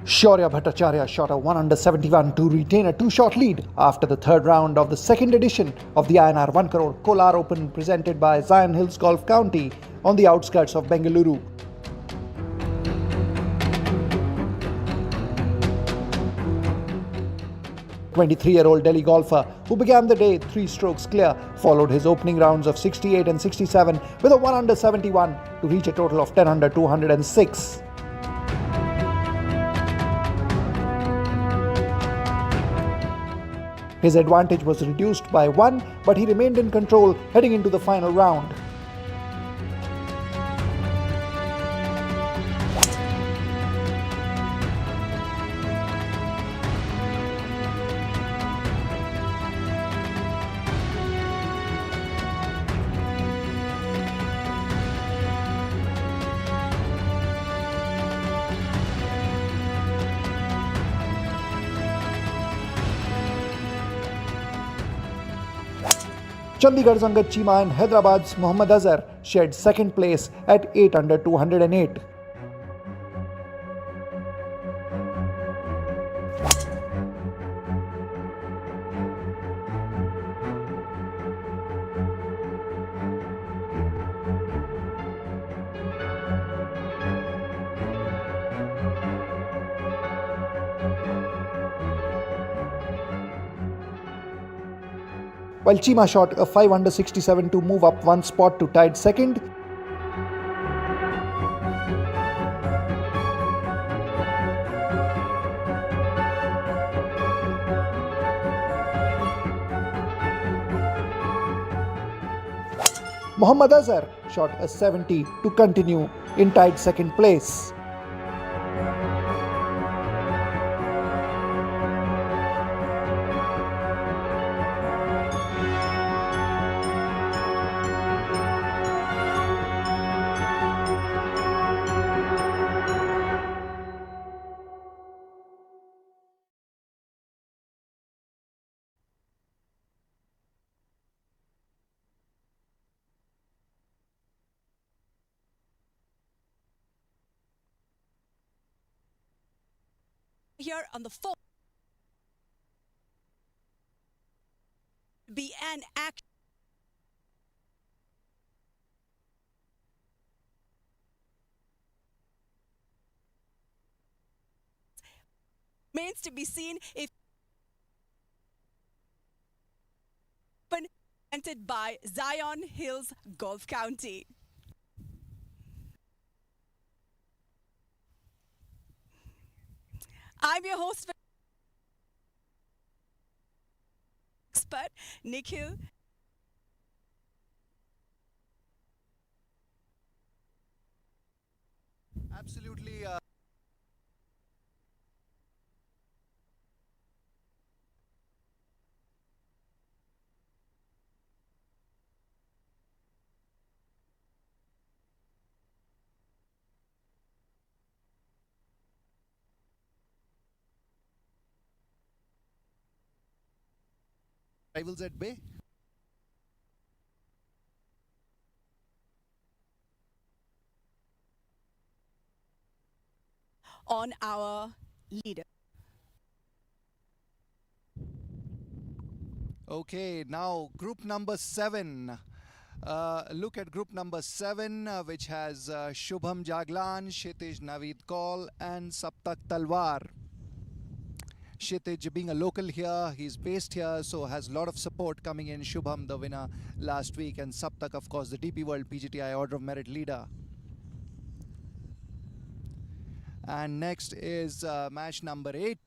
Shaurya Bhattacharya shot a 1 under 71 to retain a 2-shot lead after the third round of the second edition of the INR 1 crore Kolar Open presented by Zion Hills Golf County on the outskirts of Bengaluru. The 23-year-old Delhi golfer, who began the day 3 strokes clear, followed his opening rounds of 68 and 67 with a 1 under 71 to reach a total of 10 under 206. His advantage was reduced by 1, but he remained in control heading into the final round. Chandigarh's Angad Cheema and Hyderabad's Mohammad Azhar shared second place at 8 under 208. While Cheema shot a 5 under 67 to move up 1 spot to tied second. Mohammad Azhar shot a 70 to continue in tied second place. Here on the fourth be an act remains to be seen if presented by Zion Hills Golf County. I'm your host, expert Nikhil. Absolutely. Rivals at bay. On our leader. Okay, now group number 7. Look at group number 7, which has Shubham Jaglan, Kshitij Naveed Kaul and Saptak Talwar. Kshitij being a local here, he's based here, so has a lot of support coming in. Shubham, the winner last week, and Saptak, of course, the DP World PGTI Order of Merit leader. And next is match number 8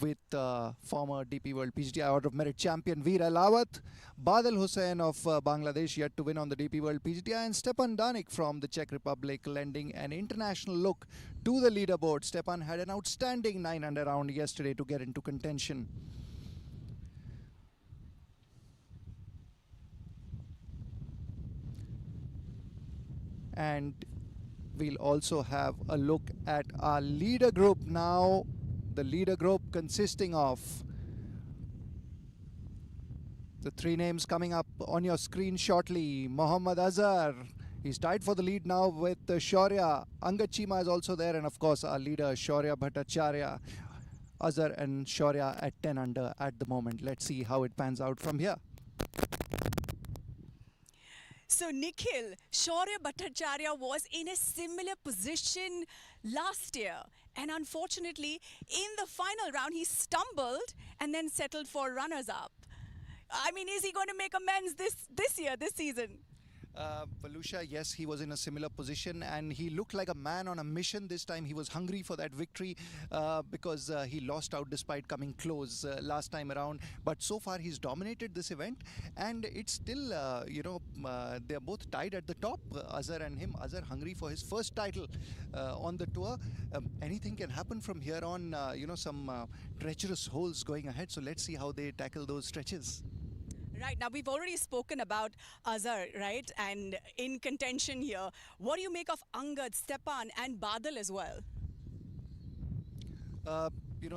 with former DP World PGTI Order of Merit champion Veer Alawat, Badal Hussain of Bangladesh yet to win on the DP World PGTI, and Stepan Danik from the Czech Republic lending an international look to the leaderboard. Stepan had an outstanding 9 under round yesterday to get into contention. And we'll also have a look at our leader group now. The leader group consisting of the 3 names coming up on your screen shortly. Mohammad Azhar, He's tied for the lead now with Shaurya. Angad Chima is also there, and of course our leader Shaurya Bhattacharya. Azhar and Shaurya at 10 under at the moment. Let's see how it pans out from here. So Nikhil, Shaurya Bhattacharya was in a similar position last year. And unfortunately, in the final round, he stumbled and then settled for runners-up. I mean, is he going to make amends this season? Valusha, yes, he was in a similar position and he looked like a man on a mission this time. He was hungry for that victory because he lost out despite coming close last time around. But so far he's dominated this event and it's still, they're both tied at the top, Azhar and him. Azhar hungry for his first title on the tour. Anything can happen from here on, some treacherous holes going ahead. So let's see how they tackle those stretches. Right, now we've already spoken about Azhar, right? And in contention here, what do you make of Angad, Stepan and Badal as well?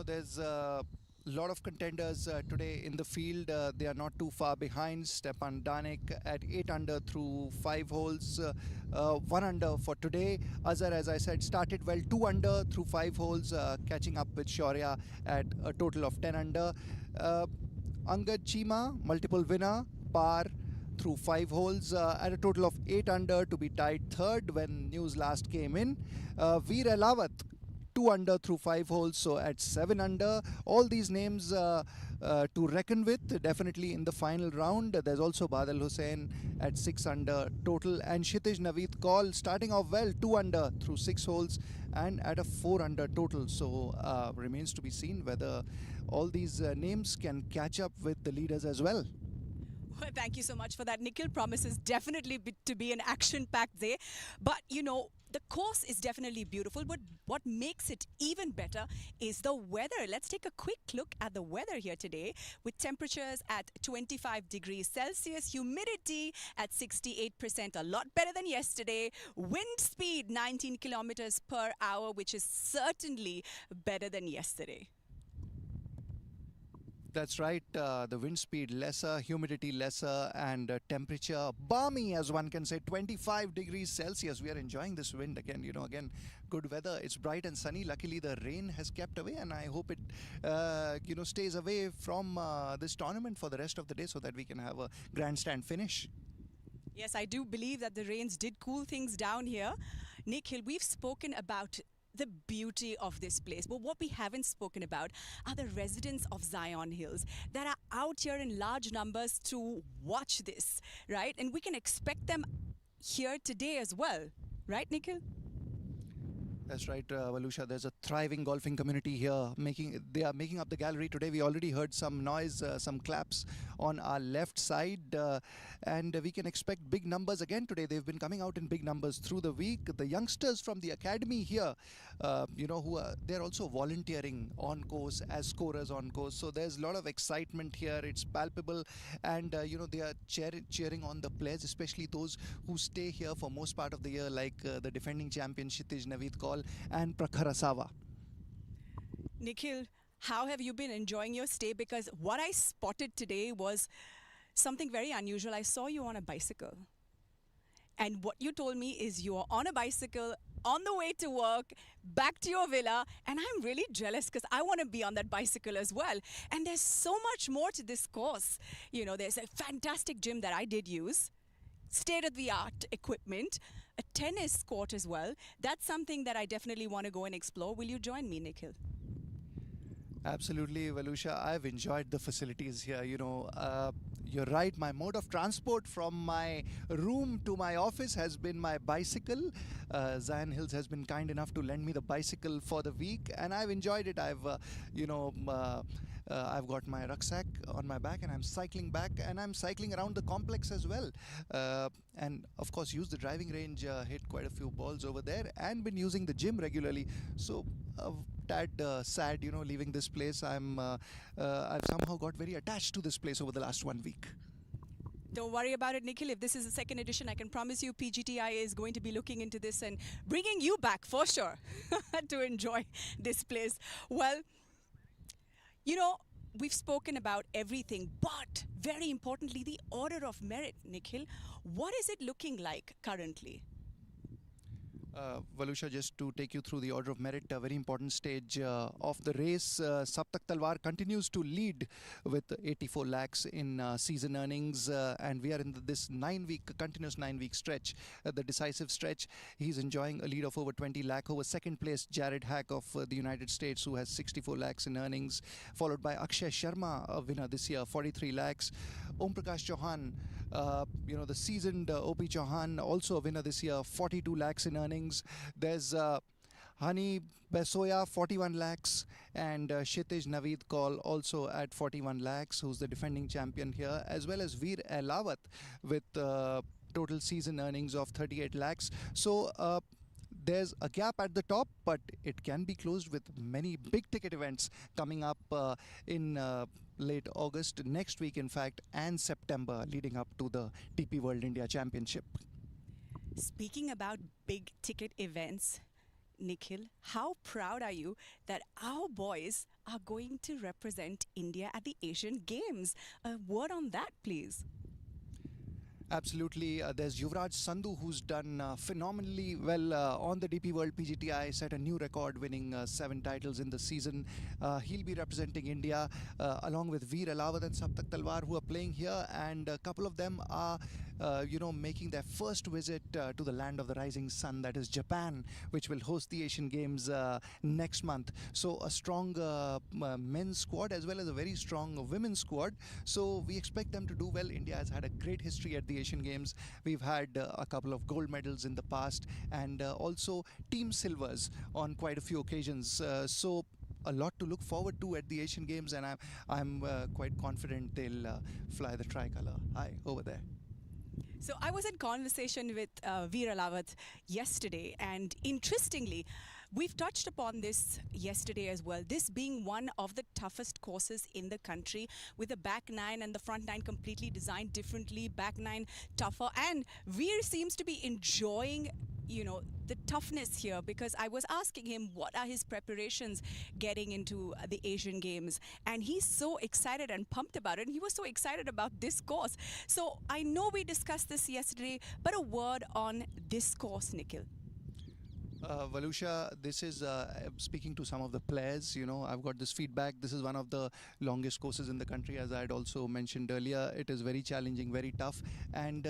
There's a lot of contenders today in the field. They are not too far behind. Stepan Danik at 8 under through 5 holes. 1 under for today. Azhar, as I said, started well, 2 under through 5 holes, catching up with Shaurya at a total of 10 under. Angad Chima, multiple winner, par through 5 holes at a total of 8 under to be tied third when news last came in. Veer Elawat, 2 under through 5 holes, so at 7 under. All these names to reckon with, definitely in the final round. There's also Badal Hussain at 6 under total, and Kshitij Naveed Kaul starting off well, 2 under through 6 holes and at a 4 under total. So remains to be seen whether all these names can catch up with the leaders as well. Well, thank you so much for that. Nikhil promises definitely to be an action-packed day. But, the course is definitely beautiful, but what makes it even better is the weather. Let's take a quick look at the weather here today with temperatures at 25 degrees Celsius, humidity at 68%, a lot better than yesterday. Wind speed 19 kilometers per hour, which is certainly better than yesterday. That's right. The wind speed lesser, humidity lesser, and temperature balmy, as one can say, 25 degrees Celsius. We are enjoying this wind again. Again, good weather. It's bright and sunny. Luckily, the rain has kept away, and I hope it, stays away from this tournament for the rest of the day so that we can have a grandstand finish. Yes, I do believe that the rains did cool things down here. Nikhil, we've spoken about the beauty of this place. But what we haven't spoken about are the residents of Zion Hills that are out here in large numbers to watch this, right? And we can expect them here today as well, right, Nikhil? That's right, Valusha. There's a thriving golfing community here. They are making up the gallery today. We already heard some noise, some claps on our left side, and we can expect big numbers again today. They've been coming out in big numbers through the week. The youngsters from the academy here, they're also volunteering on course as scorers on course. So there's a lot of excitement here. It's palpable, and they are cheering on the players, especially those who stay here for most part of the year, like the defending champion Kshitij Naveed Kaul and Prakhar Asawa. Nikhil, how have you been enjoying your stay? Because what I spotted today was something very unusual. I saw you on a bicycle. And what you told me is you're on a bicycle, on the way to work, back to your villa. And I'm really jealous because I want to be on that bicycle as well. And there's so much more to this course. There's a fantastic gym that I did use, state-of-the-art equipment, a tennis court as well. That's something that I definitely want to go and explore. Will you join me, Nikhil? Absolutely, Valusha. I've enjoyed the facilities here. You're right. My mode of transport from my room to my office has been my bicycle. Zion Hills has been kind enough to lend me the bicycle for the week, and I've enjoyed it. I've got my rucksack on my back and I'm cycling back, and I'm cycling around the complex as well. And of course, use the driving range, hit quite a few balls over there, and been using the gym regularly. So tad sad, leaving this place. I've somehow got very attached to this place over the last 1 week. Don't worry about it, Nikhil. If this is the second edition, I can promise you PGTI is going to be looking into this and bringing you back for sure to enjoy this place. Well, we've spoken about everything, but very importantly, the order of merit, Nikhil. What is it looking like currently? Valusha, just to take you through the order of merit, a very important stage of the race. Saptak Talwar continues to lead with 84 lakhs in season earnings, and we are in this continuous 9 week stretch, the decisive stretch. He's enjoying a lead of over 20 lakh over second place Jared Hack of the United States, who has 64 lakhs in earnings, followed by Akshay Sharma, a winner this year, 43 lakhs. Om Prakash Chauhan, the seasoned OP Chauhan, also a winner this year, 42 lakhs in earnings. There's Hani Besoya, 41 lakhs, and Kshitij Naveed Kaul also at 41 lakhs, who's the defending champion here, as well as Veer Elawat with total season earnings of 38 lakhs. So there's a gap at the top, but it can be closed with many big ticket events coming up in late August, next week, in fact, and September, leading up to the TP World India Championship. Speaking about big ticket events, Nikhil, how proud are you that our boys are going to represent India at the Asian Games? A word on that, please. Absolutely. There's Yuvraj Sandhu, who's done phenomenally well on the DP World PGTI, set a new record, winning 7 titles in the season. He'll be representing India along with Veer Elawat and Saptak Talwar, who are playing here, and a couple of them are making their first visit to the land of the rising sun, that is Japan, which will host the Asian Games next month. So a strong men's squad as well as a very strong women's squad. So we expect them to do well. India has had a great history at the Asian Games. We've had a couple of gold medals in the past, and also team silvers on quite a few occasions. So a lot to look forward to at the Asian Games, and I'm quite confident they'll fly the tricolour high over there. So I was in conversation with Veer Elawat yesterday, and interestingly, we've touched upon this yesterday as well. This being one of the toughest courses in the country, with the back nine and the front nine completely designed differently, back nine tougher, and Veer seems to be enjoying the toughness here, because I was asking him what are his preparations getting into the Asian Games, and he's so excited and pumped about it, and he was so excited about this course. So I know we discussed this yesterday, but a word on this course, Nikhil. Valusha, this is speaking to some of the players. I've got this feedback. This is one of the longest courses in the country, as I had also mentioned earlier. It is very challenging, very tough, and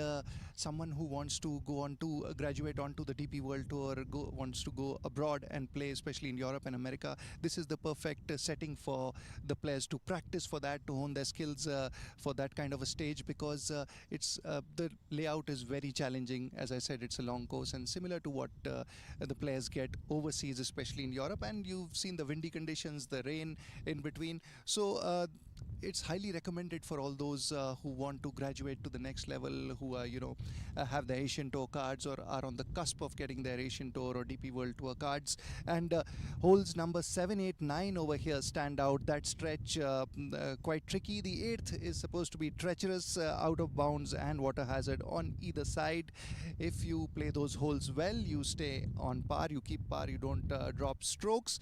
someone who wants to go on to graduate onto the DP World Tour, wants to go abroad and play, especially in Europe and America. This is the perfect setting for the players to practice for that, to hone their skills for that kind of a stage, because it's the layout is very challenging. As I said, it's a long course, and similar to what the players get overseas, especially in Europe, and you've seen the windy conditions, the rain in between. So it's highly recommended for all those who want to graduate to the next level, who are, have the Asian Tour cards or are on the cusp of getting their Asian Tour or DP World Tour cards. And holes number 7, 8, 9 over here stand out. That stretch quite tricky. The 8th is supposed to be treacherous, out of bounds and water hazard on either side. If you play those holes well, you stay on par, you keep par, you don't drop strokes.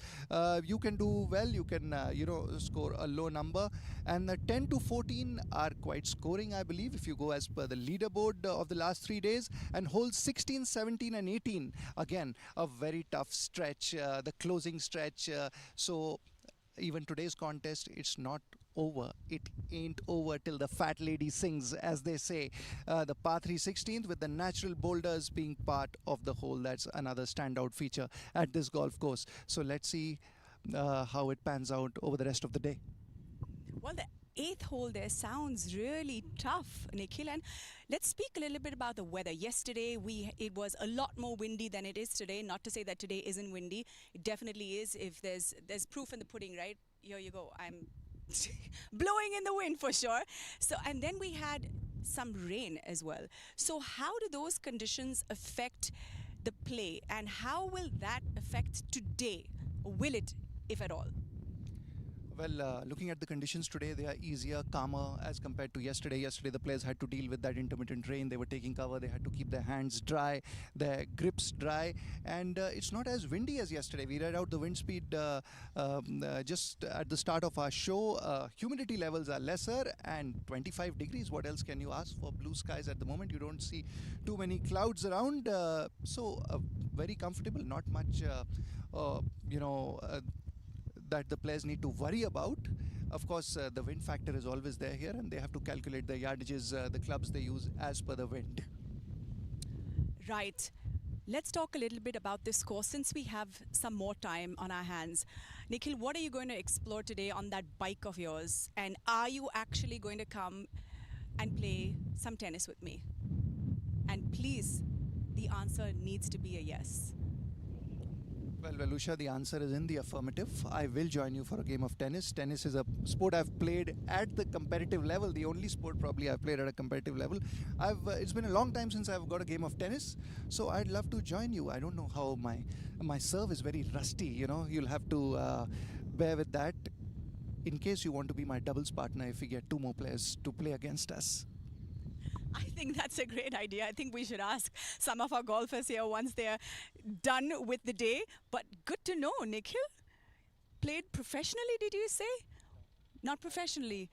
You can do well, you can score a low number. And the 10 to 14 are quite scoring, I believe, if you go as per the leaderboard of the last 3 days. And holes 16, 17 and 18, again, a very tough stretch, the closing stretch. So even today's contest, it's not over. It ain't over till the fat lady sings, as they say. The par 3 16th, with the natural boulders being part of the hole. That's another standout feature at this golf course. So let's see how it pans out over the rest of the day. Well, the 8th hole there sounds really tough, Nikhil. And let's speak a little bit about the weather. Yesterday, it was a lot more windy than it is today. Not to say that today isn't windy. It definitely is. If there's proof in the pudding, right? Here you go. I'm blowing in the wind for sure. So, and then we had some rain as well. So how do those conditions affect the play, and how will that affect today? Will it, if at all? Well, looking at the conditions today, they are easier, calmer as compared to yesterday. Yesterday, the players had to deal with that intermittent rain. They were taking cover. They had to keep their hands dry, their grips dry, and it's not as windy as yesterday. We read out the wind speed just at the start of our show. Humidity levels are lesser and 25 degrees. What else can you ask for? Blue skies at the moment. You don't see too many clouds around, so very comfortable. Not much, you know. That the players need to worry about. Of course, the wind factor is always there here, and they have to calculate the yardages, the clubs they use as per the wind. Right. Let's talk a little bit about this course since we have some more time on our hands. Nikhil, what are you going to explore today on that bike of yours? And are you actually going to come and play some tennis with me? And please, the answer needs to be a yes. Well, Valusha, the answer is in the affirmative. I will join you for a game of tennis. Tennis is a sport I've played at the competitive level, the only sport probably I've played at a competitive level. It's been a long time since I've got a game of tennis, so I'd love to join you. I don't know how my serve is very rusty, you know. You'll have to bear with that in case you want to be my doubles partner if we get two more players to play against us. I think that's a great idea. I think we should ask some of our golfers here once they're done with the day. But good to know, Nikhil. Played professionally, did you say? Not professionally.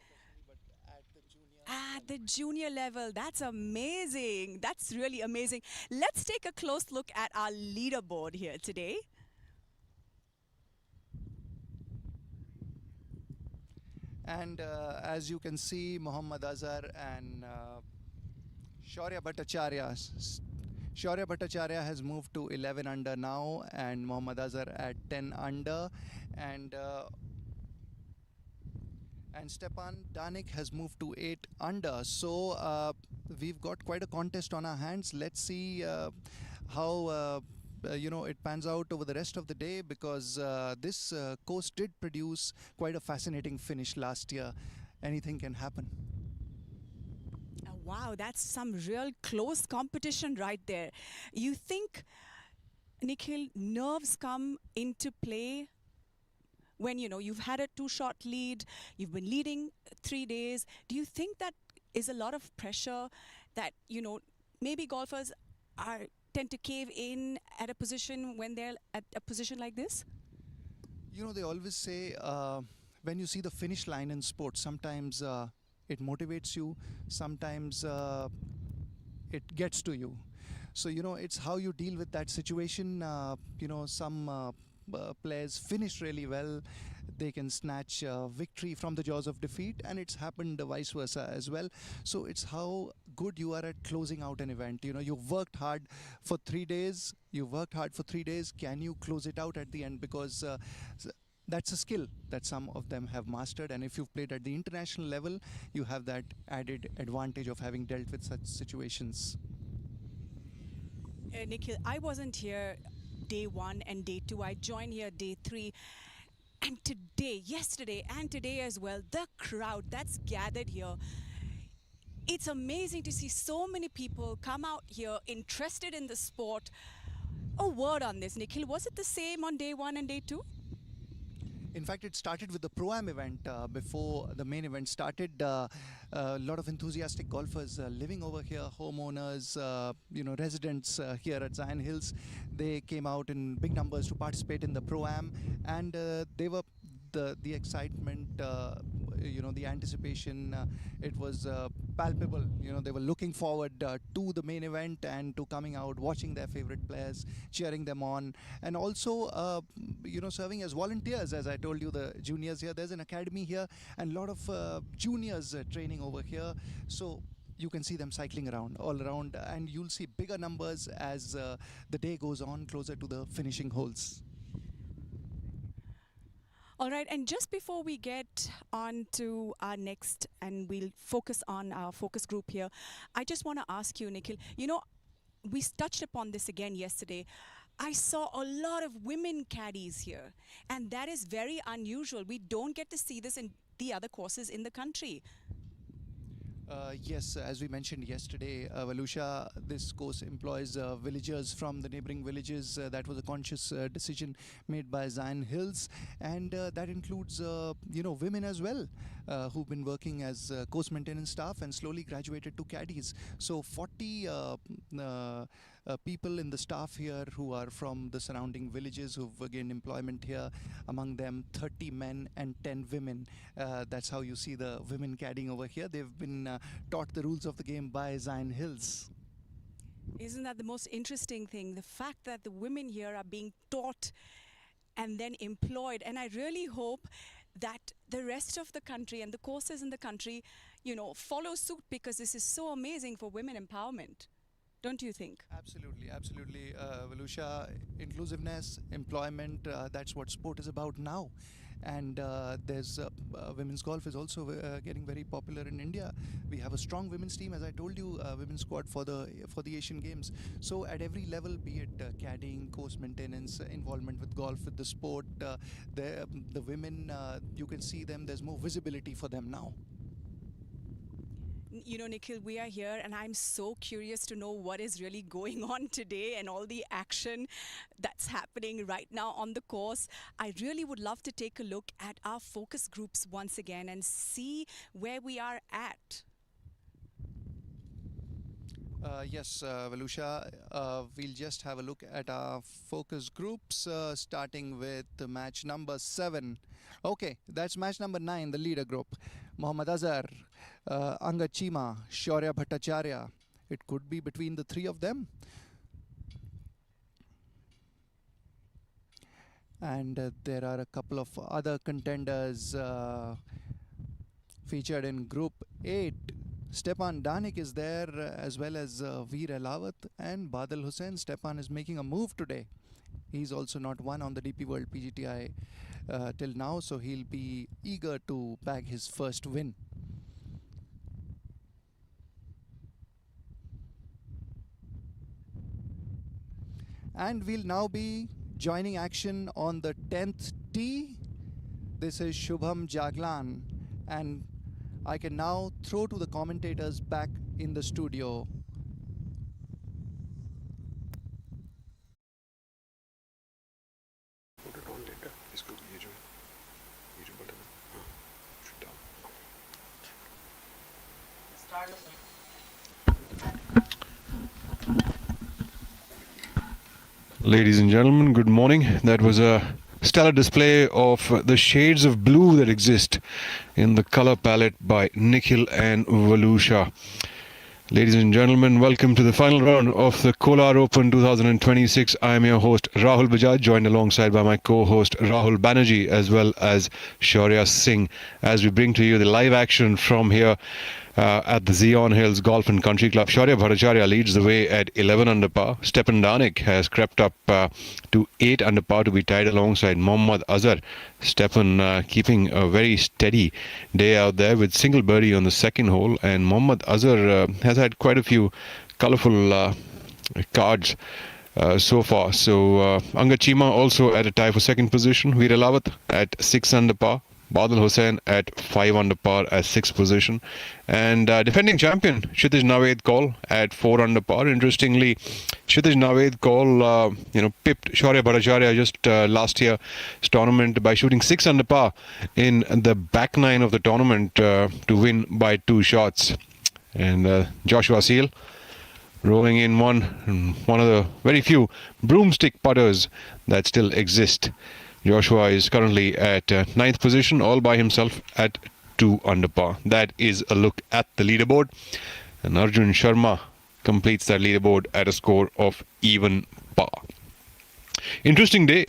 At the junior level. That's amazing. That's really amazing. Let's take a close look at our leaderboard here today. And as you can see, Mohammad Azhar and Shaurya Bhattacharya has moved to 11 under now, and Mohammad Azhar at 10 under, and Stepan Danik has moved to 8 under. So we've got quite a contest on our hands. Let's see how it pans out over the rest of the day, because this course did produce quite a fascinating finish last year. Anything can happen. Wow, that's some real close competition right there. You think, Nikhil, nerves come into play when, you've had a two-shot lead, you've been leading 3 days. Do you think that is a lot of pressure that, maybe golfers tend to cave in at a position when they're at a position like this? They always say when you see the finish line in sports, sometimes it motivates you, sometimes it gets to you. So, it's how you deal with that situation. Some players finish really well. They can snatch victory from the jaws of defeat, and it's happened vice versa as well. So it's how good you are at closing out an event. You've worked hard for 3 days. Can you close it out at the end? Because that's a skill that some of them have mastered, and if you've played at the international level, you have that added advantage of having dealt with such situations. Nikhil, I wasn't here day 1 and day 2. I joined here day 3. And yesterday and today as well, the crowd that's gathered here, it's amazing to see so many people come out here interested in the sport. A word on this, Nikhil, was it the same on day 1 and day 2? In fact, it started with the Pro-Am event before the main event started. A lot of enthusiastic golfers living over here, homeowners, residents here at Zion Hills. They came out in big numbers to participate in the Pro-Am, and they were the excitement, the anticipation, it was palpable. They were looking forward to the main event and to coming out, watching their favorite players, cheering them on, and also, serving as volunteers. As I told you, the juniors here, there's an academy here, and a lot of juniors training over here. So you can see them cycling around, all around, and you'll see bigger numbers as the day goes on, closer to the finishing holes. All right, and just before we get on to our next, and we'll focus on our focus group here, I just want to ask you, Nikhil, we touched upon this again yesterday. I saw a lot of women caddies here, and that is very unusual. We don't get to see this in the other courses in the country. Yes, as we mentioned yesterday, Valusha, this course employs villagers from the neighboring villages. That was a conscious decision made by Zion Hills, and that includes, women as well, who've been working as course maintenance staff and slowly graduated to caddies. So 40 people in the staff here who are from the surrounding villages who've gained employment here. Among them, 30 men and 10 women. That's how you see the women caddying over here. They've been taught the rules of the game by Zion Hills. Isn't that the most interesting thing? The fact that the women here are being taught and then employed. And I really hope that the rest of the country and the courses in the country, follow suit, because this is so amazing for women empowerment. Don't you think? Absolutely, absolutely. Valusha, inclusiveness, employment, that's what sport is about now. And there's women's golf is also getting very popular in India. We have a strong women's team, as I told you, women's squad for the Asian Games. So at every level, be it caddying, course maintenance, involvement with golf, with the sport, the women, you can see them. There's more visibility for them now. Nikhil, we are here, and I'm so curious to know what is really going on today and all the action that's happening right now on the course. I really would love to take a look at our focus groups once again and see where we are at. Yes, Valusha, we'll just have a look at our focus groups, starting with match number 7. Okay, that's match number 9, the leader group. Mohammad Azhar, Angad Chima, Shaurya Bhattacharya. It could be between the three of them. And there are a couple of other contenders featured in Group 8. Stepan Danik is there, as well as Veer Elawat and Badal Hussain. Stepan is making a move today. He's also not won on the DP World PGTI till now, so he'll be eager to bag his first win. And we'll now be joining action on the 10th tee. This is Shubham Jaglan, and I can now throw to the commentators back in the studio. Ladies and gentlemen, good morning. That was a stellar display of the shades of blue that exist in the color palette by Nikhil and Valusha. Ladies and gentlemen, welcome to the final round of the Kolar Open 2026. I am your host Rahul Bajaj, joined alongside by my co-host Rahul Banerjee as well as Shaurya Singh, as we bring to you the live action from here at the Zion Hills Golf and Country Club. Shaurya Bhattacharya leads the way at 11 under par. Stepan Danik has crept up to 8 under par to be tied alongside Mohammad Azhar. Stepan keeping a very steady day out there with single birdie on the second hole, and Mohammad Azhar has had quite a few colourful cards so far. So Angad Chima also at a tie for second position. Veer Elawat at 6 under par. Badal Hussain at 5 under par at 6th position, and defending champion Kshitij Naved Kaul at 4 under par. Interestingly, Kshitij Naved Kaul pipped Shaurya Bhattacharya just last year's tournament by shooting 6 under par in the back nine of the tournament to win by 2 shots. And Joshua Seal rolling in one of the very few broomstick putters that still exist. Joshua is currently at 9th position, all by himself at 2 under par. That is a look at the leaderboard. And Arjun Sharma completes that leaderboard at a score of even par. Interesting day.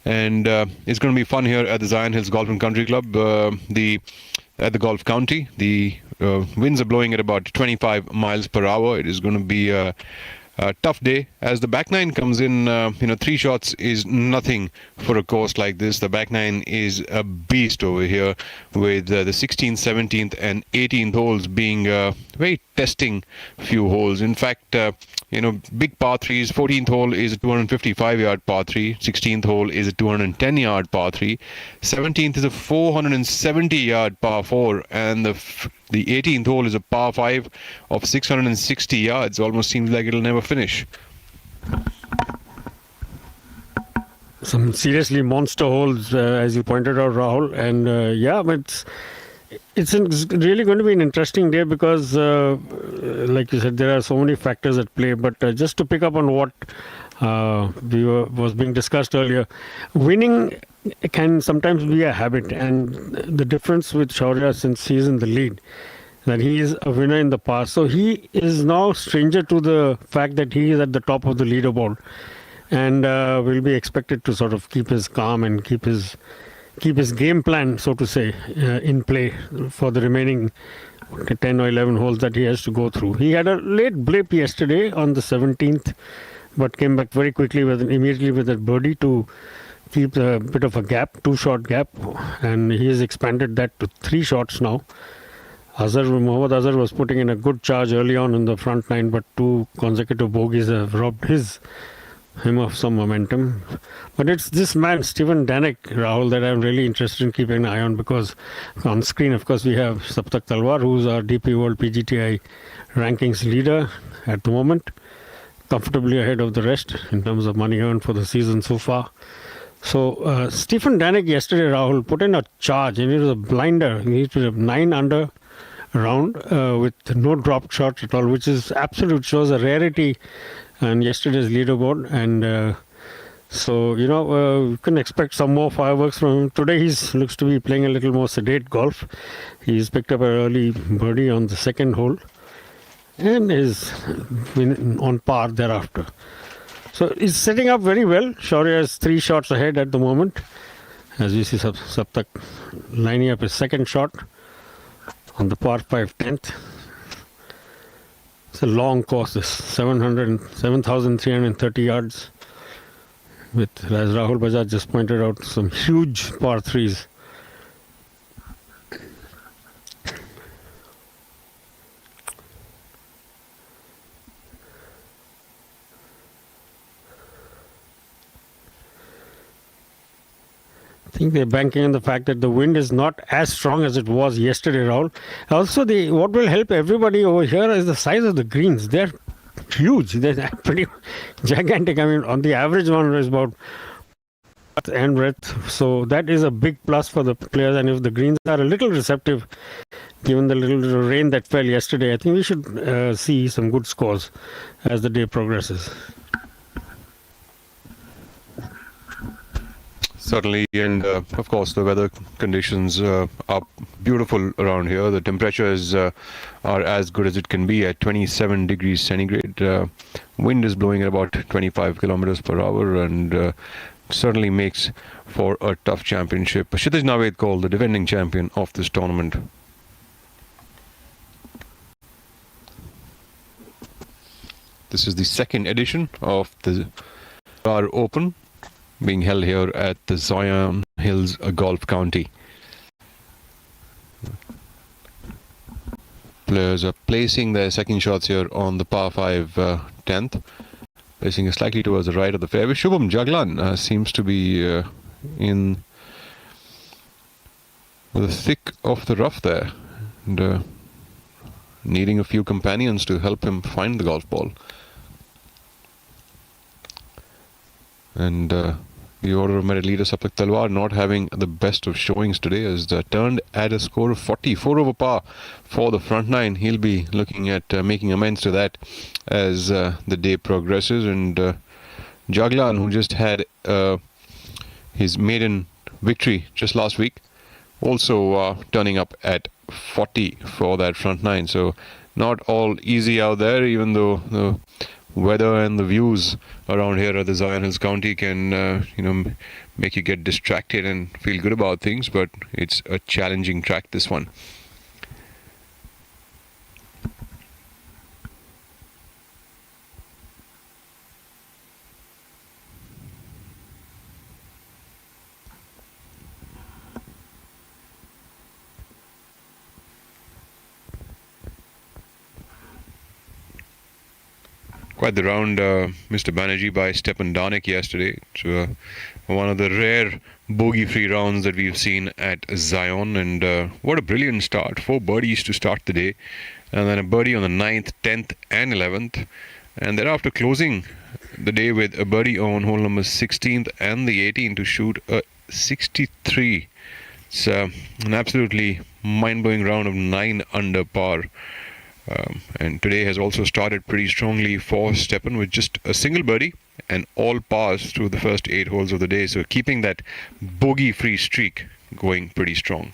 And it's going to be fun here at the Zion Hills Golf and Country Club. At the Golf County, the winds are blowing at about 25 miles per hour. It is going to be a tough day as the back nine comes in. 3 shots is nothing for a course like this. The back nine is a beast over here, with the 16th, 17th and 18th holes being very testing few holes. In fact, big par 3s. 14th hole is a 255 yard par 3. 16th hole is a 210 yard par 3. 17th is a 470 yard par 4, and the The 18th hole is a par 5 of 660 yards. Almost seems like it'll never finish. Some seriously monster holes, as you pointed out, Rahul. And but it's really going to be an interesting day because, like you said, there are so many factors at play. But just to pick up on what was being discussed earlier, winning can sometimes be a habit. And the difference with Shaurya, since he's in the lead, that he is a winner in the past. So he is now stranger to the fact that he is at the top of the leaderboard. And will be expected to sort of keep his calm and keep his game plan, so to say, in play for the remaining 10 or 11 holes that he has to go through. He had a late blip yesterday on the 17th, but came back very quickly immediately with a birdie to keep a bit of a gap, 2-shot gap, and he has expanded that to 3 shots now. Mohammad Azhar was putting in a good charge early on in the front line, but 2 consecutive bogeys have robbed him of some momentum. But it's this man, Stephen Danek, Rahul, that I'm really interested in keeping an eye on, because on screen, of course, we have Saptak Talwar, who's our DP World PGTI rankings leader at the moment, comfortably ahead of the rest in terms of money earned for the season so far. So Stephen Danek yesterday, Rahul, put in a charge, and it was a blinder. He was a 9 under round with no dropped shots at all, which is absolute, shows a rarity on yesterday's leaderboard. And so, you can expect some more fireworks from him. Today he looks to be playing a little more sedate golf. He's picked up an early birdie on the 2nd hole and is on par thereafter. So he's setting up very well. Shaurya is 3 shots ahead at the moment. As you see, Saptak lining up his 2nd shot on the par 5 10th. It's a long course, this 7,330 yards, with, as Rahul Bajaj just pointed out, some huge par 3s. I think they're banking on the fact that the wind is not as strong as it was yesterday, Rahul. Also, what will help everybody over here is the size of the greens. They're huge. They're pretty gigantic. I mean, on the average one is about and breadth. So that is a big plus for the players. And if the greens are a little receptive, given the little rain that fell yesterday, I think we should see some good scores as the day progresses. Certainly, and of course the weather conditions are beautiful around here. The temperatures are as good as it can be at 27 degrees centigrade. Wind is blowing at about 25 kilometers per hour, and certainly makes for a tough championship. Kshitij Naved Kaul, the defending champion of this tournament. This is the 2nd edition of the Kolar Open, being held here at the Zion Hills Golf County. Players are placing their 2nd shots here on the par 5 10th, placing slightly towards the right of the fairway. Shubham Jaglan seems to be in the thick of the rough there, and needing a few companions to help him find the golf ball. And the order of merit leader Saptak Talwar not having the best of showings today, has turned at a score of 44 over par for the front 9. He'll be looking at making amends to that as the day progresses. And Jaglan, who just had his maiden victory just last week, also turning up at 40 for that front 9. So not all easy out there, even though the weather and the views around here at the Zion Hills County can make you get distracted and feel good about things, but it's a challenging track, this one. quite the round, Mr. Banerjee, by Stepan Danek yesterday. It's one of the rare bogey-free rounds that we've seen at Zion, and what a brilliant start. 4 birdies to start the day, and then a birdie on the 9th, 10th and 11th, and thereafter closing the day with a birdie on hole number 16th and the 18th to shoot a 63. It's an absolutely mind-blowing round of 9 under par. And today has also started pretty strongly for Stepan with just a single birdie and all pars through the first 8 holes of the day. So keeping that bogey-free streak going pretty strong.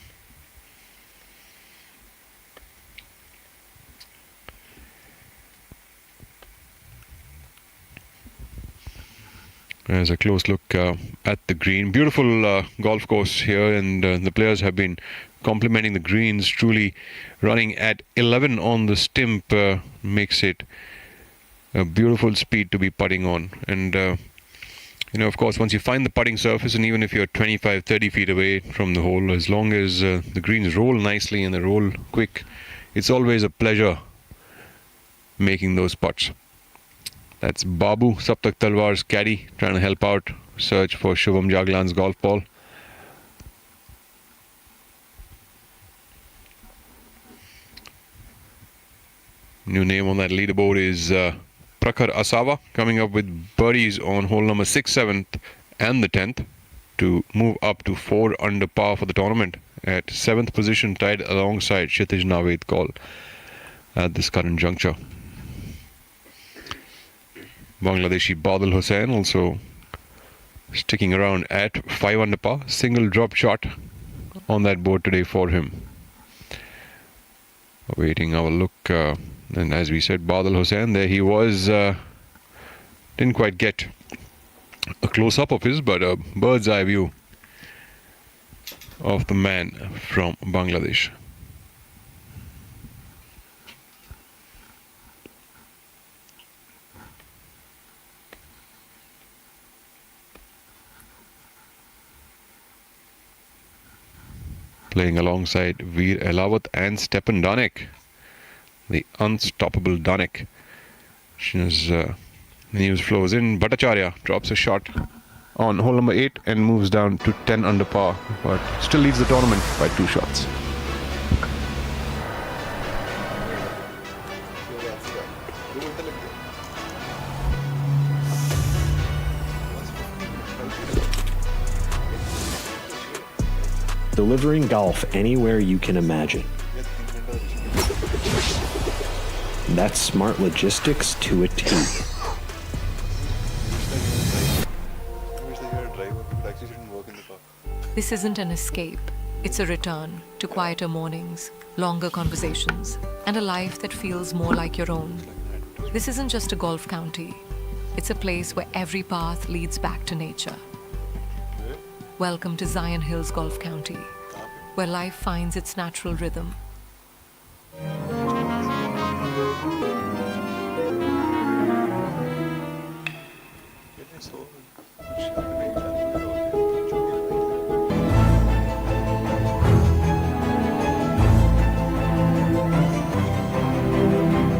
There's a close look at the green. Beautiful golf course here, and the players have been complimenting the greens. Truly running at 11 on the stimp makes it a beautiful speed to be putting on. And of course, once you find the putting surface, and even if you're 25-30 feet away from the hole, as long as the greens roll nicely and they roll quick, it's always a pleasure making those putts. That's Babu, Saptak Talwar's caddy, trying to help out, search for Shubham Jaglan's golf ball. New name on that leaderboard is Prakhar Asawa, coming up with birdies on hole number 6, 7th and the 10th to move up to 4 under par for the tournament at 7th position, tied alongside Kshitij Naved Kaul at this current juncture. Bangladeshi Badal Hussain also sticking around at 5 under par. Single drop shot on that board today for him. Awaiting our look, and as we said, Badal Hussain, there he was. Didn't quite get a close-up of his, but a bird's eye view of the man from Bangladesh. Playing alongside Veer Elawat and Stepan Danek, the unstoppable Danek. As news flows in, Bhattacharya drops a shot on hole number 8 and moves down to 10 under par, but still leads the tournament by 2 shots. Delivering golf anywhere you can imagine. That's smart logistics to a T. This isn't an escape. It's a return to quieter mornings, longer conversations, and a life that feels more like your own. This isn't just a golf county. It's a place where every path leads back to nature. Welcome to Zion Hills Golf County, where life finds its natural rhythm.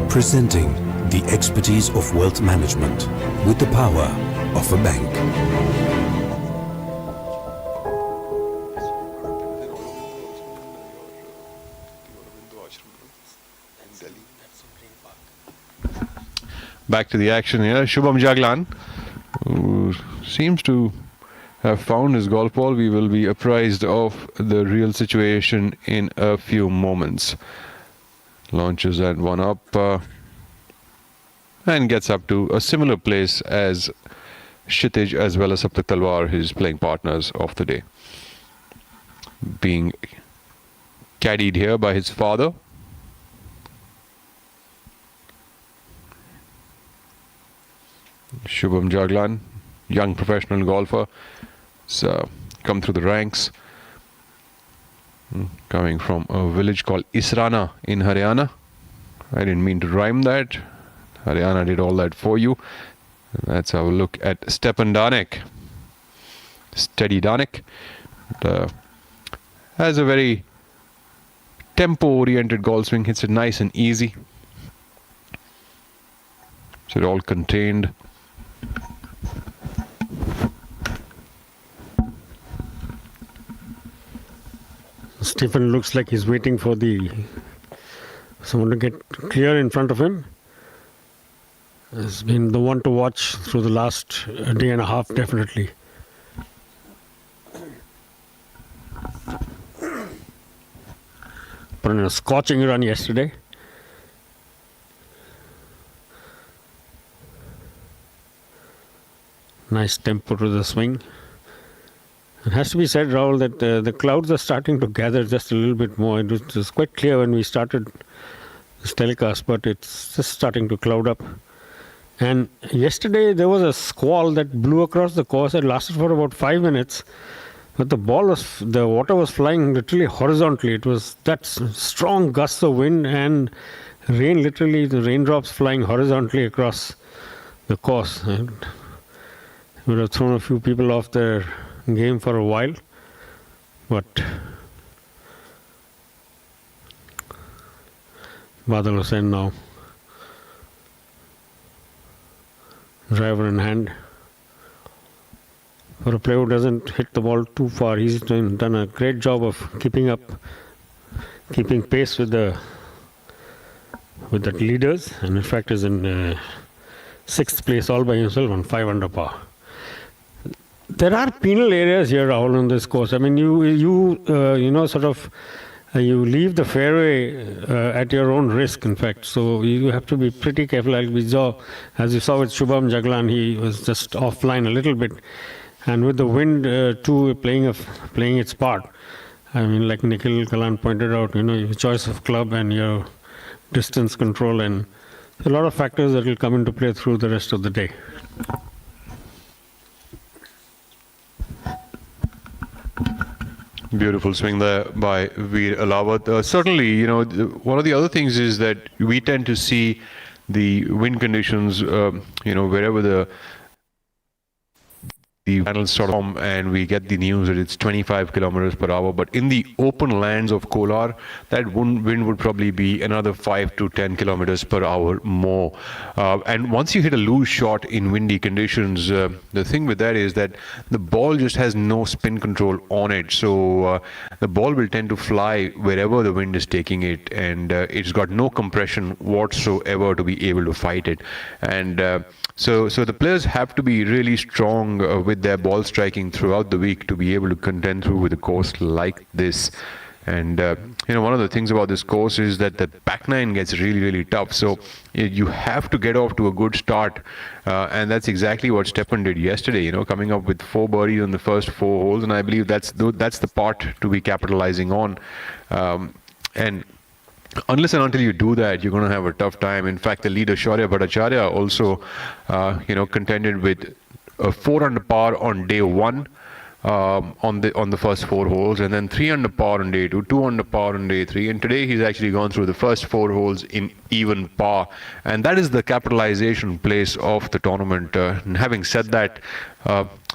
Presenting the expertise of wealth management with the power of a bank. Back to the action here. Shubham Jaglan, who seems to have found his golf ball. We will be apprised of the real situation in a few moments. Launches that one up and gets up to a similar place as Kshitij as well as Saptak Talwar, his playing partners of the day. Being caddied here by his father. Shubham Jaglan, young professional golfer, has come through the ranks, coming from a village called Israna in Haryana. I didn't mean to rhyme that. Haryana did all that for you. Let's have a look at Stepan Danek. Steady Danek. Has a very tempo-oriented golf swing. Hits it nice and easy. So it all contained. Stephen looks like he's waiting for someone to get clear in front of him. Has been the one to watch through the last day and a half, definitely. Put in a scorching run yesterday. Nice tempo to the swing. It has to be said, Rahul, that the clouds are starting to gather just a little bit more. It was quite clear when we started this telecast, but it's just starting to cloud up. And yesterday there was a squall that blew across the course. It lasted for about 5 minutes, but the water was flying literally horizontally. It was that strong gusts of wind and rain, literally the raindrops flying horizontally across the course. And it would have thrown a few people off their game for a while, but Badal Hussain now driver in hand. For a player who doesn't hit the ball too far, he's done a great job of keeping pace with the leaders, and in fact is in 6th place all by himself on 5 under par. There are penal areas here, Rahul, on this course. I mean, you leave the fairway at your own risk, in fact. So you have to be pretty careful. As you saw with Shubham Jaglan, he was just offline a little bit. And with the wind too playing its part. I mean, like Nikhil Kalan pointed out, your choice of club and your distance control, and a lot of factors that will come into play through the rest of the day. Beautiful swing there by Veer Alawat. Certainly, one of the other things is that we tend to see the wind conditions, wherever the panels sort of form, and we get the news that it's 25 kilometers per hour. But in the open lands of Kolar, that wind would probably be another 5 to 10 kilometers per hour more. And once you hit a loose shot in windy conditions, the thing with that is that the ball just has no spin control on it. So the ball will tend to fly wherever the wind is taking it, and it's got no compression whatsoever to be able to fight it. And so the players have to be really strong with their ball striking throughout the week to be able to contend through with a course like this. And one of the things about this course is that the back nine gets really, really tough. So you have to get off to a good start, and that's exactly what Stepan did yesterday. Coming up with 4 birdies on the first 4 holes, and I believe that's the part to be capitalizing on. And unless and until you do that, you're going to have a tough time. In fact, the leader Shaurya Bhattacharya also, contended with a 4 under par on day 1 on the first 4 holes, and then 3 under par on day 2, 2 under par on day 3, and today he's actually gone through the first 4 holes in even par, and that is the capitalization place of the tournament. And having said that,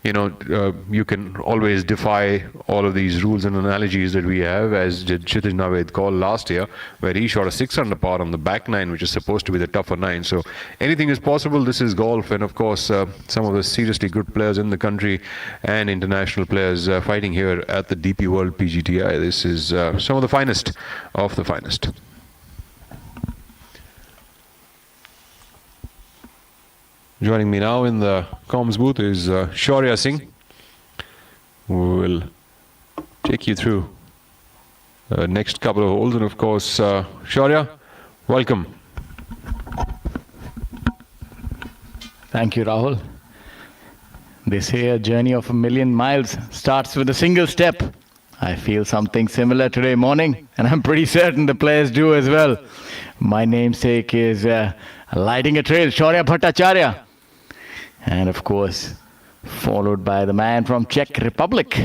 you can always defy all of these rules and analogies that we have, as did Kshitij Naved call last year, where he shot a 6 under par on the back nine, which is supposed to be the tougher nine. So anything is possible. This is golf, and of course some of the seriously good players in the country and international players fighting here at the DP World PGTI. This is some of the finest of the finest. Joining me now in the comms booth is Shaurya Singh, who will take you through the next couple of holes. And of course, Shaurya, welcome. Thank you, Rahul. They say a journey of 1,000,000 miles starts with a single step. I feel something similar today morning, and I'm pretty certain the players do as well. My namesake is lighting a trail, Shaurya Bhattacharya. And of course, followed by the man from Czech Republic,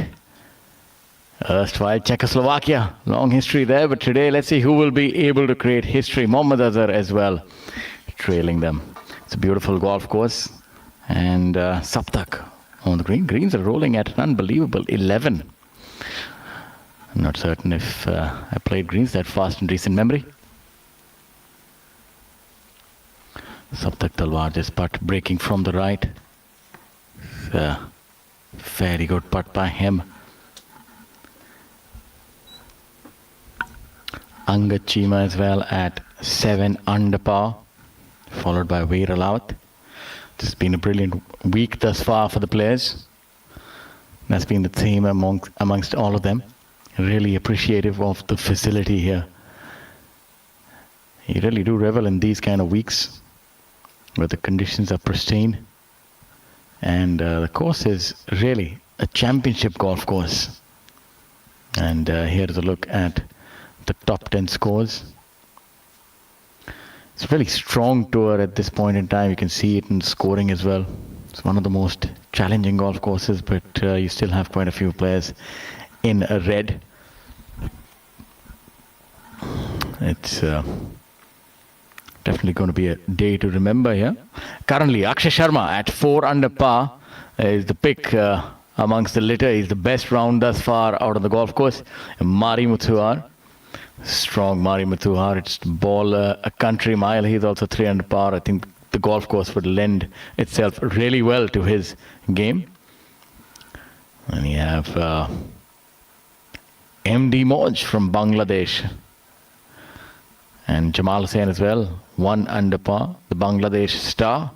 erstwhile Czechoslovakia. Long history there, but today let's see who will be able to create history. Mohammad Azhar as well, trailing them. It's a beautiful golf course, and Saptak on the green. Greens are rolling at an unbelievable 11. I'm not certain if I played greens that fast in recent memory. Saptak Talwar, this putt breaking from the right. It's a very good putt by him. Angad Chima as well at 7 under par, followed by Veer Alawat. This has been a brilliant week thus far for the players. That's been the theme amongst all of them. Really appreciative of the facility here. You really do revel in these kind of weeks where the conditions are pristine. And the course is really a championship golf course. And here's a look at the top 10 scores. It's a really strong tour at this point in time. You can see it in scoring as well. It's one of the most challenging golf courses, but you still have quite a few players in red. It's definitely going to be a day to remember here. Currently, Akshay Sharma at 4 under par is the pick amongst the litter. He's the best round thus far out on the golf course. Mari Muthuar, strong Mari Muthuar. It's ball a country mile. He's also 3 under par. I think the golf course would lend itself really well to his game. And you have MD Moj from Bangladesh. And Jamal Hussain as well, 1 under par, the Bangladesh star.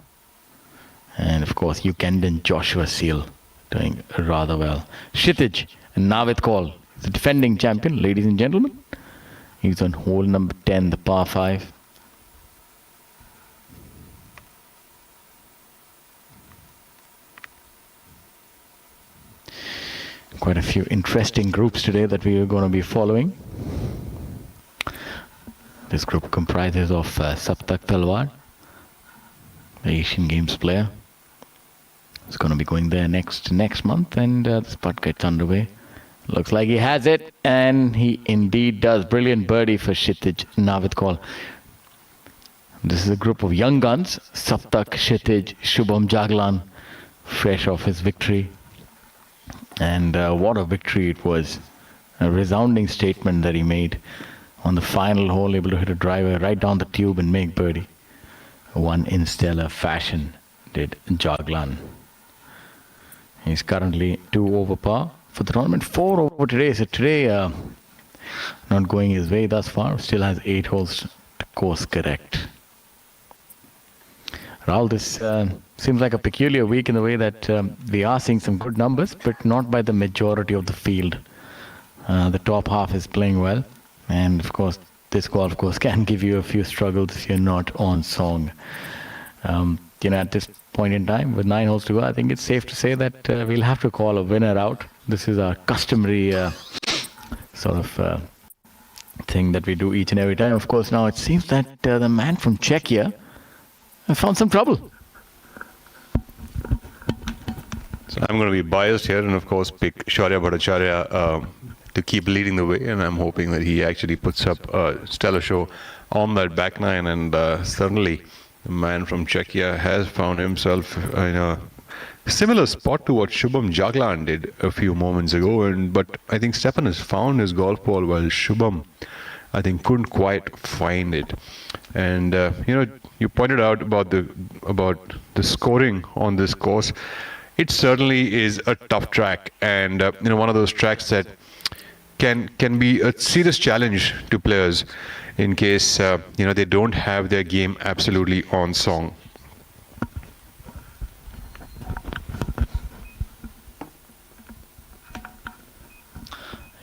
And of course, Ugandan Joshua Seal doing rather well. Kshitij Navid Kaul, the defending champion, ladies and gentlemen. He's on hole number 10, the par 5. Quite a few interesting groups today that we are going to be following. This group comprises of Saptak Talwar, the Asian Games player. He's going to be going there next month, and this putt gets underway. Looks like he has it, and he indeed does. Brilliant birdie for Kshitij Navid Kaul. This is a group of young guns. Saptak, Kshitij, Shubham Jaglan, fresh off his victory. And what a victory it was. A resounding statement that he made on the final hole, able to hit a driver right down the tube and make birdie. One in stellar fashion did Jaglan. He's currently 2 over par for the tournament, 4 over today. So today, not going his way thus far. Still has 8 holes to course correct. Rahul, this seems like a peculiar week in the way that we are seeing some good numbers, but not by the majority of the field. The top half is playing well. And of course, this golf course can give you a few struggles if you're not on song. At this point in time, with 9 holes to go, I think it's safe to say that we'll have to call a winner out. This is our customary sort of thing that we do each and every time. Of course, now it seems that the man from Czechia has found some trouble. So I'm going to be biased here and of course pick Shaurya Bhattacharya to keep leading the way, and I'm hoping that he actually puts up a stellar show on that back nine. And certainly the man from Czechia has found himself in a similar spot to what Shubham Jaglan did a few moments ago. But I think Stefan has found his golf ball while Shubham, I think, couldn't quite find it. And you pointed out about the scoring on this course. It certainly is a tough track, and one of those tracks that can be a serious challenge to players in case they don't have their game absolutely on song.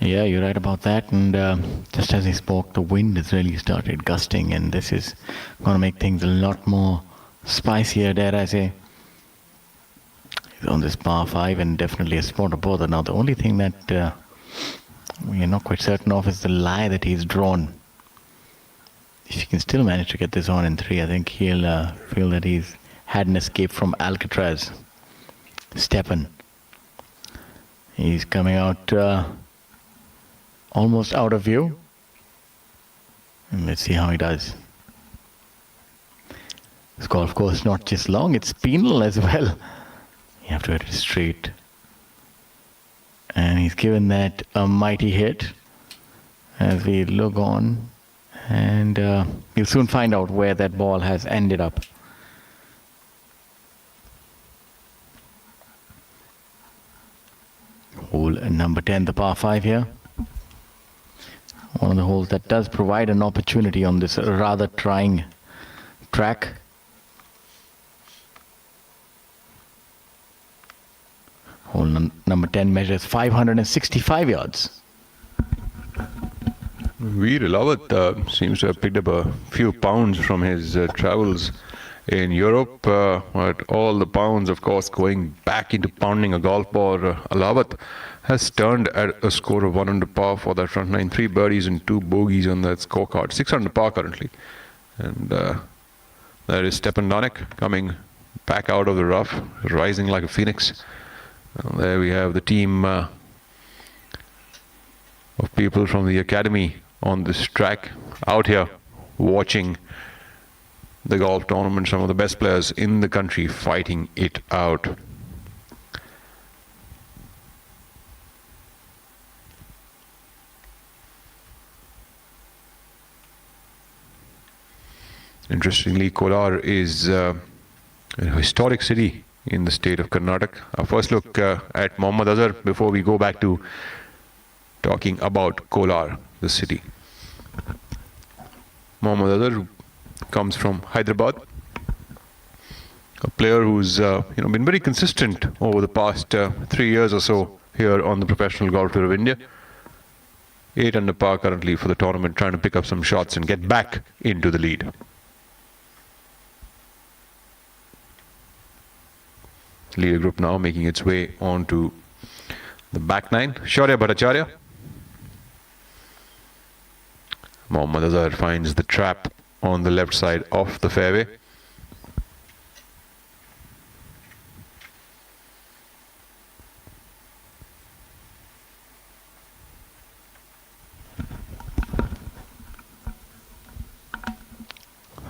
Yeah, you're right about that. And just as he spoke, the wind has really started gusting, and this is going to make things a lot more spicier, dare I say. He's on this par 5 and definitely a spot of bother. Now, the only thing that we're not quite certain of is the lie that he's drawn. If he can still manage to get this on in 3, I think he'll feel that he's had an escape from Alcatraz. Stepan. He's coming out almost out of view. And let's see how he does. This golf course not just long, it's penal as well. You have to hit it straight. And he's given that a mighty hit as we look on. And you'll soon find out where that ball has ended up. Number 10, the par 5 here. One of the holes that does provide an opportunity on this rather trying track. Hole number 10 measures 565 yards. Veer Lawat seems to have picked up a few pounds from his travels in Europe, but all the pounds, of course, going back into pounding a golf ball. Lawat has turned at a score of 1 under par for that front nine, 3 birdies and 2 bogeys on that scorecard, 6 under par currently. And there is Stepan Donek coming back out of the rough, rising like a phoenix. And there we have the team of people from the academy on this track out here watching the golf tournament. Some of the best players in the country fighting it out. Interestingly, Kolar is a historic city in the state of Karnataka. Our first look at Mohammad Azhar before we go back to talking about Kolar, the city. Mohammad Azhar comes from Hyderabad, a player who's been very consistent over the past 3 years or so here on the Professional Golf Tour of India. 8 under par currently for the tournament, trying to pick up some shots and get back into the lead. Leader group now making its way onto the back nine. Shaurya Bhattacharya. Mohammad Azhar finds the trap on the left side of the fairway.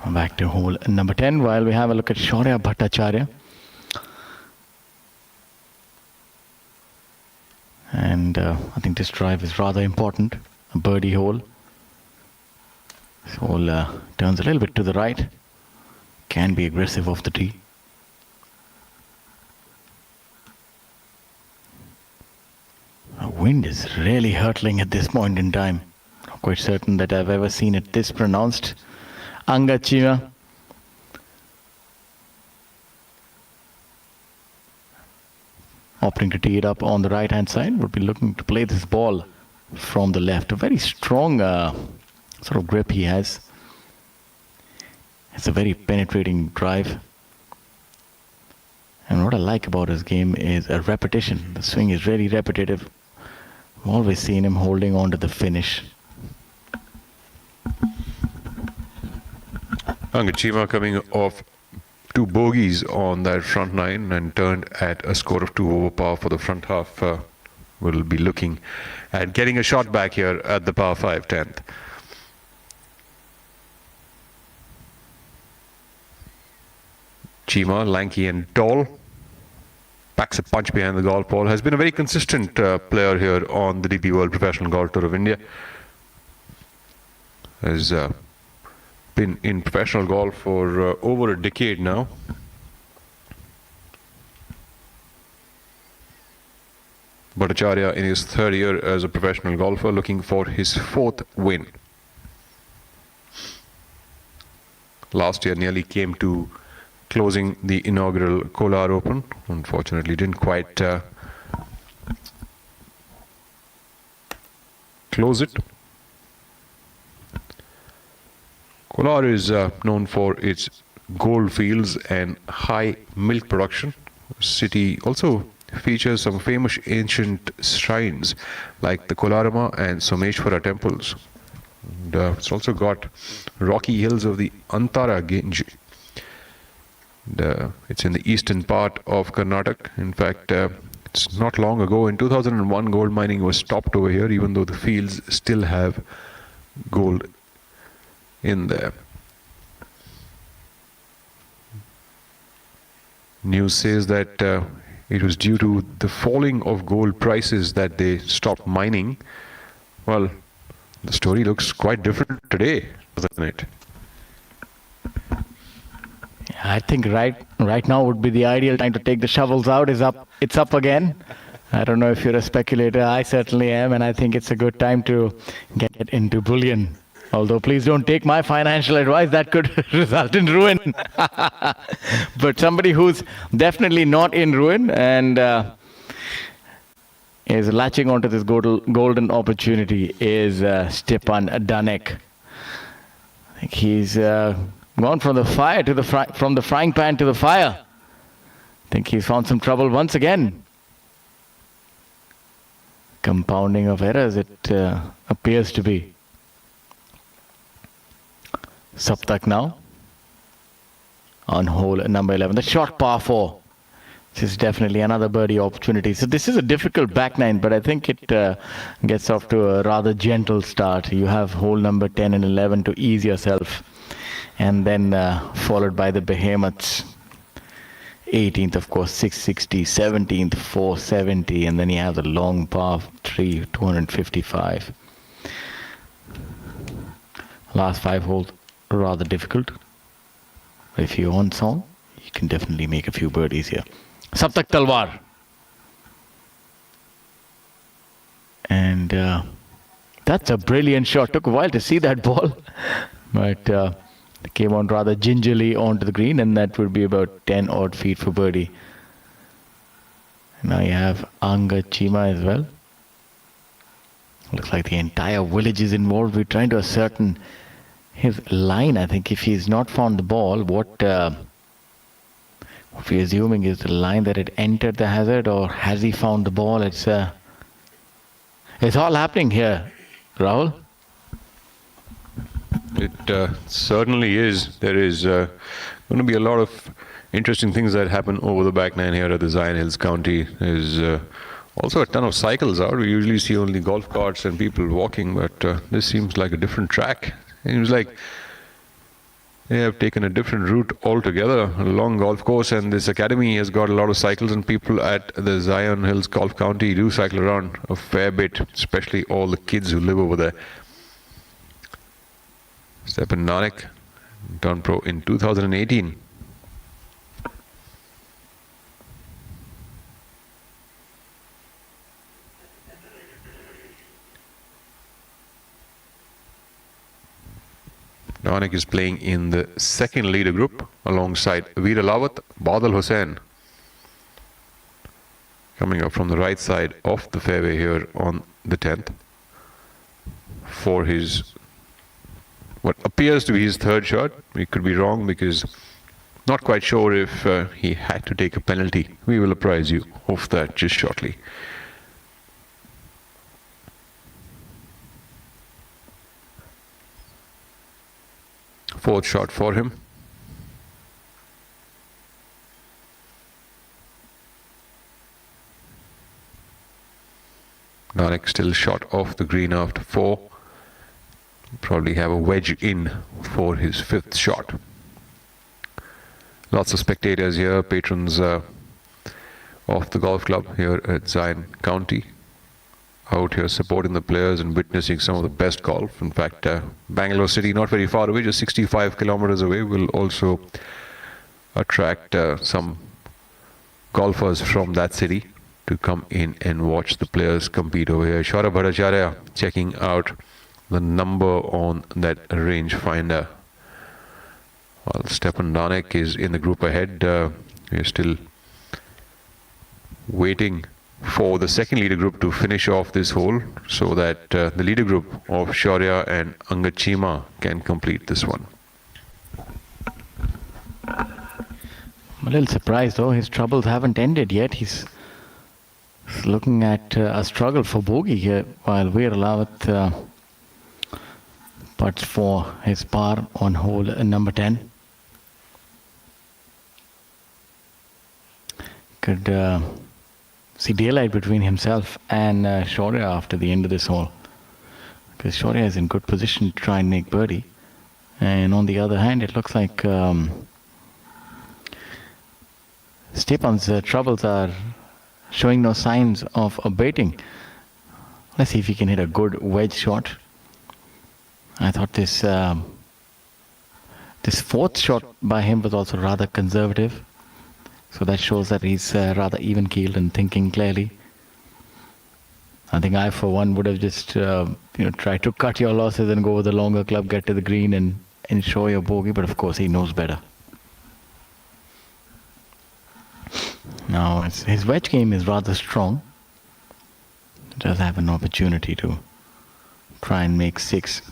Back to hole number 10 while we have a look at Shaurya Bhattacharya. And I think this drive is rather important. A birdie hole. This hole turns a little bit to the right. Can be aggressive off the tee. The wind is really hurtling at this point in time. Not quite certain that I've ever seen it this pronounced. Angachima. Opting to tee it up on the right hand side, would be looking to play this ball from the left. A very strong sort of grip he has. It's a very penetrating drive. And what I like about his game is a repetition. The swing is really repetitive. I've always seen him holding on to the finish. Angachima coming off 2 bogeys on that front nine and turned at a score of 2 over par for the front half. Will be looking at getting a shot back here at the par 5 10th. Chima, lanky and tall, packs a punch behind the golf ball, has been a very consistent player here on the DP World Professional Golf Tour of India. Has been in professional golf for over a decade now. Bhattacharya in his 3rd year as a professional golfer, looking for his 4th win. Last year nearly came to closing the inaugural Kolar Open. Unfortunately didn't quite close it. Kolar is known for its gold fields and high milk production. The city also features some famous ancient shrines like the Kolarama and Someshwara temples. And, it's also got rocky hills of the Antara Gange. It's in the eastern part of Karnataka. In fact, it's not long ago, in 2001, gold mining was stopped over here, even though the fields still have gold in there. News says that it was due to the falling of gold prices that they stopped mining. Well, the story looks quite different today, doesn't it? I think right now would be the ideal time to take the shovels out. It's up again. I don't know if you're a speculator. I certainly am, and I think it's a good time to get into bullion. Although please don't take my financial advice, that could result in ruin. But somebody who's definitely not in ruin and is latching onto this golden opportunity is Stepan Danek. I think he's gone from the fire to from the frying pan to the fire. I think he's found some trouble once again. Compounding of errors, it appears to be. Saptak now on hole number 11. The short par 4. This is definitely another birdie opportunity. So this is a difficult back nine, but I think it gets off to a rather gentle start. You have hole number 10 and 11 to ease yourself, and then followed by the behemoths. 18th, of course, 660, 17th, 470, and then you have the long par 3, 255. Last 5 holes rather difficult. If you're on song, you can definitely make a few birdies here. Saptak Talwar. And that's a brilliant shot. Took a while to see that ball, but it came on rather gingerly onto the green, and that would be about 10 odd feet for birdie. Now you have Anga Chima as well. Looks like the entire village is involved. We're trying to ascertain his line. I think if he's not found the ball, what we're assuming is the line that it entered the hazard, or has he found the ball? It's all happening here, Rahul. It certainly is. There is going to be a lot of interesting things that happen over the back nine here at the Zion Hills County. There's also a ton of cycles out. We usually see only golf carts and people walking, but this seems like a different track. It seems like they have taken a different route altogether, a long golf course, and this academy has got a lot of cycles, and people at the Zion Hills Golf County do cycle around a fair bit, especially all the kids who live over there. Stepan Nanik, turned pro in 2018. Nanik is playing in the second leader group alongside Veer Alawat, Badal Hussain. Coming up from the right side of the fairway here on the 10th for his what appears to be his third shot. We could be wrong because not quite sure if he had to take a penalty. We will apprise you of that just shortly. Fourth shot for him. Nanik still shot off the green after 4. Probably have a wedge in for his 5th shot. Lots of spectators here, patrons of the golf club here at Zion County, out here supporting the players and witnessing some of the best golf. In fact, Bangalore city, not very far away, just 65 kilometers away, will also attract some golfers from that city to come in and watch the players compete over here. Shaurabh Bhattacharya checking out the number on that rangefinder. While Stepan Danek is in the group ahead, we're still waiting for the second leader group to finish off this hole so that the leader group of Shaurya and Angachima can complete this one. I'm a little surprised though, his troubles haven't ended yet. He's looking at a struggle for bogey here, while Veer Alawat putts for his par on hole number 10. Could see daylight between himself and Shaurya after the end of this hole, because Shaurya is in good position to try and make birdie, and on the other hand it looks like Stepan's troubles are showing no signs of abating. Let's see if he can hit a good wedge shot. I thought this 4th shot by him was also rather conservative, so that shows that he's rather even-keeled and thinking clearly. I think I, for one, would have just tried to cut your losses and go with the longer club, get to the green and ensure your bogey. But of course, he knows better. Now, his wedge game is rather strong. He does have an opportunity to try and make 6.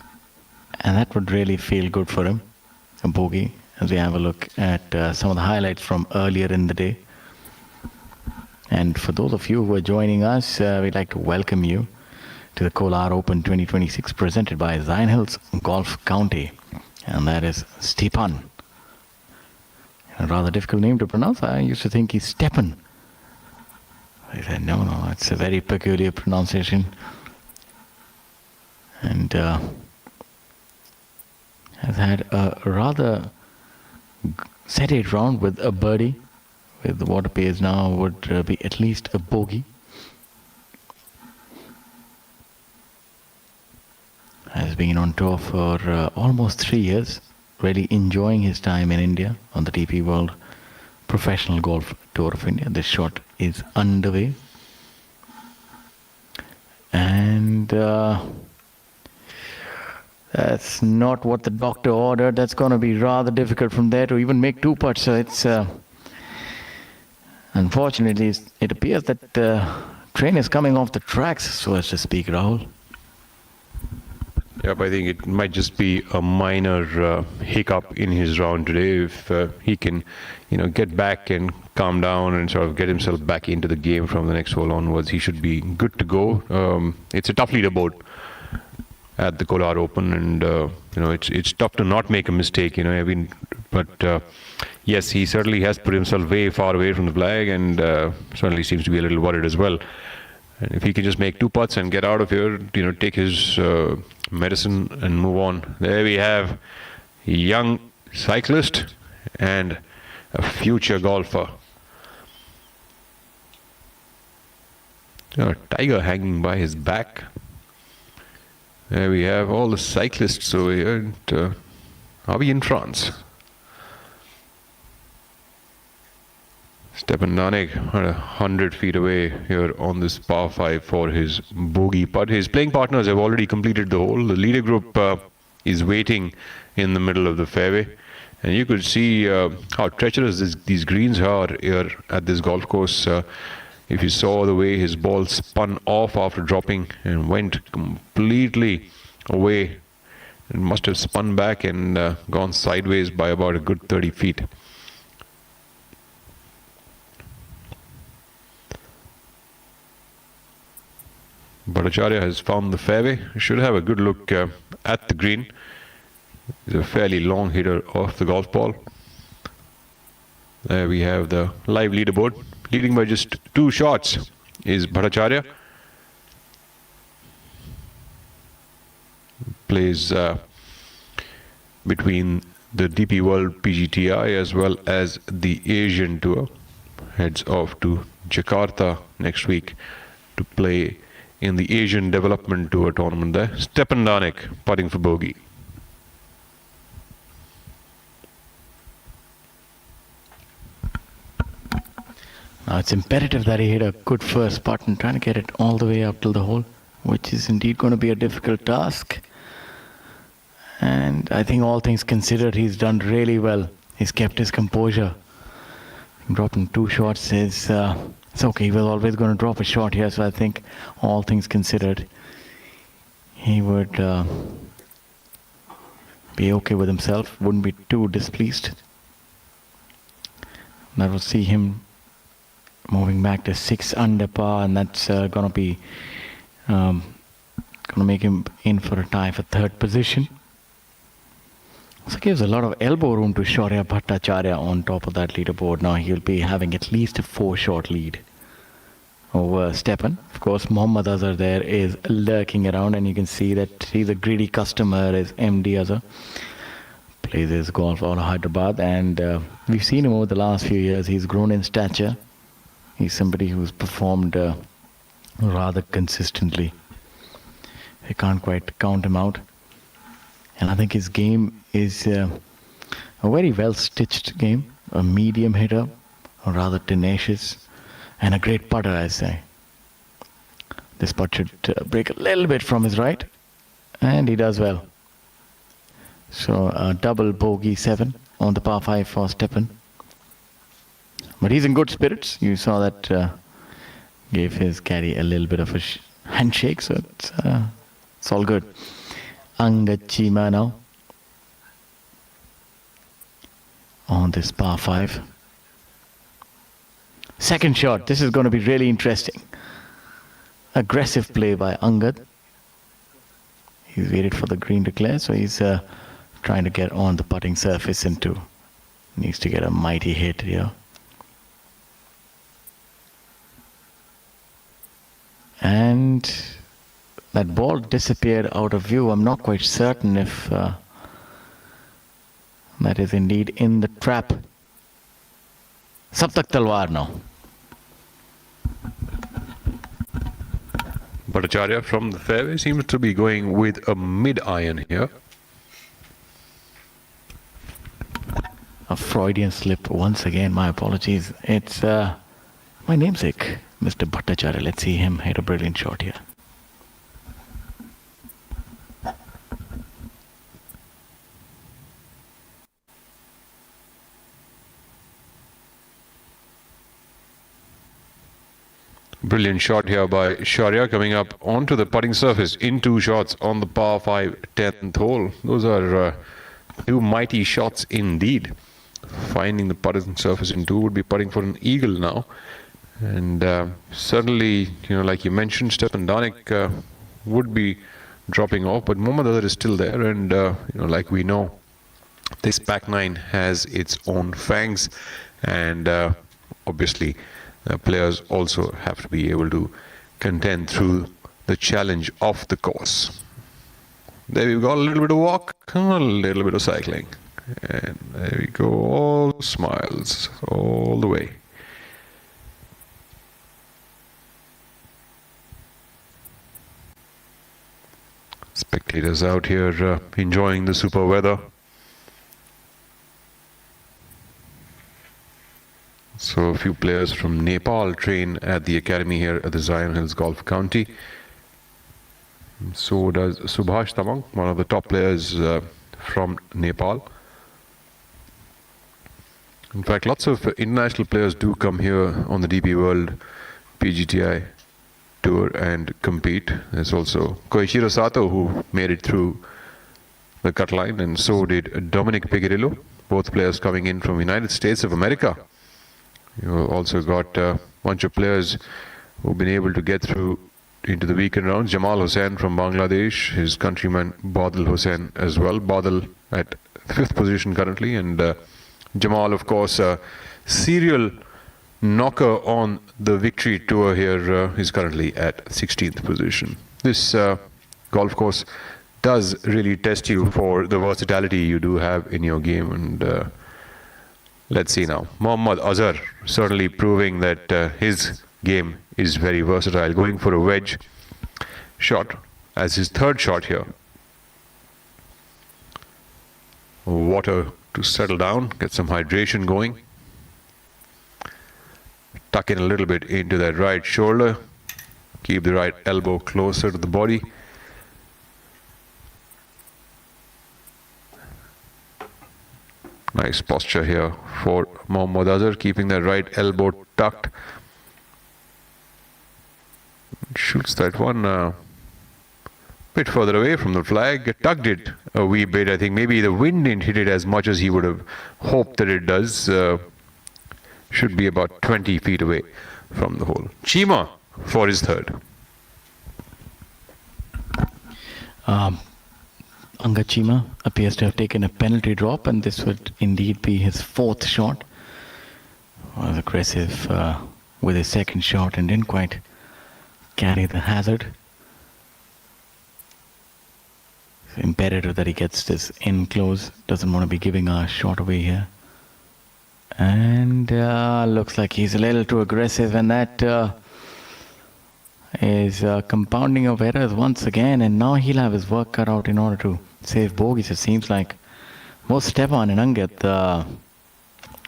And that would really feel good for him, a bogey, as we have a look at some of the highlights from earlier in the day. And for those of you who are joining us, we'd like to welcome you to the Kolar Open 2026 presented by Zion Hills Golf County. And that is Stepan. A rather difficult name to pronounce. I used to think he's Stepan. I said, no, it's a very peculiar pronunciation. And has had a rather set 8 round with a birdie, with what appears now would be at least a bogey. Has been on tour for almost 3 years, really enjoying his time in India on the DP World Professional Golf Tour of India. This shot is underway. And that's not what the doctor ordered. That's going to be rather difficult from there to even make 2 putts. So it's unfortunately, it appears that the train is coming off the tracks, so as to speak, Rahul. Yep, I think it might just be a minor hiccup in his round today. If he can, get back and calm down and sort of get himself back into the game from the next hole onwards, he should be good to go. It's a tough leaderboard at the Kolar Open, and it's tough to not make a mistake. But yes, he certainly has put himself way far away from the flag, and certainly seems to be a little worried as well. And if he can just make 2 putts and get out of here, take his medicine and move on. There we have a young cyclist and a future golfer. A tiger hanging by his back. There we have all the cyclists over here. And, are we in France? Stepan Danek 100 feet away here on this par 5 for his bogey putt. His playing partners have already completed the hole. The leader group is waiting in the middle of the fairway. And you could see how treacherous these greens are here at this golf course. If you saw the way his ball spun off after dropping and went completely away, it must have spun back and gone sideways by about a good 30 feet. Bhattacharya has found the fairway. Should have a good look at the green. He's a fairly long hitter off the golf ball. There we have the live leaderboard. Leading by just 2 shots is Bhattacharya. Plays between the DP World PGTI as well as the Asian Tour. Heads off to Jakarta next week to play in the Asian Development Tour tournament there. Stepan Danek putting for bogey. Now it's imperative that he hit a good first putt and trying to get it all the way up till the hole, which is indeed going to be a difficult task. And I think all things considered, he's done really well. He's kept his composure. Dropping 2 shots is it's okay. He was always going to drop a shot here, so I think all things considered, he would be okay with himself. Wouldn't be too displeased. That will see him moving back to 6 under par, and that's going to be going to make him in for a tie for 3rd position. So gives a lot of elbow room to Shaurya Bhattacharya on top of that leaderboard. Now he'll be having at least a 4-shot lead over Stepan. Of course, Mohammad Azhar there is lurking around, and you can see that he's a greedy customer. Is MD Azhar. Plays his golf out of Hyderabad, and we've seen him over the last few years. He's grown in stature. He's somebody who's performed rather consistently. You can't quite count him out. And I think his game is a very well-stitched game. A medium hitter, or rather tenacious, and a great putter, I say. This putt should break a little bit from his right, and he does well. So double bogey 7 on the par 5 for Stepan. But he's in good spirits. You saw that gave his caddy a little bit of a handshake, so it's all good. Angad Chima now on this par 5. Second shot. This is going to be really interesting. Aggressive play by Angad. He's waited for the green to clear, so he's trying to get on the putting surface into. Needs to get a mighty hit here. And that ball disappeared out of view. I'm not quite certain if that is indeed in the trap. Sab tak talwar now. Bhattacharya from the fairway seems to be going with a mid-iron here. A Freudian slip once again. My apologies. It's my namesake, Mr. Bhattacharya. Let's see him hit a brilliant shot here. Brilliant shot here by Shaurya, coming up onto the putting surface in 2 shots on the par 5 10th hole. Those are 2 mighty shots indeed. Finding the putting surface in 2 would be putting for an eagle now. And certainly, like you mentioned, Stefan Danik would be dropping off, but Mohammad Azhar is still there. And like we know, this back 9 has its own fangs, and obviously players also have to be able to contend through the challenge of the course. There we've got a little bit of walk, a little bit of cycling, and there we go, all smiles all the way. Spectators out here enjoying the super weather. So a few players from Nepal train at the academy here at the Zion Hills Golf County. So does Subhash Tamang, one of the top players from Nepal. In fact, lots of international players do come here on the DP World PGTI Tour and compete. There's also Koichiro Sato, who made it through the cut line, and so did Dominic Picarillo, both players coming in from United States of America. You also got a bunch of players who've been able to get through into the weekend rounds. Jamal Hussain from Bangladesh, his countryman Badal Hussain as well. Badal at 5th position currently, and Jamal, of course, a serial knocker on the victory tour here, is currently at 16th position. This golf course does really test you for the versatility you do have in your game, and let's see now. Mohammad Azhar certainly proving that his game is very versatile, going for a wedge shot as his 3rd shot here. Water to settle down, get some hydration going. Tuck in a little bit into that right shoulder. Keep the right elbow closer to the body. Nice posture here for Mohammad Azhar, keeping that right elbow tucked. Shoots that one a bit further away from the flag. Tugged it a wee bit. I think maybe the wind didn't hit it as much as he would have hoped that it does. Should be about 20 feet away from the hole. Chima for his 3rd. Angad Chima appears to have taken a penalty drop, and this would indeed be his 4th shot. Was aggressive with his 2nd shot and didn't quite carry the hazard. It's imperative that he gets this in close. Doesn't want to be giving a shot away here. And looks like he's a little too aggressive, and that is compounding of errors once again, and now he'll have his work cut out in order to save bogeys. It seems like both Stepan and Angad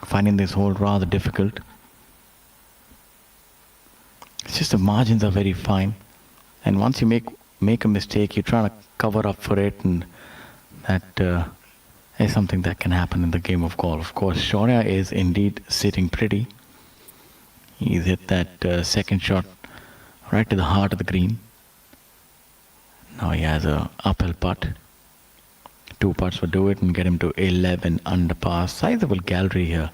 finding this hole rather difficult. It's just the margins are very fine. And once you make a mistake, you try to cover up for it, and that is something that can happen in the game of golf. Of course, Shaurya is indeed sitting pretty. He's hit that second shot right to the heart of the green. Now he has a uphill putt. 2 putts will do it and get him to 11 under par. Sizable gallery here.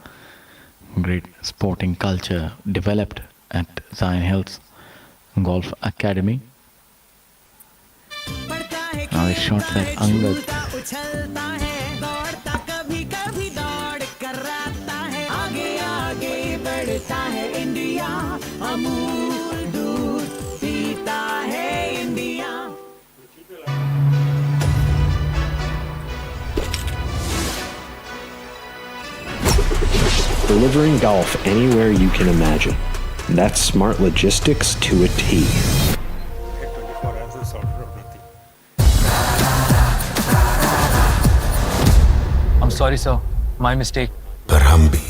Great sporting culture developed at Zion Hills Golf Academy. Now he shot that Angad. Delivering golf anywhere you can imagine. That's smart logistics to a T. I'm sorry, sir. My mistake. पर हम भी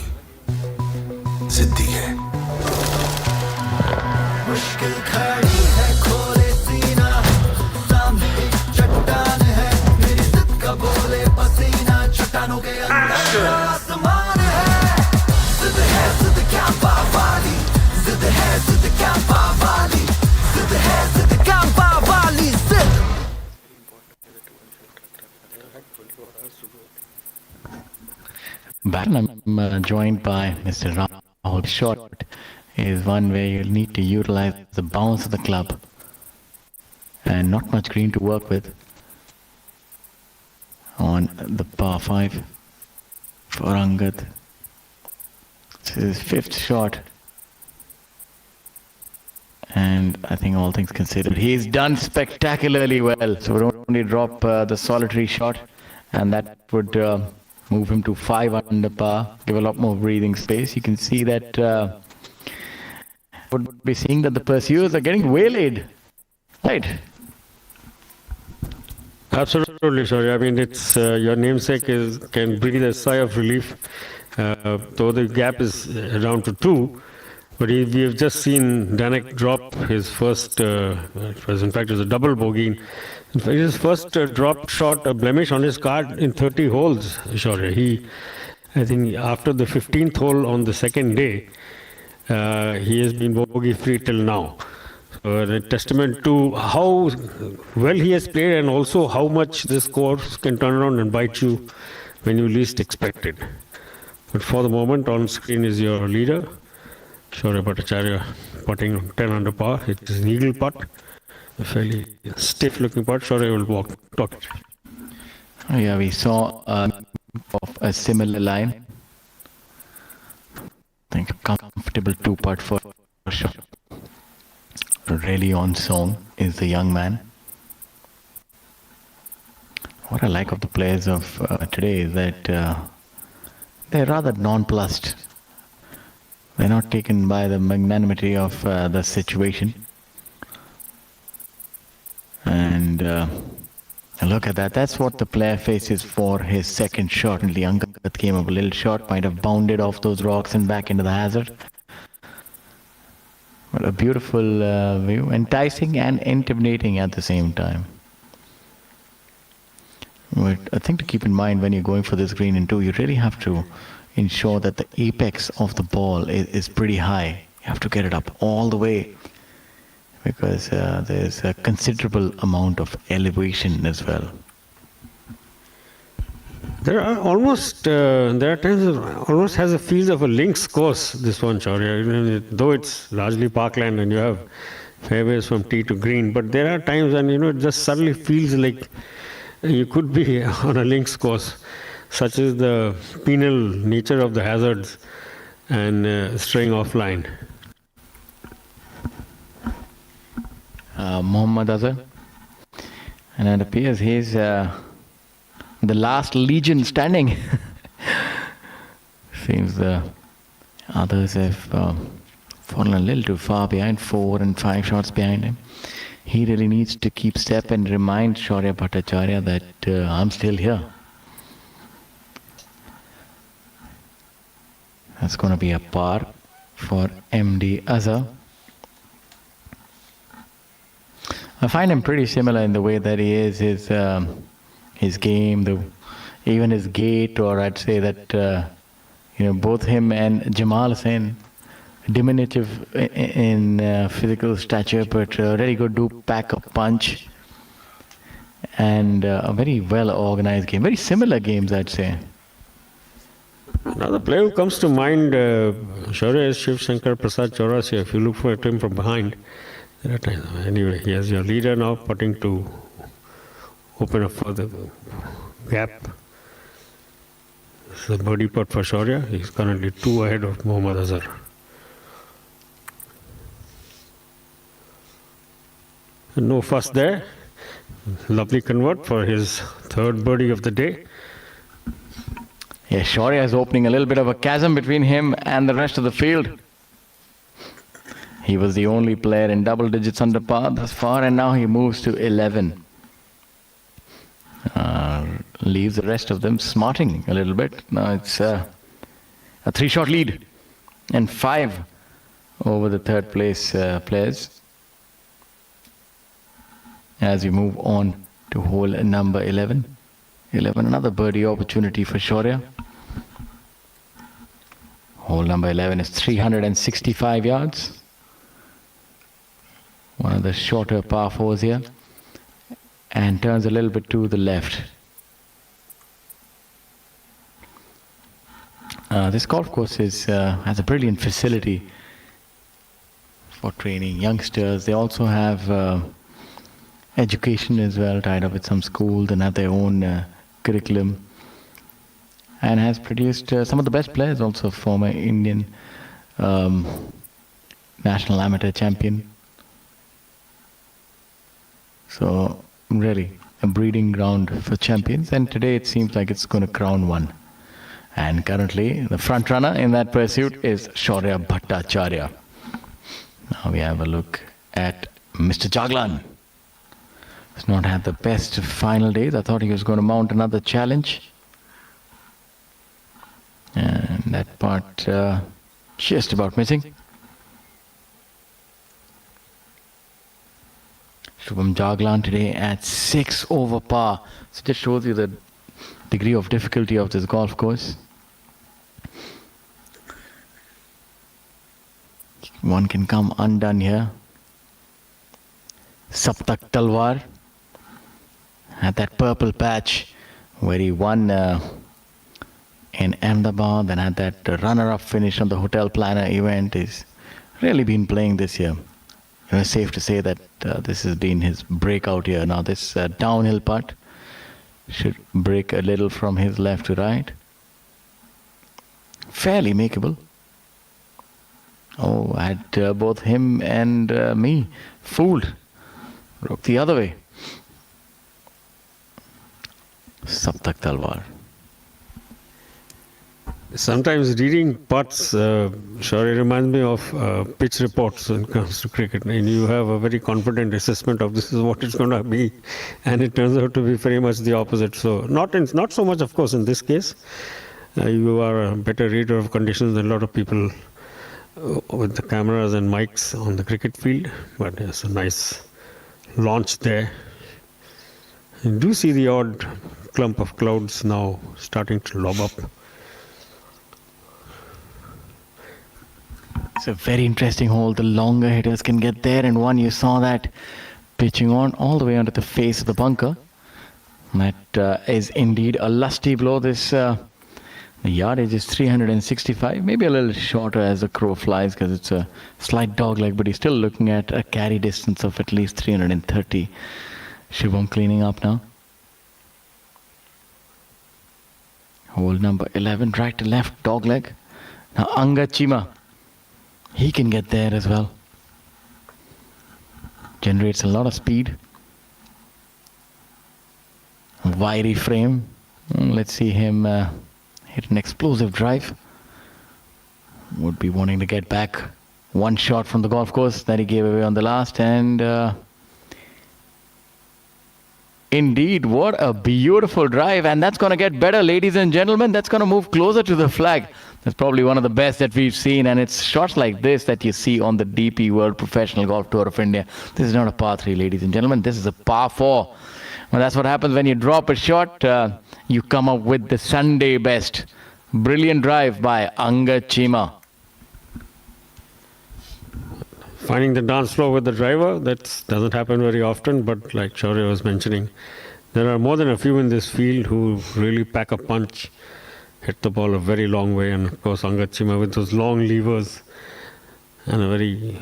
जिद्दी है। मुश्किल खड़ी है खोले सीना सामने एक चट्टान है मेरी जिद का बोले पसीना चट्टानों के अंदर आसमान है जिद कैंपा वाली जिद कैंपा वाली जिद कैंपा वाली जिद Back, I'm joined by Mr. Rahul. Shot is one where you'll need to utilize the bounce of the club and not much green to work with on the par 5 for Angad. This is his 5th shot, and I think all things considered, he's done spectacularly well. So we'll only drop the solitary shot, and that would move him to 5 under par, give a lot more breathing space. You can see that would be seeing that the pursuers are getting waylaid, right? Absolutely, sorry. I mean, it's your namesake can breathe a sigh of relief, though the gap is down to 2. But we have just seen Danek drop his first, it was a double bogey. In fact, his first drop shot, a blemish on his card in 30 holes, Shaurya. I think after the 15th hole on the second day, he has been bogey free till now. A testament to how well he has played and also how much this course can turn around and bite you when you least expect it. But for the moment, on screen is your leader, Shaurya Bhattacharya, putting 10 under par. It is an eagle putt, a fairly stiff-looking putt. Shaurya will talk it. Oh yeah, we saw a similar line. I think a comfortable 2-putt for sure. Really on song is the young man. What I like of the players of today is that they're rather nonplussed. They're not taken by the magnanimity of the situation. And look at that. That's what the player faces for his second shot. And the Angad came up a little short, might have bounded off those rocks and back into the hazard. But a beautiful view, enticing and intimidating at the same time. But a thing to keep in mind when you're going for this green in 2, you really have to ensure that the apex of the ball is pretty high. You have to get it up all the way, because there's a considerable amount of elevation as well. There are times it almost has a feel of a links course, this one, Shaurya, though it's largely parkland and you have fairways from tee to green, but there are times when, it just suddenly feels like you could be on a links course. Such is the penal nature of the hazards and straying offline. Mohammad Azhar, and it appears he's the last legion standing. Seems the others have fallen a little too far behind, 4 and 5 shots behind him. He really needs to keep step and remind Shaurya Bhattacharya that I'm still here. That's going to be a par for MD Azhar. I find him pretty similar in the way that he is, his game, even his gait, or I'd say that both him and Jamal Hussain, diminutive in physical stature, but really good do pack a punch, and a very well organized game. Very similar games, I'd say. Another player who comes to mind, Shaurya, is Shiv Shankar Prasad Chaurasia. If you look for him from behind, there are times. Anyway, he has your leader now putting to open up further gap. This is a birdie putt for Shaurya. He's currently 2 ahead of Mohammad Azhar. No fuss there. Lovely convert for his third birdie of the day. Yeah, Shaurya is opening a little bit of a chasm between him and the rest of the field. He was the only player in double digits under par thus far, and now he moves to 11. Leaves the rest of them smarting a little bit. Now it's a 3-shot lead and 5 over the third place players. As we move on to hole number 11. 11, another birdie opportunity for Shaurya. Hole number 11 is 365 yards. One of the shorter par 4s here. And turns a little bit to the left. This golf course has a brilliant facility for training youngsters. They also have education as well, tied up with some schools and have their own curriculum, and has produced some of the best players, also former Indian national amateur champion. So really a breeding ground for champions, and today it seems like it's going to crown one. And currently the front runner in that pursuit is Shaurya Bhattacharya. Now we have a look at Mr. Jaglan. He's not had the best final days. I thought he was going to mount another challenge. And that part just about missing. Shubham Jaglan today at 6 over par. So just shows you the degree of difficulty of this golf course. One can come undone here. Saptak Talwar had that purple patch where he won in Ahmedabad, and had that runner-up finish on the Hotel Planner event. He's really been playing this year. It's safe to say that this has been his breakout year. Now this downhill putt should break a little from his left to right. Fairly makeable. Oh, I had both him and me fooled. Broke the other way. Saptak Talwar. Sometimes reading putts, Shaurya, reminds me of pitch reports when it comes to cricket. And you have a very confident assessment of this is what it's going to be, and it turns out to be very much the opposite. So not so much, of course, in this case. You are a better reader of conditions than a lot of people with the cameras and mics on the cricket field. But there's a nice launch there. You do see the odd clump of clouds now starting to lob up. It's a very interesting hole. The longer hitters can get there, and one you saw that pitching on all the way onto the face of the bunker. That is indeed a lusty blow. The yardage is 365, maybe a little shorter as the crow flies because it's a slight dog leg, but he's still looking at a carry distance of at least 330. Shubham cleaning up now. Hole number 11, right to left, dog leg. Now Anga Chima, he can get there as well. Generates a lot of speed. Wiry frame. Let's see him hit an explosive drive. Would be wanting to get back one shot from the golf course that he gave away on the last, and Indeed, what a beautiful drive. And that's going to get better, ladies and gentlemen. That's going to move closer to the flag. That's probably one of the best that we've seen. And it's shots like this that you see on the DP World Professional Golf Tour of India. This is not a par 3, ladies and gentlemen. This is a par 4. Well, that's what happens when you drop a shot. You come up with the Sunday best. Brilliant drive by Angad Chima. Finding the dance floor with the driver, that doesn't happen very often, but like Shaurya was mentioning, there are more than a few in this field who really pack a punch, hit the ball a very long way, and of course Angad Chima with those long levers and a very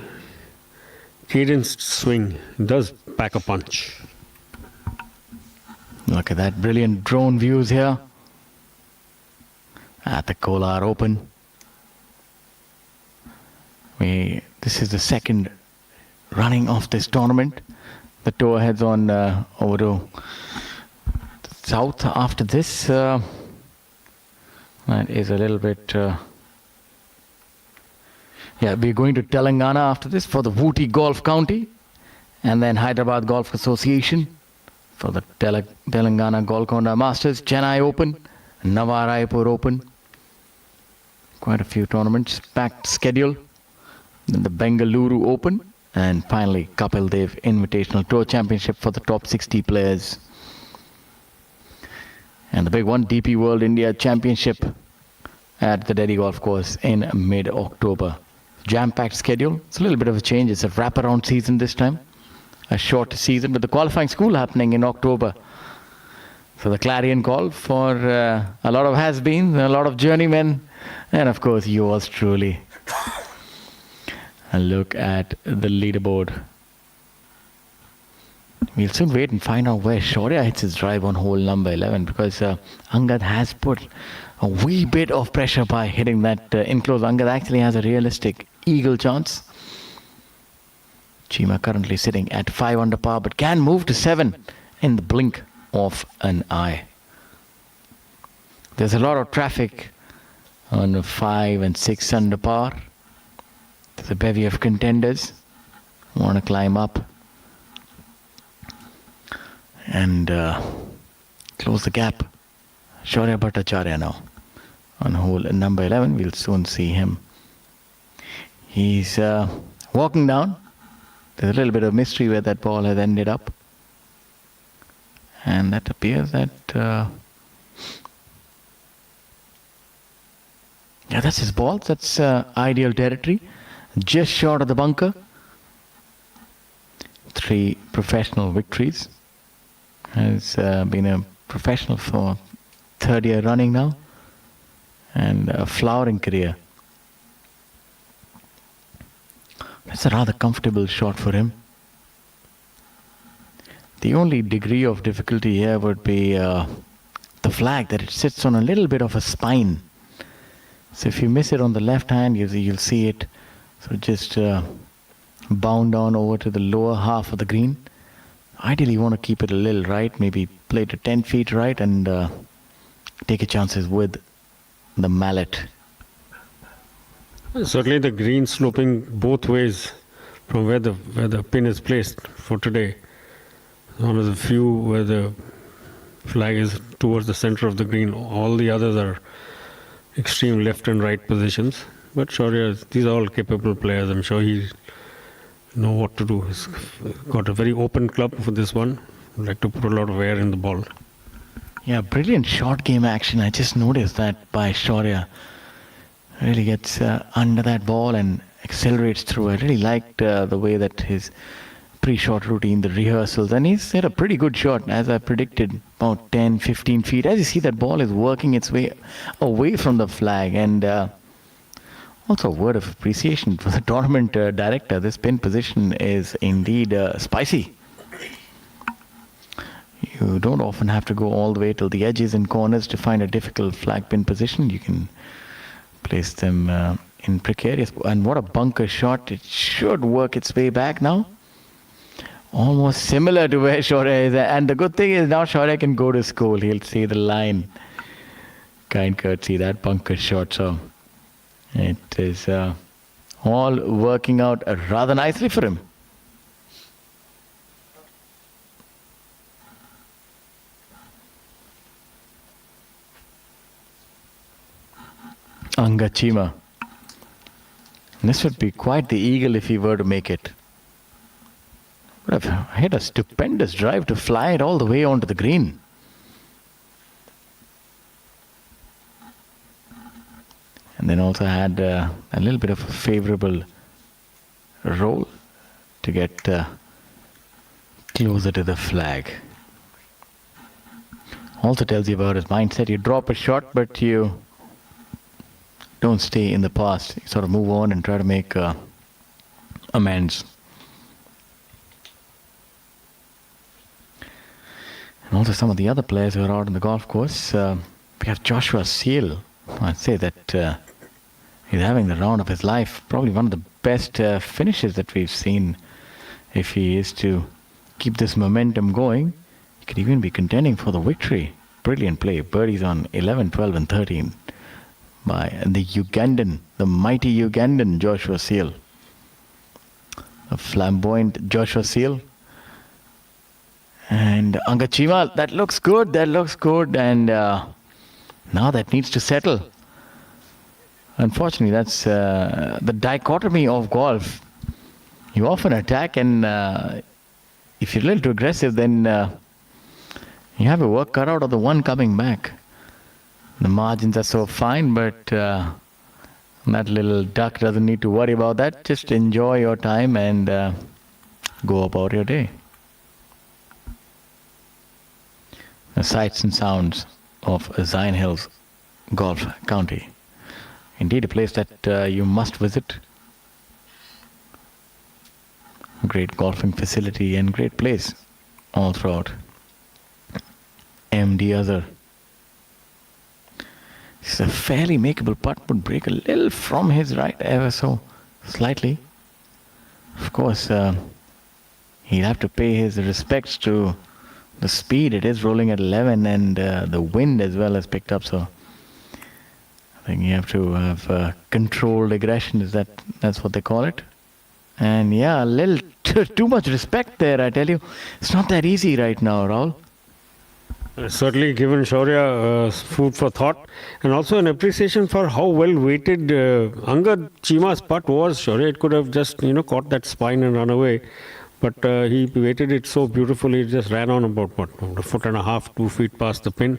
cadenced swing does pack a punch. Look at that, brilliant drone views here at the Kolar Open. This is the second running of this tournament. The tour heads on over to south after this. That is a little bit... yeah, we're going to Telangana after this for the Wooty Golf County, and then Hyderabad Golf Association for the Telangana Golconda Masters, Chennai Open, Nava Raipur Open. Quite a few tournaments, packed schedule. Then the Bengaluru Open, and finally Kapil Dev Invitational Tour Championship for the top 60 players. And the big one, DP World India Championship at the Delhi Golf Course in mid-October. Jam-packed schedule. It's a little bit of a change. It's a wraparound season this time. A short season, but the qualifying school happening in October. So the clarion call for a lot of has-beens, a lot of journeymen, and of course yours truly. A look at the leaderboard. We'll soon wait and find out where Shaurya hits his drive on hole number 11, because Angad has put a wee bit of pressure by hitting that in-close. Angad actually has a realistic eagle chance. Chima currently sitting at 5 under par, but can move to 7 in the blink of an eye. There's a lot of traffic on 5 and 6 under par. There's a bevy of contenders who want to climb up and close the gap. Shaurya Bhattacharya now on hole number 11. We'll soon see him. He's walking down. There's a little bit of mystery where that ball has ended up. And that appears that... yeah, that's his ball. That's ideal territory. Just short of the bunker. 3 professional victories. Has been a professional for 3rd year running now. And a flowering career. That's a rather comfortable shot for him. The only degree of difficulty here would be the flag, that it sits on a little bit of a spine. So if you miss it on the left hand, you'll see it. So just bound down over to the lower half of the green. Ideally you want to keep it a little right, maybe play to 10 feet right, and take your chances with the mallet. Certainly the green sloping both ways from where the pin is placed for today. One of the few where the flag is towards the center of the green. All the others are extreme left and right positions. But Shaurya, these are all capable players. I'm sure he know what to do. He's got a very open club for this one. I'd like to put a lot of air in the ball. Yeah, brilliant short game action. I just noticed that by Shaurya. Really gets under that ball and accelerates through. I really liked the way that his pre-shot routine, the rehearsals, and he's hit a pretty good shot, as I predicted, about 10-15 feet. As you see, that ball is working its way away from the flag. And also a word of appreciation for the tournament director. This pin position is indeed spicy. You don't often have to go all the way till the edges and corners to find a difficult flag pin position. You can place them in precarious. And what a bunker shot. It should work its way back now. Almost similar to where Shaurya is. And the good thing is now Shaurya can go to school. He'll see the line. Kind courtesy, that bunker shot. So it is all working out rather nicely for him. Angad Chima. This would be quite the eagle if he were to make it. Would have hit a stupendous drive to fly it all the way onto the green. And then also had a little bit of a favourable roll to get closer to the flag. Also tells you about his mindset. You drop a shot, but you don't stay in the past. You sort of move on and try to make amends. And also some of the other players who are out on the golf course. We have Joshua Seal. I'd say that he's having the round of his life. Probably one of the best finishes that we've seen. If he is to keep this momentum going, he could even be contending for the victory. Brilliant play. Birdies on 11, 12 and 13 by the Ugandan, the mighty Ugandan Joshua Seal. A flamboyant Joshua Seal. And Angad Chima, that looks good, and now that needs to settle. Unfortunately, that's the dichotomy of golf. You often attack, and if you're a little too aggressive, then you have your work cut out of the one coming back. The margins are so fine, but that little duck doesn't need to worry about that. Just enjoy your time and go about your day. The sights and sounds of Zion Hills Golf County. Indeed, a place that you must visit. Great golfing facility and great place all throughout. MD Azhar. This is a fairly makeable putt, would break a little from his right ever so slightly. Of course, he'll have to pay his respects to the speed. It is rolling at 11 and the wind as well has picked up, so I think you have to have controlled aggression. That's what they call it? And yeah, a little too much respect there, I tell you. It's not that easy right now, Rahul. Certainly given Shaurya food for thought, and also an appreciation for how well weighted Angad Chima's putt was. Shaurya, it could have just caught that spine and run away, but he weighted it so beautifully. It just ran on about a foot and a half, 2 feet past the pin.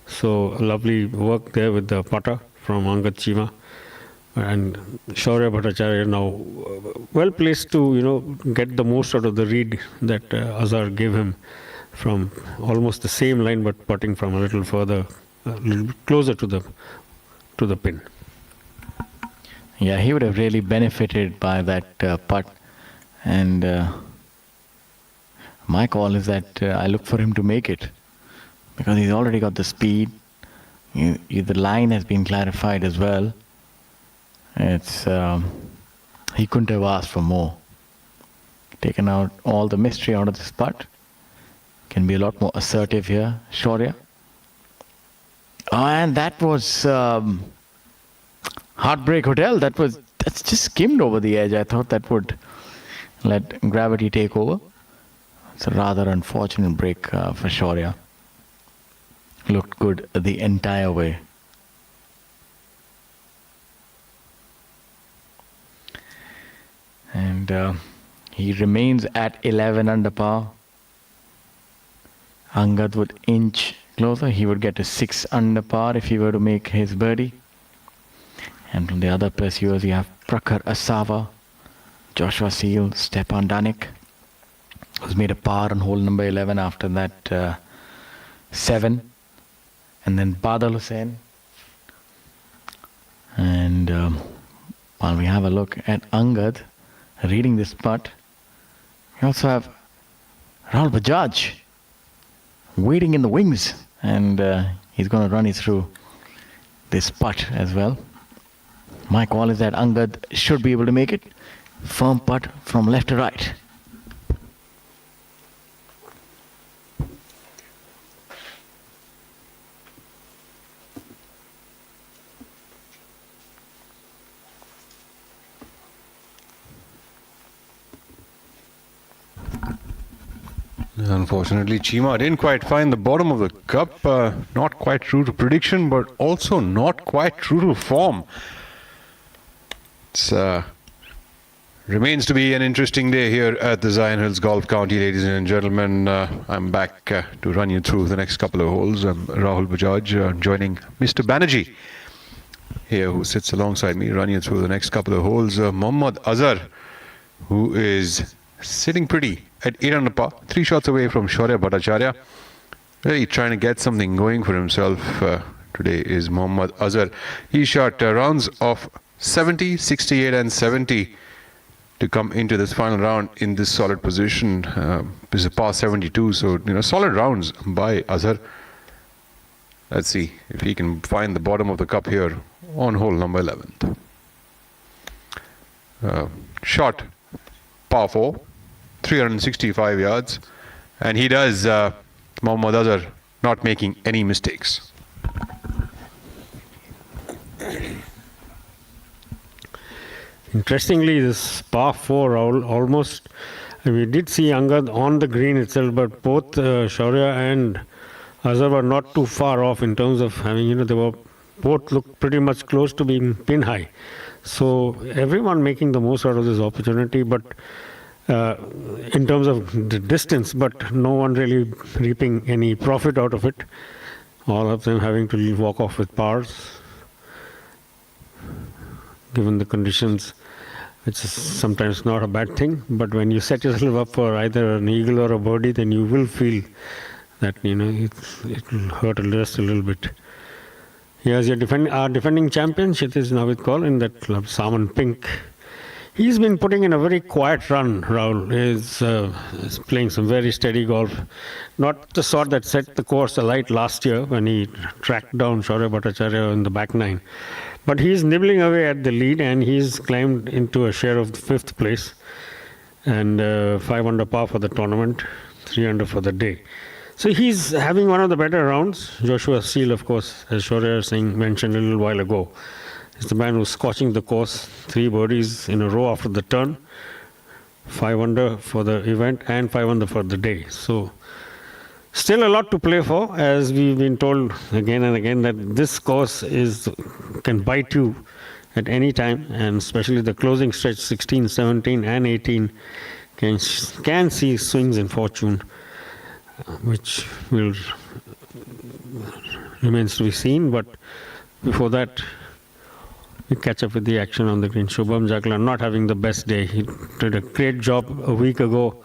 So lovely work there with the putter from Angad Chima. And Shaurya Bhattacharya now well placed to get the most out of the read that Azhar gave him from almost the same line, but putting from a little further, a little closer to the pin. Yeah, he would have really benefited by that putt. And my call is that I look for him to make it, because he's already got the speed. The line has been clarified as well. It's he couldn't have asked for more. Taken out all the mystery out of this putt. Can be a lot more assertive here, Shaurya. Oh, and that was Heartbreak Hotel. That's just skimmed over the edge. I thought that would let gravity take over. It's a rather unfortunate break for Shaurya. Looked good the entire way. And he remains at 11 under par. Angad would inch closer. He would get to 6 under par if he were to make his birdie. And from the other pursuers, you have Prakhar Asava, Joshua Seal, Stepan Danik, who's made a par on hole number 11 after that 7. And then Badal Hussain. And while we have a look at Angad reading this putt, we also have Rahul Bajaj waiting in the wings, and he's going to run it through this putt as well. My call is that Angad should be able to make it. Firm putt from left to right. Unfortunately, Chima didn't quite find the bottom of the cup. Not quite true to prediction, but also not quite true to form. It's remains to be an interesting day here at the Zion Hills Golf County, ladies and gentlemen. I'm back to run you through the next couple of holes. I'm Rahul Bajaj, joining Mr. Banerjee here, who sits alongside me, run you through the next couple of holes. Mohammad Azhar, who is sitting pretty at 8 under par, 3 shots away from Shaurya Bhattacharya. Really trying to get something going for himself today is Mohammad Azhar. He shot rounds of 70, 68 and 70 to come into this final round in this solid position. This is a par 72, so solid rounds by Azhar. Let's see if he can find the bottom of the cup here on hole number 11. Shot par 4, 365 yards, and he does, Mohammad Azhar, not making any mistakes. Interestingly, this par 4 almost, we did see Angad on the green itself, but both Shaurya and Azhar were not too far off in terms of having, they were both looked pretty much close to being pin high. So everyone making the most out of this opportunity, but in terms of the distance, but no one really reaping any profit out of it. All of them having to walk off with pars, given the conditions, which is sometimes not a bad thing. But when you set yourself up for either an eagle or a birdie, then you will feel that it will hurt just a little bit. Here's our defending champion, Kshitij Navid Kaul, in that club, salmon pink. He's been putting in a very quiet run, Rahul. He's playing some very steady golf. Not the sort that set the course alight last year when he tracked down Shaurya Bhattacharya in the back nine. But he's nibbling away at the lead, and he's climbed into a share of the 5th place. And 5 under par for the tournament, 3 under for the day. So he's having one of the better rounds. Joshua Steele, of course, as Shaurya mentioned a little while ago, is the man who's scorching the course. 3 birdies in a row after the turn. 5 under for the event and 5 under for the day. So still a lot to play for, as we've been told again and again that this course can bite you at any time, and especially the closing stretch 16, 17 and 18 can see swings in fortune, which remains to be seen. But before that, we catch up with the action on the green. Shubham Jaglan not having the best day. He did a great job a week ago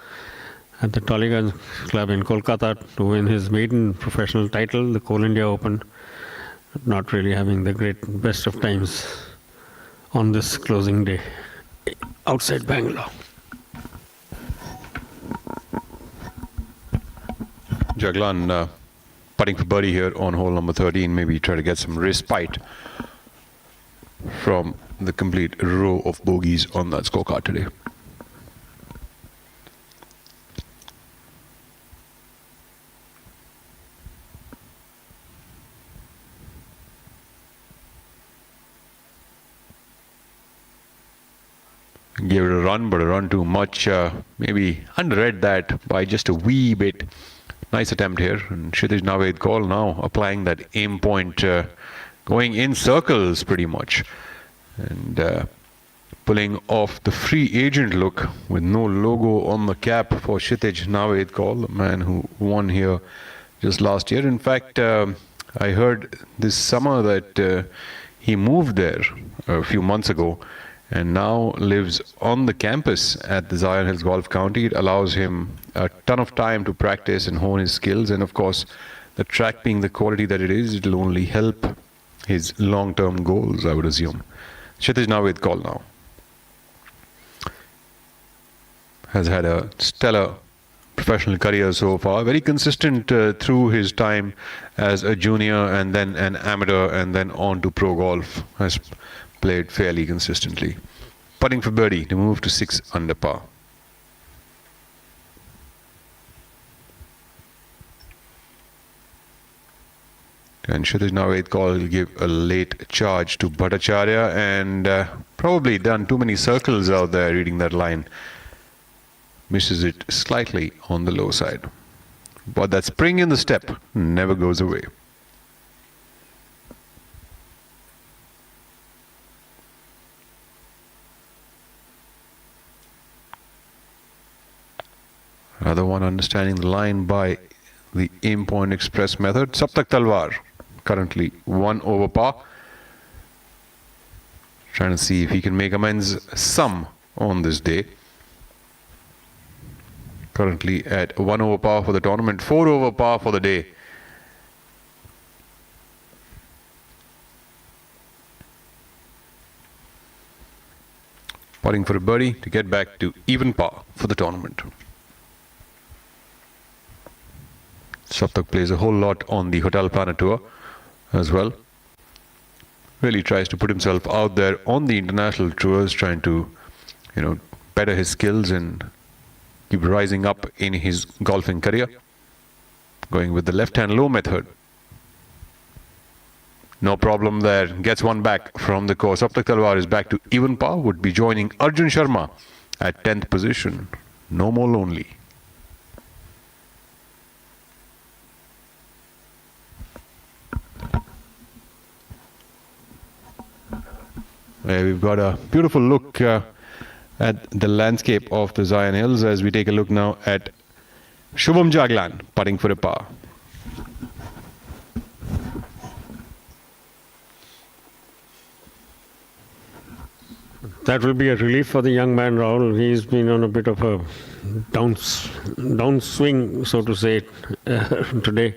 at the Telecast Club in Kolkata to win his maiden professional title, the Coal India Open. Not really having the best of times on this closing day outside Bangalore. Jaglan putting for birdie here on hole number 13. Maybe try to get some respite from the complete row of bogeys on that scorecard today. Gave it a run, but a run too much. Maybe underread that by just a wee bit. Nice attempt here. And Kshitij Navid Kaul now applying that aim point, going in circles pretty much. And pulling off the free agent look with no logo on the cap for Kshitij Navid Kaul, the man who won here just last year. In fact, I heard this summer that he moved there a few months ago and now lives on the campus at the Zion Hills Golf County. It allows him a ton of time to practice and hone his skills, and of course the track being the quality that it is, it'll only help his long-term goals, I would assume. Kshitij Navid Kaul now has had a stellar professional career so far, very consistent through his time as a junior and then an amateur and then on to pro golf. Has played fairly consistently. Putting for birdie to move to 6 under par. And Kshitij Navid Kaul will give a late charge to Bhattacharya, and probably done too many circles out there reading that line. Misses it slightly on the low side. but that spring in the step never goes away. Another one understanding the line by the aim point express method. Saptak Talwar, currently 1 over par. Trying to see if he can make amends some on this day. Currently at 1 over par for the tournament, 4 over par for the day. Putting for a birdie to get back to even par for the tournament. Saptak plays a whole lot on the Hotel Planet Tour as well. Really tries to put himself out there on the international tours, trying to, better his skills and keep rising up in his golfing career. Going with the left-hand low method. No problem there. Gets one back from the course. Saptak Talwar is back to even par. Would be joining Arjun Sharma at 10th position. No more lonely. We've got a beautiful look at the landscape of the Zion Hills as we take a look now at Shubham Jaglan putting for a par. That will be a relief for the young man, Rahul. He's been on a bit of a downswing, so to say, today,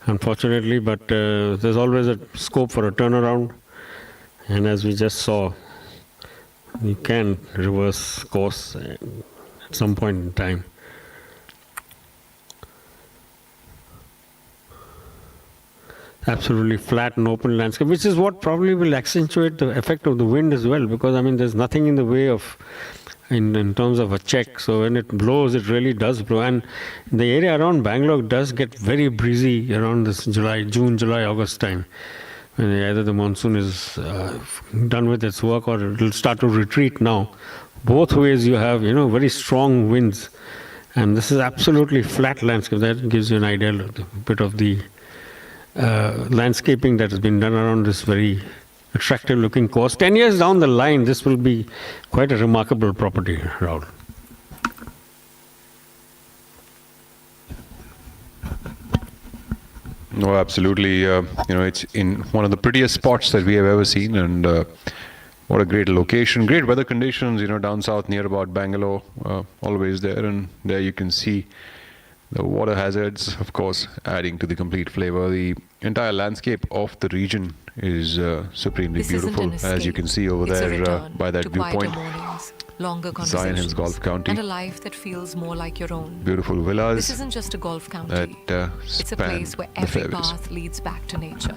unfortunately. But there's always a scope for a turnaround. And as we just saw, you can reverse course at some point in time. Absolutely flat and open landscape, which is what probably will accentuate the effect of the wind as well, because there's nothing in the way of in terms of a check. So when it blows, it really does blow. And the area around Bangalore does get very breezy around this June, July, August time. When either the monsoon is done with its work or it will start to retreat now. Both ways you have, very strong winds. And this is absolutely flat landscape. That gives you an idea of a bit of the landscaping that has been done around this very attractive looking course. 10 years down the line, this will be quite a remarkable property, Rahul. No, absolutely. It's in one of the prettiest spots that we have ever seen, and what a great location, great weather conditions. Down south near about Bangalore, always there, and there you can see the water hazards, of course, adding to the complete flavor. The entire landscape of the region is supremely beautiful, as you can see over there by that viewpoint. Longer Zion Hills Golf County. And a life that feels more like your own. Beautiful villas. This isn't just a golf county. It's a place where every path leads back to nature.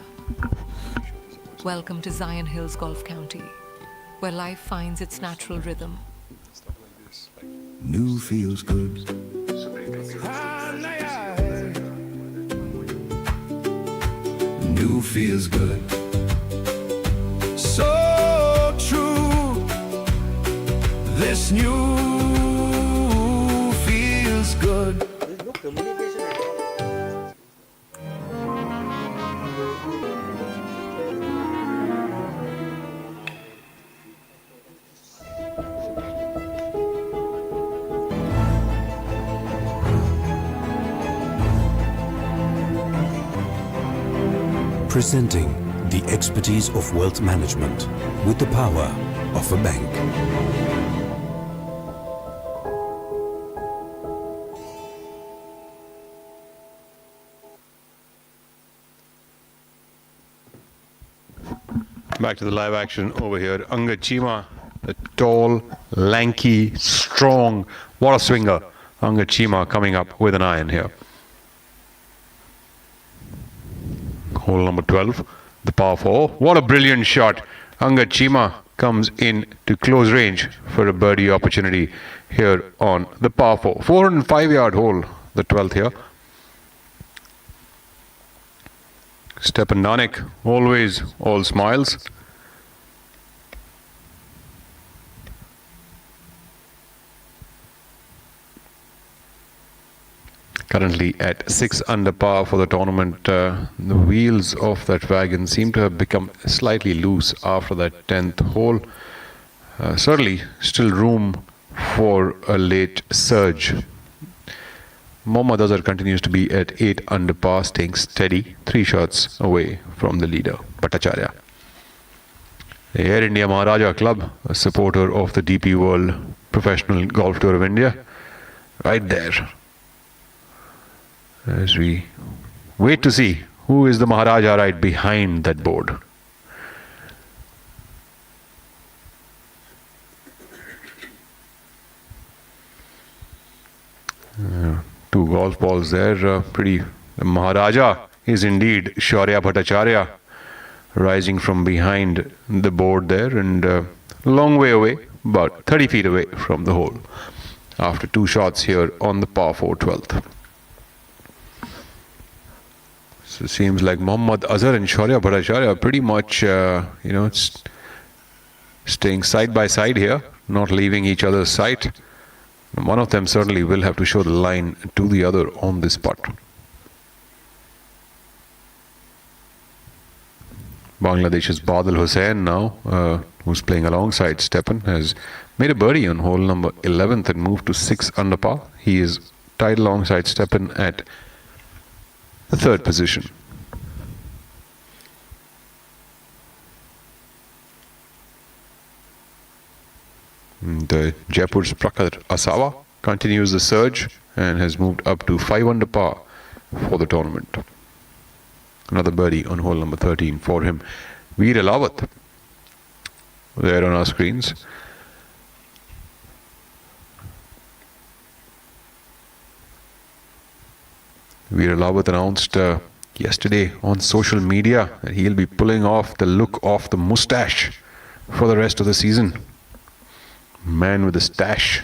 Welcome to Zion Hills Golf County, where life finds its natural rhythm. New feels good. New feels good. So true. This new feels good. Presenting the expertise of wealth management with the power of a bank. Back to the live action over here. Angad Chima, the tall, lanky, strong water swinger. Angad Chima coming up with an iron here. Hole number 12, the par 4. What a brilliant shot. Angad Chima comes in to close range for a birdie opportunity here on the par 4. 405-yard hole, the 12th here. Stepan Nanik, always all smiles. Currently currently at 6 under par for the tournament. The wheels of that wagon seem to have become slightly loose after that 10th hole. Certainly still room for a late surge. Mohammad Azhar continues to be at 8 under par, staying steady, 3 shots away from the leader, Bhattacharya. The Air India Maharaja Club, a supporter of the DP World Professional Golf Tour of India, right there. As we wait to see who is the Maharaja right behind that board. Two golf balls there. The Maharaja is indeed Shaurya Bhattacharya, rising from behind the board there, and a long way away, about 30 feet away from the hole, after 2 shots here on the par 4 12th. So it seems like Mohammad Azhar and Shaurya Bhattacharya are pretty much, staying side by side here, not leaving each other's sight. One of them certainly will have to show the line to the other on this putt. Bangladesh's Badal Hussain now, who's playing alongside Stepan, has made a birdie on hole number 11th and moved to 6 under par. He is tied alongside Stepan at the 3rd position. The Jaipur's Prakhar Asawa continues the surge and has moved up to 5 under par for the tournament. Another birdie on hole number 13 for him. Veer Alawat there on our screens. Veer Alawat announced yesterday on social media that he'll be pulling off the look of the moustache for the rest of the season. Man with a stash.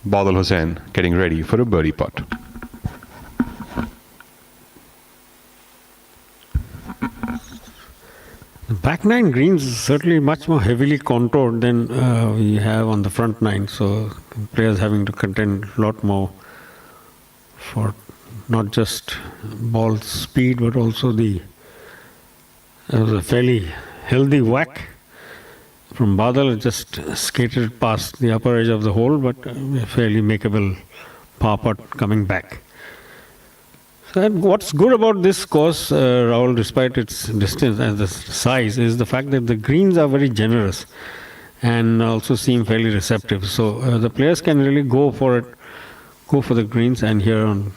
Badal Hussain getting ready for a birdie putt. The back 9 greens is certainly much more heavily contoured than we have on the front 9. So players having to contend a lot more for not just ball speed, but also there was a fairly healthy whack from Badal. Just skated past the upper edge of the hole, but a fairly makeable par putt coming back. So what's good about this course, Rahul, despite its distance and the size, is the fact that the greens are very generous and also seem fairly receptive. So the players can really go for it, go for the greens. And here on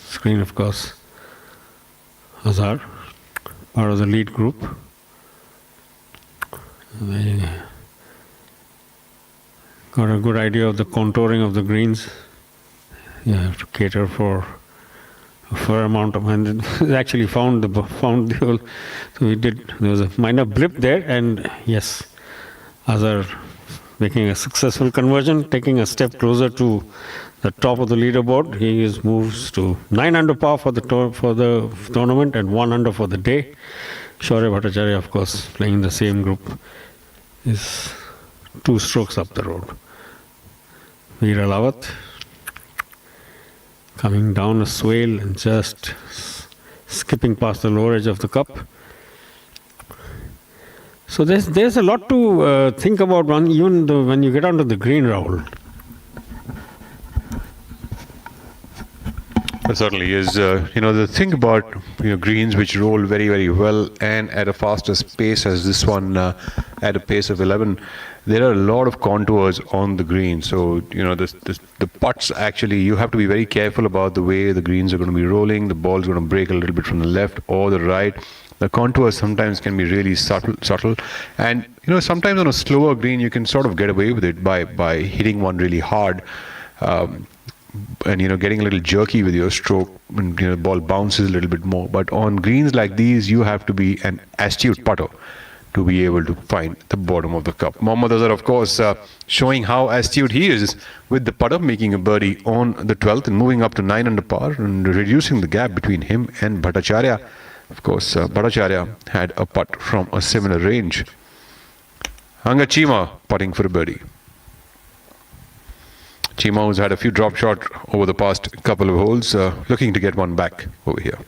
screen, of course, Azhar, part of the lead group. They got a good idea of the contouring of the greens. You have to cater for a fair amount of, and they actually found the hole. So we did. There was a minor blip there, and yes, Azhar making a successful conversion, taking a step closer to the top of the leaderboard. He moves to 9 under par for the tournament and 1 under for the day. Shaurya Bhattacharya, of course, playing in the same group, is 2 strokes up the road. Veer Alawat coming down a swale and just skipping past the lower edge of the cup. So there's a lot to think about when you get onto the green, Rahul. It certainly is. The thing about greens which roll very, very well and at a faster pace as this one at a pace of 11, there are a lot of contours on the green. So the putts, actually, you have to be very careful about the way the greens are going to be rolling. The ball's going to break a little bit from the left or the right. The contours sometimes can be really subtle, and sometimes on a slower green you can sort of get away with it by hitting one really hard. And getting a little jerky with your stroke, and the ball bounces a little bit more. But on greens like these, you have to be an astute putter to be able to find the bottom of the cup. Mohammad Azhar, of course, showing how astute he is with the putter, making a birdie on the 12th and moving up to 9 under par and reducing the gap between him and Bhattacharya. Of course, Bhattacharya had a putt from a similar range. Anga Chima putting for a birdie. Chima, who's had a few drop shot over the past couple of holes, looking to get one back over here.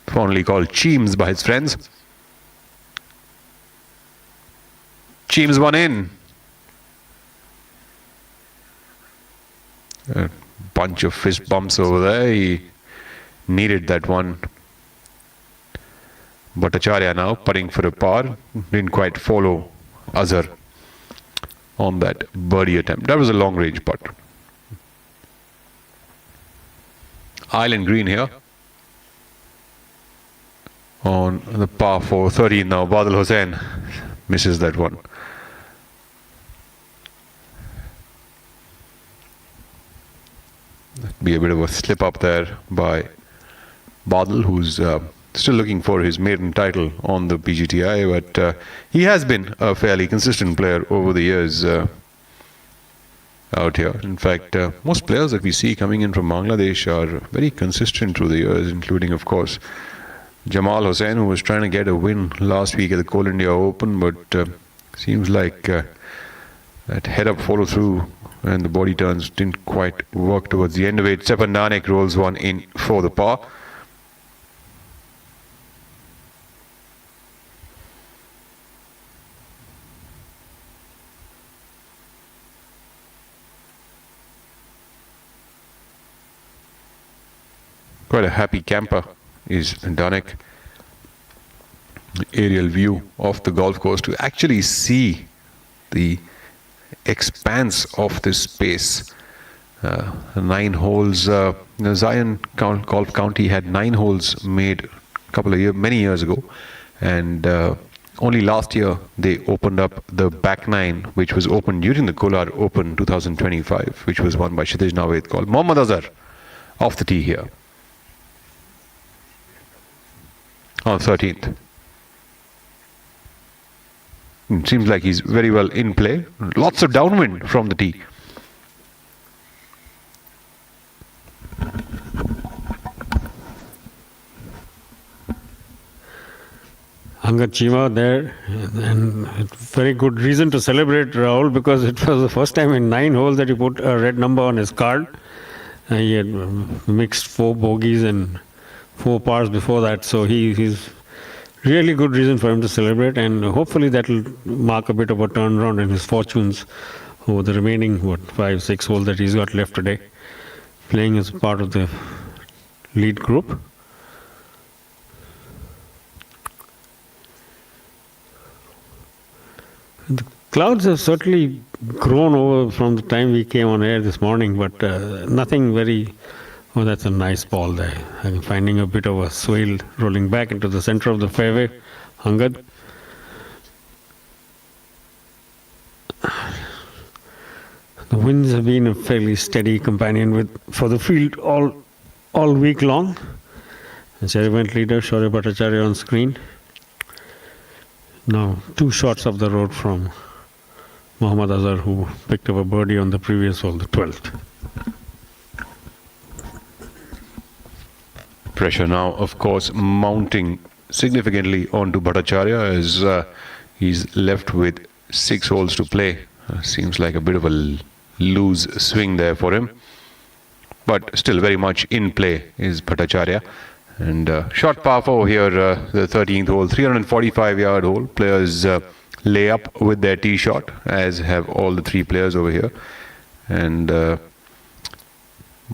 Fondly called Cheems by his friends. Cheems one in. A bunch of fist bumps over there. He needed that one. Bhattacharya now putting for a par. Didn't quite follow Azhar on that birdie attempt. That was a long range putt. Island green here. On the par 4, 13 now. Badal Hussain misses that one. That'd be a bit of a slip up there by Badal, who's still looking for his maiden title on the PGTI, but he has been a fairly consistent player over the years out here. In fact, most players that we see coming in from Bangladesh are very consistent through the years, including, of course, Jamal Hussain, who was trying to get a win last week at the Coal India Open, but seems like that head-up follow-through and the body turns didn't quite work towards the end of it. Sepan Nanek rolls one in for the par. Quite a happy camper is Danek. Aerial view of the golf course to actually see the expanse of this space. 9 holes. Zion Golf County had 9 holes made many years ago, and only last year they opened up the back 9, which was opened during the Kolar Open 2025, which was won by Kshitij Naved. Called Mohammad Azhar off the tee here on 13th. It seems like he's very well in play. Lots of downwind from the tee. Anga Chima there, and very good reason to celebrate Rahul, because it was the first time in 9 holes that he put a red number on his card. He had mixed 4 bogeys and 4 pars before that, so he's really good reason for him to celebrate, and hopefully that will mark a bit of a turnaround in his fortunes over the remaining 5-6 holes that he's got left today, playing as part of the lead group. The clouds have certainly grown over from the time we came on air this morning, but nothing very. Oh, that's a nice ball there. I'm finding a bit of a swale rolling back into the center of the fairway. Angad. The winds have been a fairly steady companion for the field all week long. As our event leader, Shaurya Bhattacharya on screen. Now 2 shots of the road from Mohammad Azhar, who picked up a birdie on the previous hole, the 12th. Pressure now, of course, mounting significantly onto Bhattacharya as he's left with 6 holes to play. Seems like a bit of a loose swing there for him, but still very much in play is Bhattacharya. And short par 4 here, the 13th hole, 345-yard hole. Players lay up with their tee shot, as have all the 3 players over here. And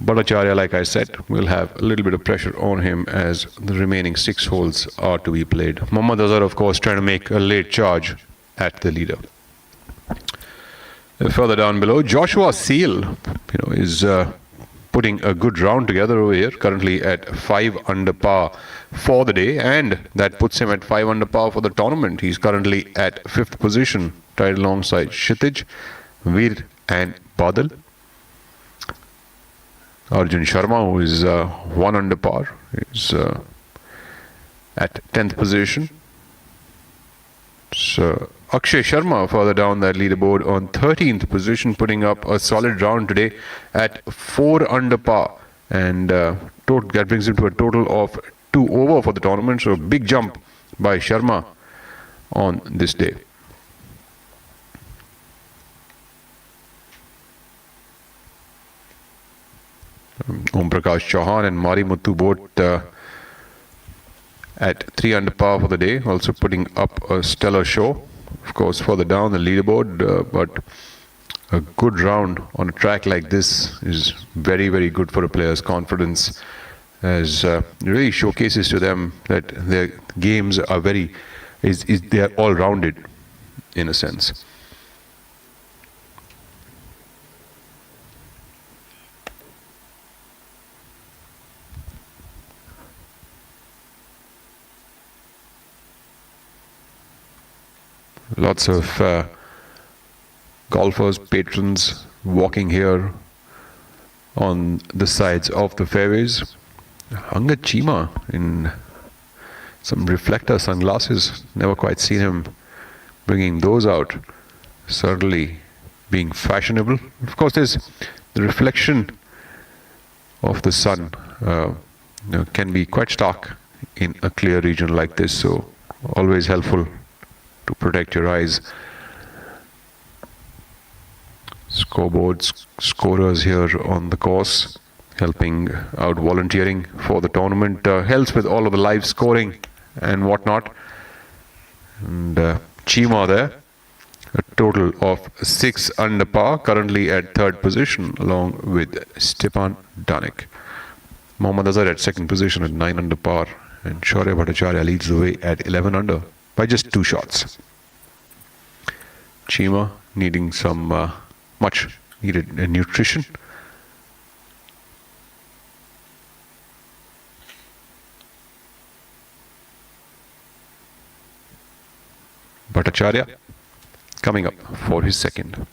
Bhattacharya, like I said, will have a little bit of pressure on him as the remaining 6 holes are to be played. Mohammad Azhar, of course, trying to make a late charge at the leader. Further down below, Joshua Seal, is putting a good round together over here, currently at 5 under par for the day, and that puts him at 5 under par for the tournament. He's currently at 5th position, tied alongside Kshitij, Veer and Badal. Arjun Sharma, who is 1 under par, is at 10th position. So Akshay Sharma further down that leaderboard on 13th position, putting up a solid round today at 4 under par. And that brings him to a total of 2 over for the tournament. So a big jump by Sharma on this day. Om Prakash Chauhan and Mari Muthu both at 3 under par for the day, also putting up a stellar show. Of course, further down the leaderboard, but a good round on a track like this is very, very good for a player's confidence, as it really showcases to them that their games are they are all rounded in a sense. Lots of golfers, patrons walking here on the sides of the fairways. Angad Chima in some reflector sunglasses. Never quite seen him bringing those out. Certainly being fashionable. Of course, there's the reflection of the sun can be quite stark in a clear region like this. So always helpful to protect your eyes. Scoreboards, scorers here on the course, helping out, volunteering for the tournament, helps with all of the live scoring and whatnot. And Chima there, a total of 6 under par, currently at 3rd position, along with Stepan Danik. Mohammad Azhar at 2nd position at 9 under par, and Shaurya Bhattacharya leads the way at 11 under by just 2 shots. Chima needing some much needed nutrition. Bhattacharya coming up for his 2nd.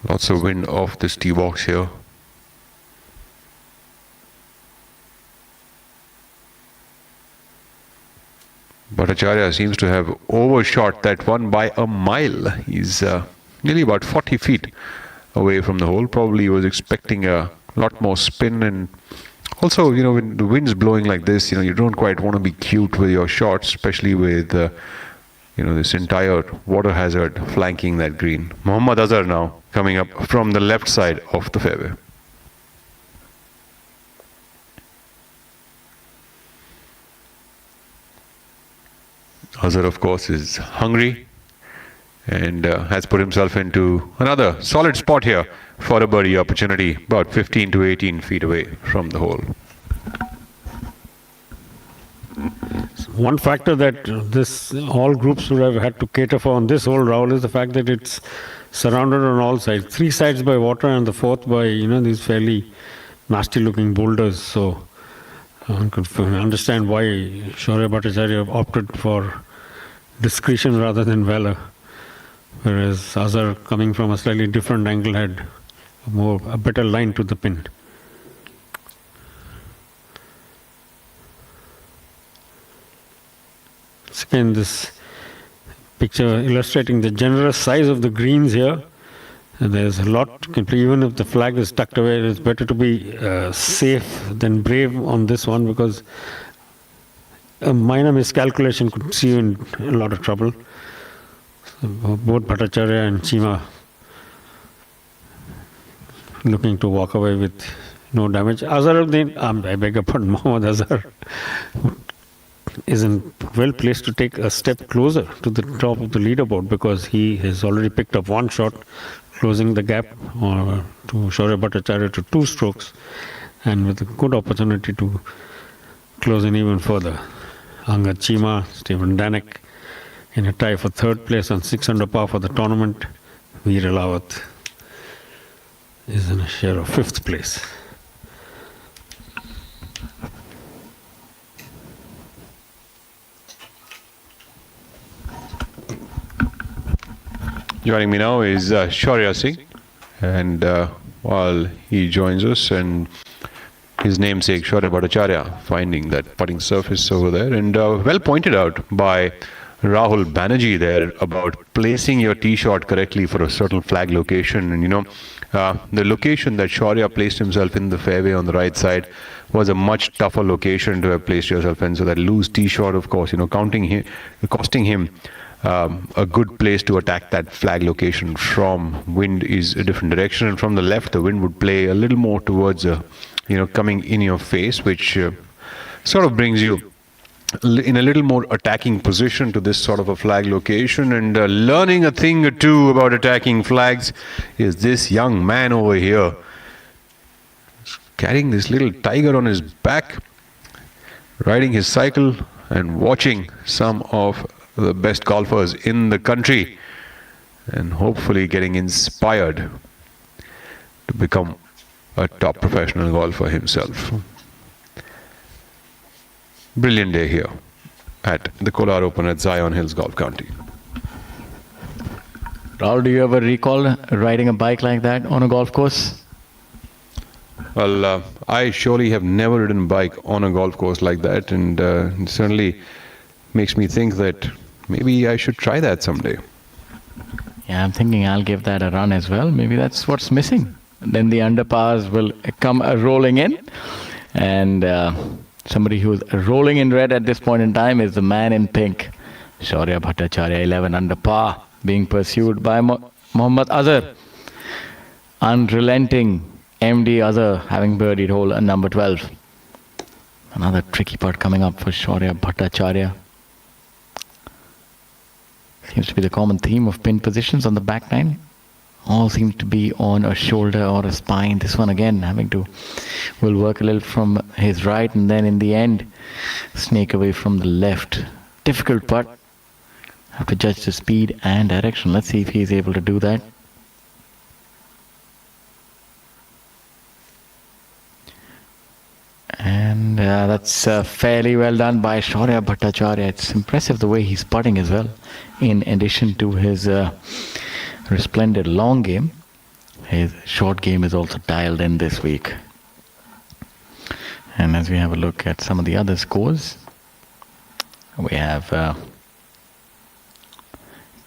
Lots of wind off this tee box here. Bhattacharya seems to have overshot that one by a mile. He's nearly about 40 feet away from the hole. Probably was expecting a lot more spin, and also, when the wind's blowing like this, you don't quite want to be cute with your shots, especially with this entire water hazard flanking that green. Mohammad Azhar now coming up from the left side of the fairway. Azhar, of course, is hungry and has put himself into another solid spot here for a birdie opportunity, about 15 to 18 feet away from the hole. One factor that all groups would have had to cater for on this hole, Rahul, is the fact that it's surrounded on all sides. 3 sides by water and the 4th by these fairly nasty-looking boulders. So one could understand why Shaurya Bhattacharya opted for discretion rather than valor, whereas Azhar, coming from a slightly different angle, had a better line to the pin. Again, this picture illustrating the generous size of the greens here. And there's a lot, even if the flag is tucked away, it's better to be safe than brave on this one, because a minor miscalculation could see you in a lot of trouble. So both Bhattacharya and Chima looking to walk away with no damage. Azharuddin, I beg your pardon, Mohammad Azhar isn't well placed to take a step closer to the top of the leaderboard, because he has already picked up 1 shot, closing the gap to Shaurya Bhattacharya to 2 strokes, and with a good opportunity to close in even further. Angad Chima, Stepan Danik in a tie for 3rd place on 6 under par for the tournament. Veer Alawat is in a share of 5th place. Joining me now is Shaurya Singh, and while he joins us, and his namesake Shaurya Bhattacharya finding that putting surface over there, and well pointed out by Rahul Banerjee there about placing your tee shot correctly for a certain flag location. And the location that Shaurya placed himself in the fairway on the right side was a much tougher location to have placed yourself in. So that loose tee shot, of course, costing him a good place to attack that flag location from. Wind is a different direction, and from the left the wind would play a little more towards coming in your face, which sort of brings you in a little more attacking position to this sort of a flag location. And learning a thing or two about attacking flags is this young man over here, carrying this little tiger on his back, riding his cycle and watching some of the best golfers in the country, and hopefully getting inspired to become a top professional golfer himself. Brilliant day here at the Kolar Open at Zion Hills Golf County. Rahul, do you ever recall riding a bike like that on a golf course? Well, I surely have never ridden a bike on a golf course like that, and it certainly makes me think that maybe I should try that someday. Yeah, I'm thinking I'll give that a run as well. Maybe that's what's missing. Then the underpars will come rolling in, and somebody who's rolling in red at this point in time is the man in pink, Shaurya Bhattacharya, 11 under par, being pursued by Mohammad Azhar. Unrelenting MD Azhar having birdied hole number 12. Another tricky putt coming up for Shaurya Bhattacharya. Seems to be the common theme of pin positions on the back nine. All seem to be on a shoulder or a spine. This one again will work a little from his right, and then in the end snake away from the left. Difficult putt. Have to judge the speed and direction. Let's see if he's able to do that. And that's fairly well done by Shaurya Bhattacharya. It's impressive the way he's putting as well. In addition to his resplendent long game, his short game is also dialed in this week. And as we have a look at some of the other scores, we have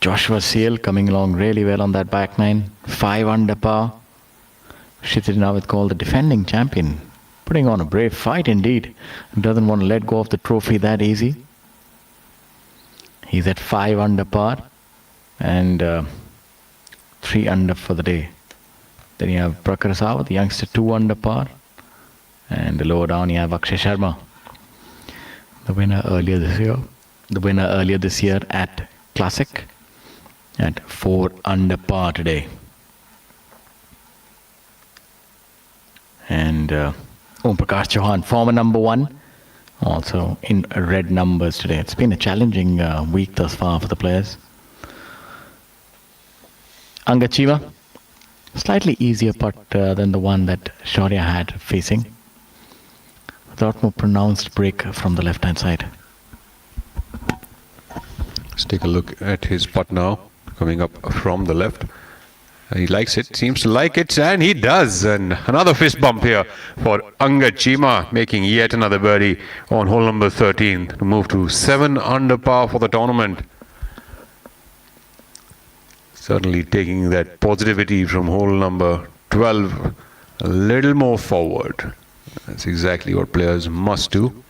Joshua Seal coming along really well on that back nine, 5 under par. Kshitij Nawat called the defending champion, putting on a brave fight indeed. Doesn't want to let go of the trophy that easy. He's at 5 under par and 3 under for the day. Then you have Prakhar Sawant, the youngster, 2 under par, and lower down you have Akshay Sharma, the winner earlier this year at Classic, at 4 under par today. And Om Prakash Chauhan, former number 1, also in red numbers today. It's been a challenging week thus far for the players. Angad Chima, slightly easier putt than the one that Shaurya had facing. A lot more pronounced break from the left-hand side. Let's take a look at his putt now, coming up from the left. He likes it, seems to like it, and he does. And another fist bump here for Angad Chima, making yet another birdie on hole number 13 to move to 7 under par for the tournament. Certainly taking that positivity from hole number 12 a little more forward. That's exactly what players must do.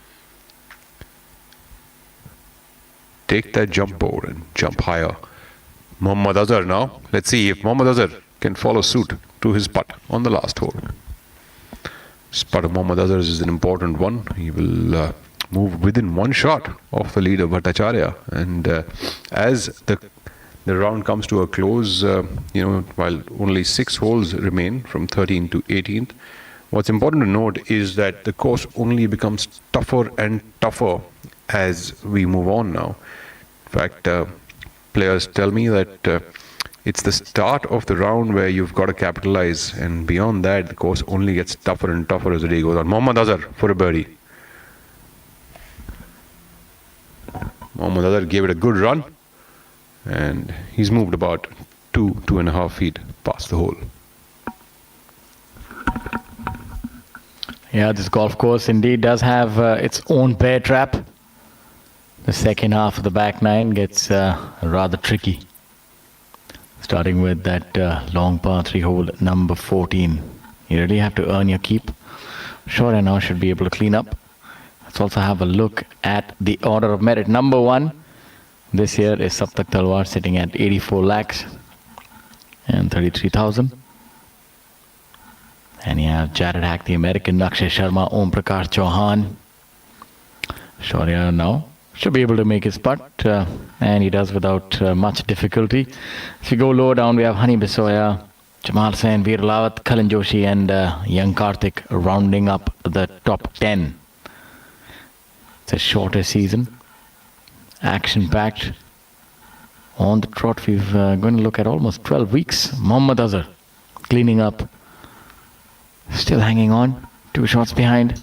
Take that jump board and jump higher. Mohammad Azhar now. Let's see if Mohammad Azhar can follow suit to his putt on the last hole. This putt of Mohammad Azhar is an important one. He will move within 1 shot of the lead of Bhattacharya. And as the round comes to a close, while only 6 holes remain from 13th to 18th, what's important to note is that the course only becomes tougher and tougher as we move on now. In fact, players tell me that it's the start of the round where you've got to capitalize, and beyond that the course only gets tougher and tougher as the day goes on. Mohammad Azhar for a birdie. Mohammad Azhar gave it a good run, and he's moved about 2.5 feet past the hole. Yeah, this golf course indeed does have its own bear trap. The second half of the back nine gets rather tricky. Starting with that long par 3 hole number 14. You really have to earn your keep. Shaurya now should be able to clean up. Let's also have a look at the order of merit. Number 1 this year is Saptak Talwar, sitting at 84 lakhs and 33,000. And you have Jared Hack, the American, Akshay Sharma, Om Prakash Chauhan. Shaurya now should be able to make his putt, and he does without much difficulty. If you go lower down, we have Hani Bisoya, Jamal Sen, Veer Lawat, Kalin Joshi, and young Karthik rounding up the top 10. It's a shorter season, action-packed. On the trot, we've going to look at almost 12 weeks. Mohammad Azhar cleaning up, still hanging on, 2 shots behind.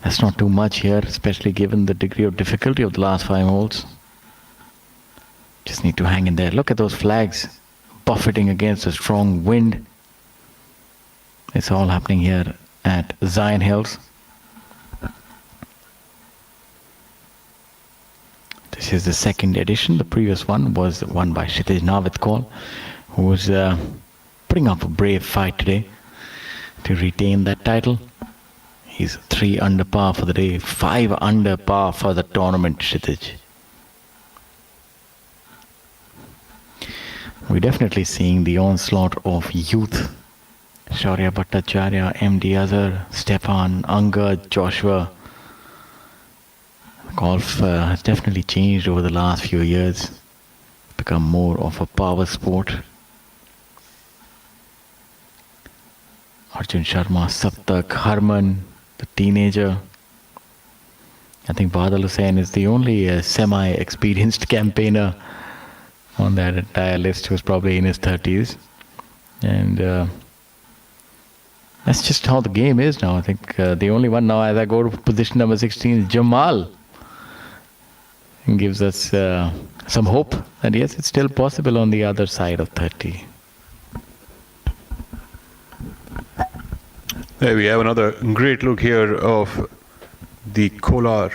That's not too much here, especially given the degree of difficulty of the last 5 holes. Just need to hang in there. Look at those flags buffeting against a strong wind. It's all happening here at Zion Hills. This is the second edition. The previous one was won by Kshitij Navitkaul, who was putting up a brave fight today to retain that title. He's 3 under par for the day, 5 under par for the tournament, Kshitij. We're definitely seeing the onslaught of youth. Shaurya Bhattacharya, MD Azhar, Stefan, Angad, Joshua. Golf has definitely changed over the last few years. Become more of a power sport. Arjun Sharma, Saptak, Harman, the teenager. I think Badal Hussain is the only semi-experienced campaigner on that entire list, who's probably in his 30s. And that's just how the game is now. I think the only one now, as I go to position number 16, is Jamal. It gives us some hope that yes, it's still possible on the other side of 30. There we have another great look here of the Kolar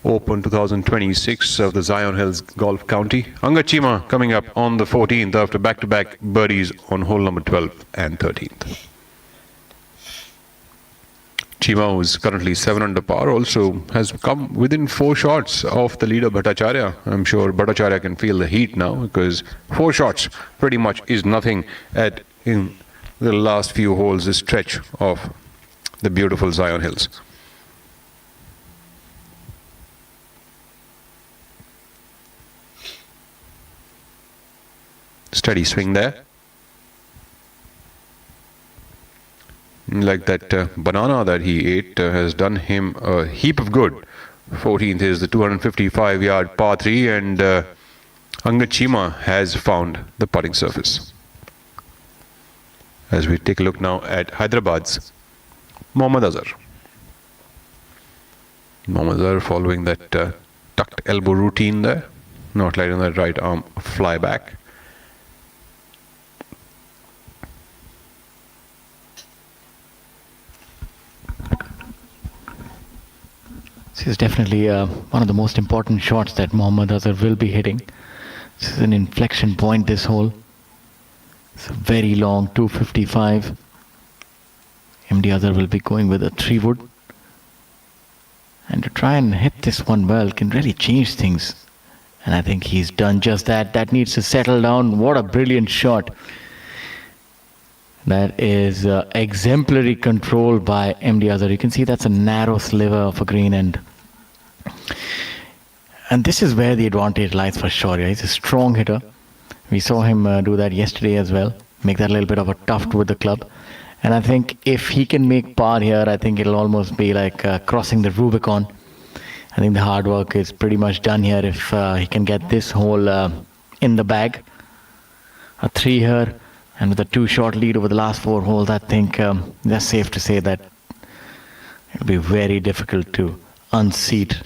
Open 2026 of the Zion Hills Golf County. Angad Chima coming up on the 14th after back-to-back birdies on hole number 12 and 13th. Chima, who is currently 7 under par, also has come within 4 shots of the leader Bhattacharya. I'm sure Bhattacharya can feel the heat now, because 4 shots pretty much is nothing in the last few holes, this stretch of the beautiful Zion Hills. Steady swing there. Like that banana that he ate has done him a heap of good. 14th is the 255-yard par 3, and Angad Chima has found the putting surface. As we take a look now at Hyderabad's Mohammad Azhar. Mohammad Azhar following that tucked elbow routine there, not letting that right arm fly back. This is definitely one of the most important shots that Mohammad Azhar will be hitting. This is an inflection point, this hole. It's a very long 255. MD Azhar will be going with a 3-wood. And to try and hit this one well can really change things. And I think he's done just that. That needs to settle down. What a brilliant shot. That is exemplary control by MD Azhar. You can see that's a narrow sliver of a green end. And this is where the advantage lies for Shaurya. He's a strong hitter. We saw him do that yesterday as well. Make that a little bit of a tuft with the club. And I think if he can make par here, I think it'll almost be like crossing the Rubicon. I think the hard work is pretty much done here if he can get this hole in the bag. A 3 here. And with a 2-shot lead over the last 4 holes, I think that's safe to say that it'll be very difficult to unseat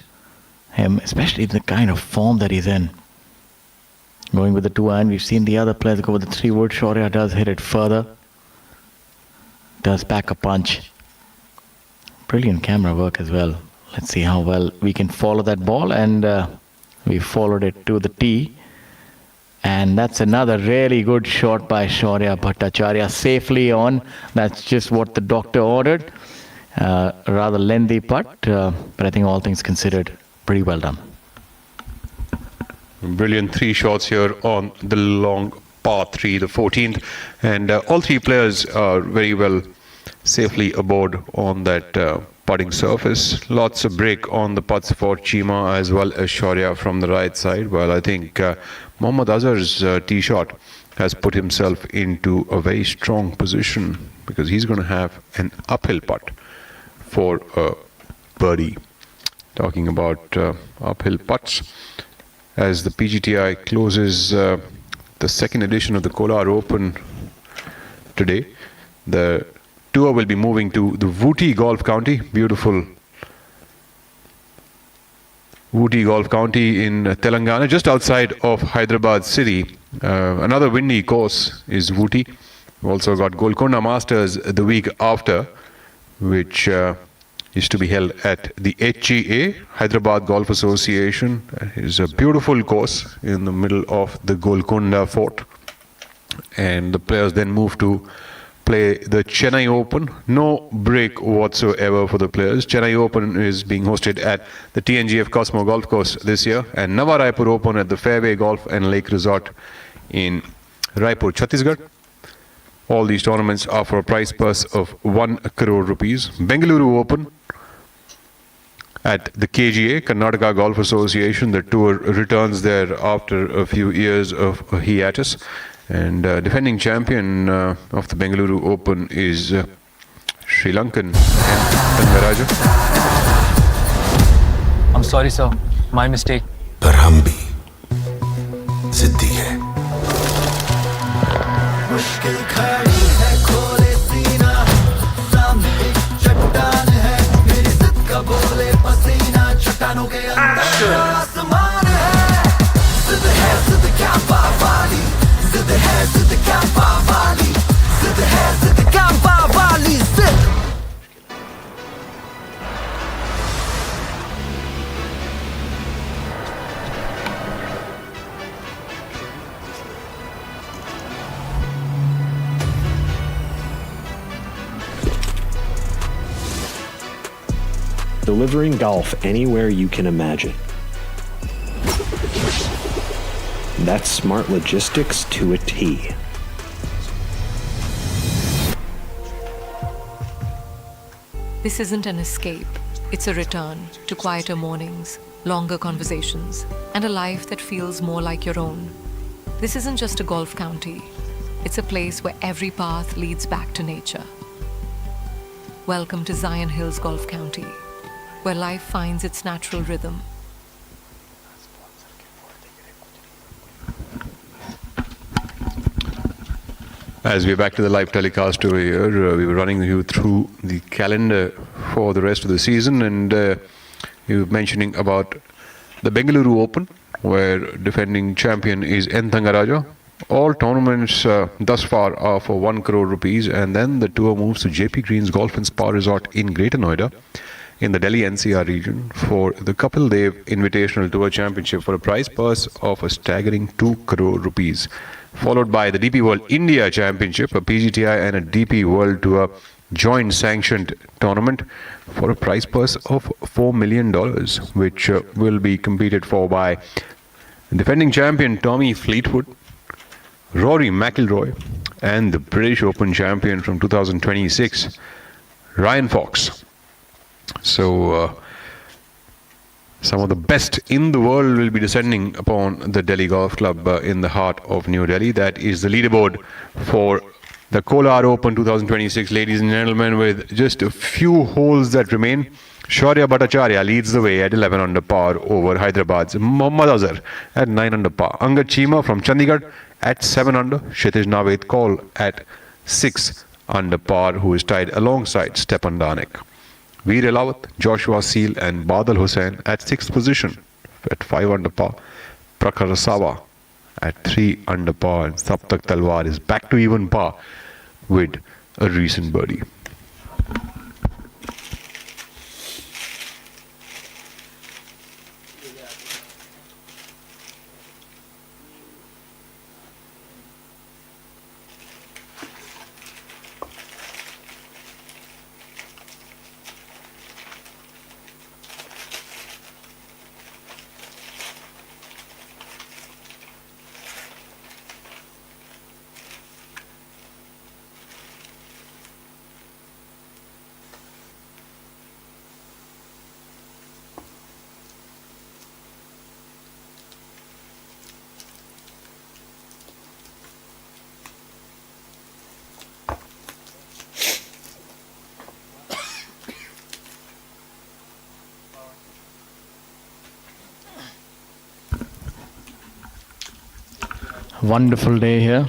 him, especially the kind of form that he's in. Going with the 2-iron, we've seen the other players go with the 3-wood. Shaurya does hit it further. Does pack a punch. Brilliant camera work as well. Let's see how well we can follow that ball, and we followed it to the tee. And that's another really good shot by Shaurya Bhattacharya, safely on. That's just what the doctor ordered. Rather lengthy putt, but I think all things considered, pretty well done. Brilliant 3 shots here on the long par 3, the 14th. And all 3 players are very well safely aboard on that putting surface. Lots of break on the putts for Chima as well as Shaurya from the right side. Well, I think Mohammad Azhar's tee shot has put himself into a very strong position, because he's going to have an uphill putt for a birdie. Talking about uphill putts, as the PGTI closes the second edition of the Kolar Open today, the tour will be moving to the Ooty Golf County. Beautiful Ooty Golf County in Telangana, just outside of Hyderabad city. Another windy course is Ooty. We've also got Golconda Masters the week after, which is to be held at the HGA, Hyderabad Golf Association. It's a beautiful course in the middle of the Golconda Fort. And the players then move to play the Chennai Open. No break whatsoever for the players. Chennai Open is being hosted at the TNGF Cosmo Golf Course this year, and Nava Raipur Open at the Fairway Golf and Lake Resort in Raipur, Chhattisgarh. All these tournaments are for a prize purse of 1 crore rupees. Bengaluru Open at the KGA, Karnataka Golf Association. The tour returns there after a few years of a hiatus. And defending champion of the Bengaluru Open is Sri Lankan Tangaraja. I'm sorry, sir. My mistake. पर हम भी जिद्दी है. मुश्किल खड़ी है खोले सीना सामने एक चट्टान है मेरी जिद का बोले पसीना चट्टानों के अंदर आसमान है जिद कैंपा वाली जिद कैंपा वाली जिद कैंपा वाली जिद. Delivering golf anywhere you can imagine. That's smart logistics to a T. This isn't an escape. It's a return to quieter mornings, longer conversations, and a life that feels more like your own. This isn't just a golf county. It's a place where every path leads back to nature. Welcome to Zion Hills Golf County, where life finds its natural rhythm. As we're back to the live telecast over here, we were running you through the calendar for the rest of the season, and you were mentioning about the Bengaluru Open, where defending champion is N. Thangaraja. All tournaments thus far are for 1 crore rupees, and then the tour moves to JP Green's Golf and Spa Resort in Greater Noida in the Delhi NCR region for the Kapil Dev Invitational Tour Championship for a prize purse of a staggering 2 crore rupees. Followed by the DP World India Championship, a PGTI and a DP World Tour joint sanctioned tournament for a prize purse of $4 million, which will be competed for by defending champion Tommy Fleetwood, Rory McIlroy, and the British Open champion from 2026, Ryan Fox. So some of the best in the world will be descending upon the Delhi Golf Club in the heart of New Delhi. That is the leaderboard for the Kolar Open 2026, ladies and gentlemen, with just a few holes that remain. Shaurya Bhattacharya leads the way at 11 under par over Hyderabad's Mohammad Azhar at 9 under par. Angad Chima from Chandigarh at 7 under. Kshitij Naved Kaul at 6 under par, who is tied alongside Stepan Danek. Veer Elawat, Joshua Seal and Badal Hussain at 6th position at 5 under par. Prakhar Rasawa at 3 under par, and Saptak Talwar is back to even par with a recent birdie. Wonderful day here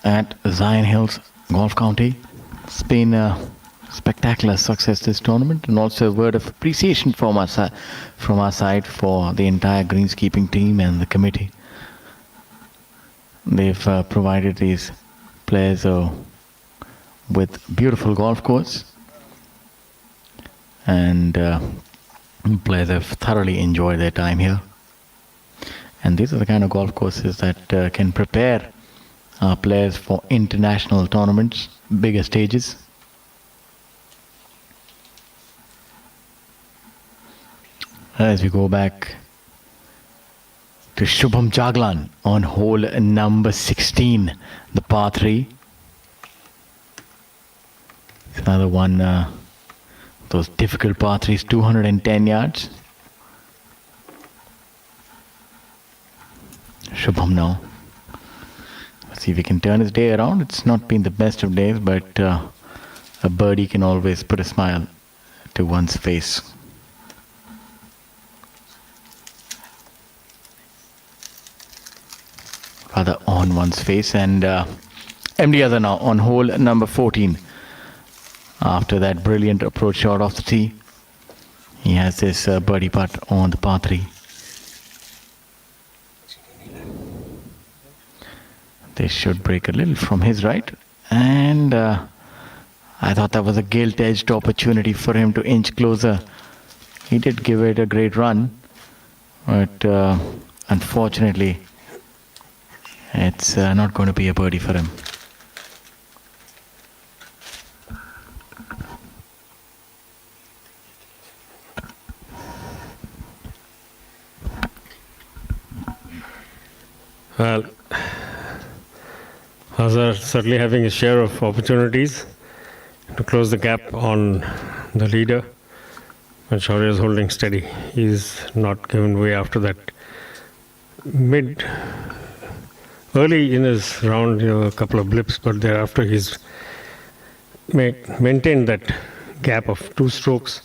at Zion Hills Golf County. It's been a spectacular success this tournament, and also a word of appreciation from our side for the entire greenskeeping team and the committee. They've provided these players with beautiful golf course, and players have thoroughly enjoyed their time here. And these are the kind of golf courses that can prepare our players for international tournaments, bigger stages. As we go back to Shubham Jaglan on hole number 16, the par 3. It's another one, those difficult par 3s, 210 yards. Shubham now. Let's see if he can turn his day around. It's not been the best of days, but a birdie can always put a smile to one's face. Rather on one's face. And MD Azhar now on hole number 14. After that brilliant approach shot off the tee, he has this birdie putt on the par 3. They should break a little from his right, and I thought that was a gilt-edged opportunity for him to inch closer. He did give it a great run, but unfortunately it's not going to be a birdie for him. Well, Azhar certainly having a share of opportunities to close the gap on the leader, and Shaurya is holding steady. He's not given way after that. Early in his round, a couple of blips, but thereafter he's maintained that gap of 2 strokes.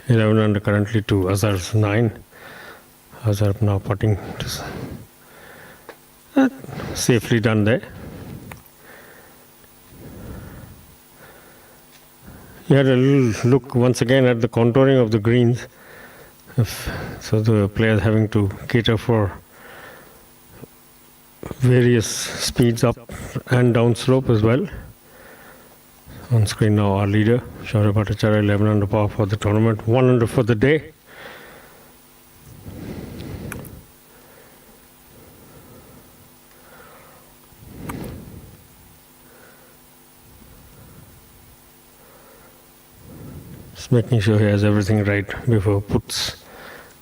11 under currently to Azhar's 9. Azhar now putting safely done there. You had a little look once again at the contouring of the greens. So the players having to cater for various speeds up and down slope as well. On screen now our leader, Shaurya Bhattacharya, 11 under par for the tournament, 1 under for the day. Just making sure he has everything right before he puts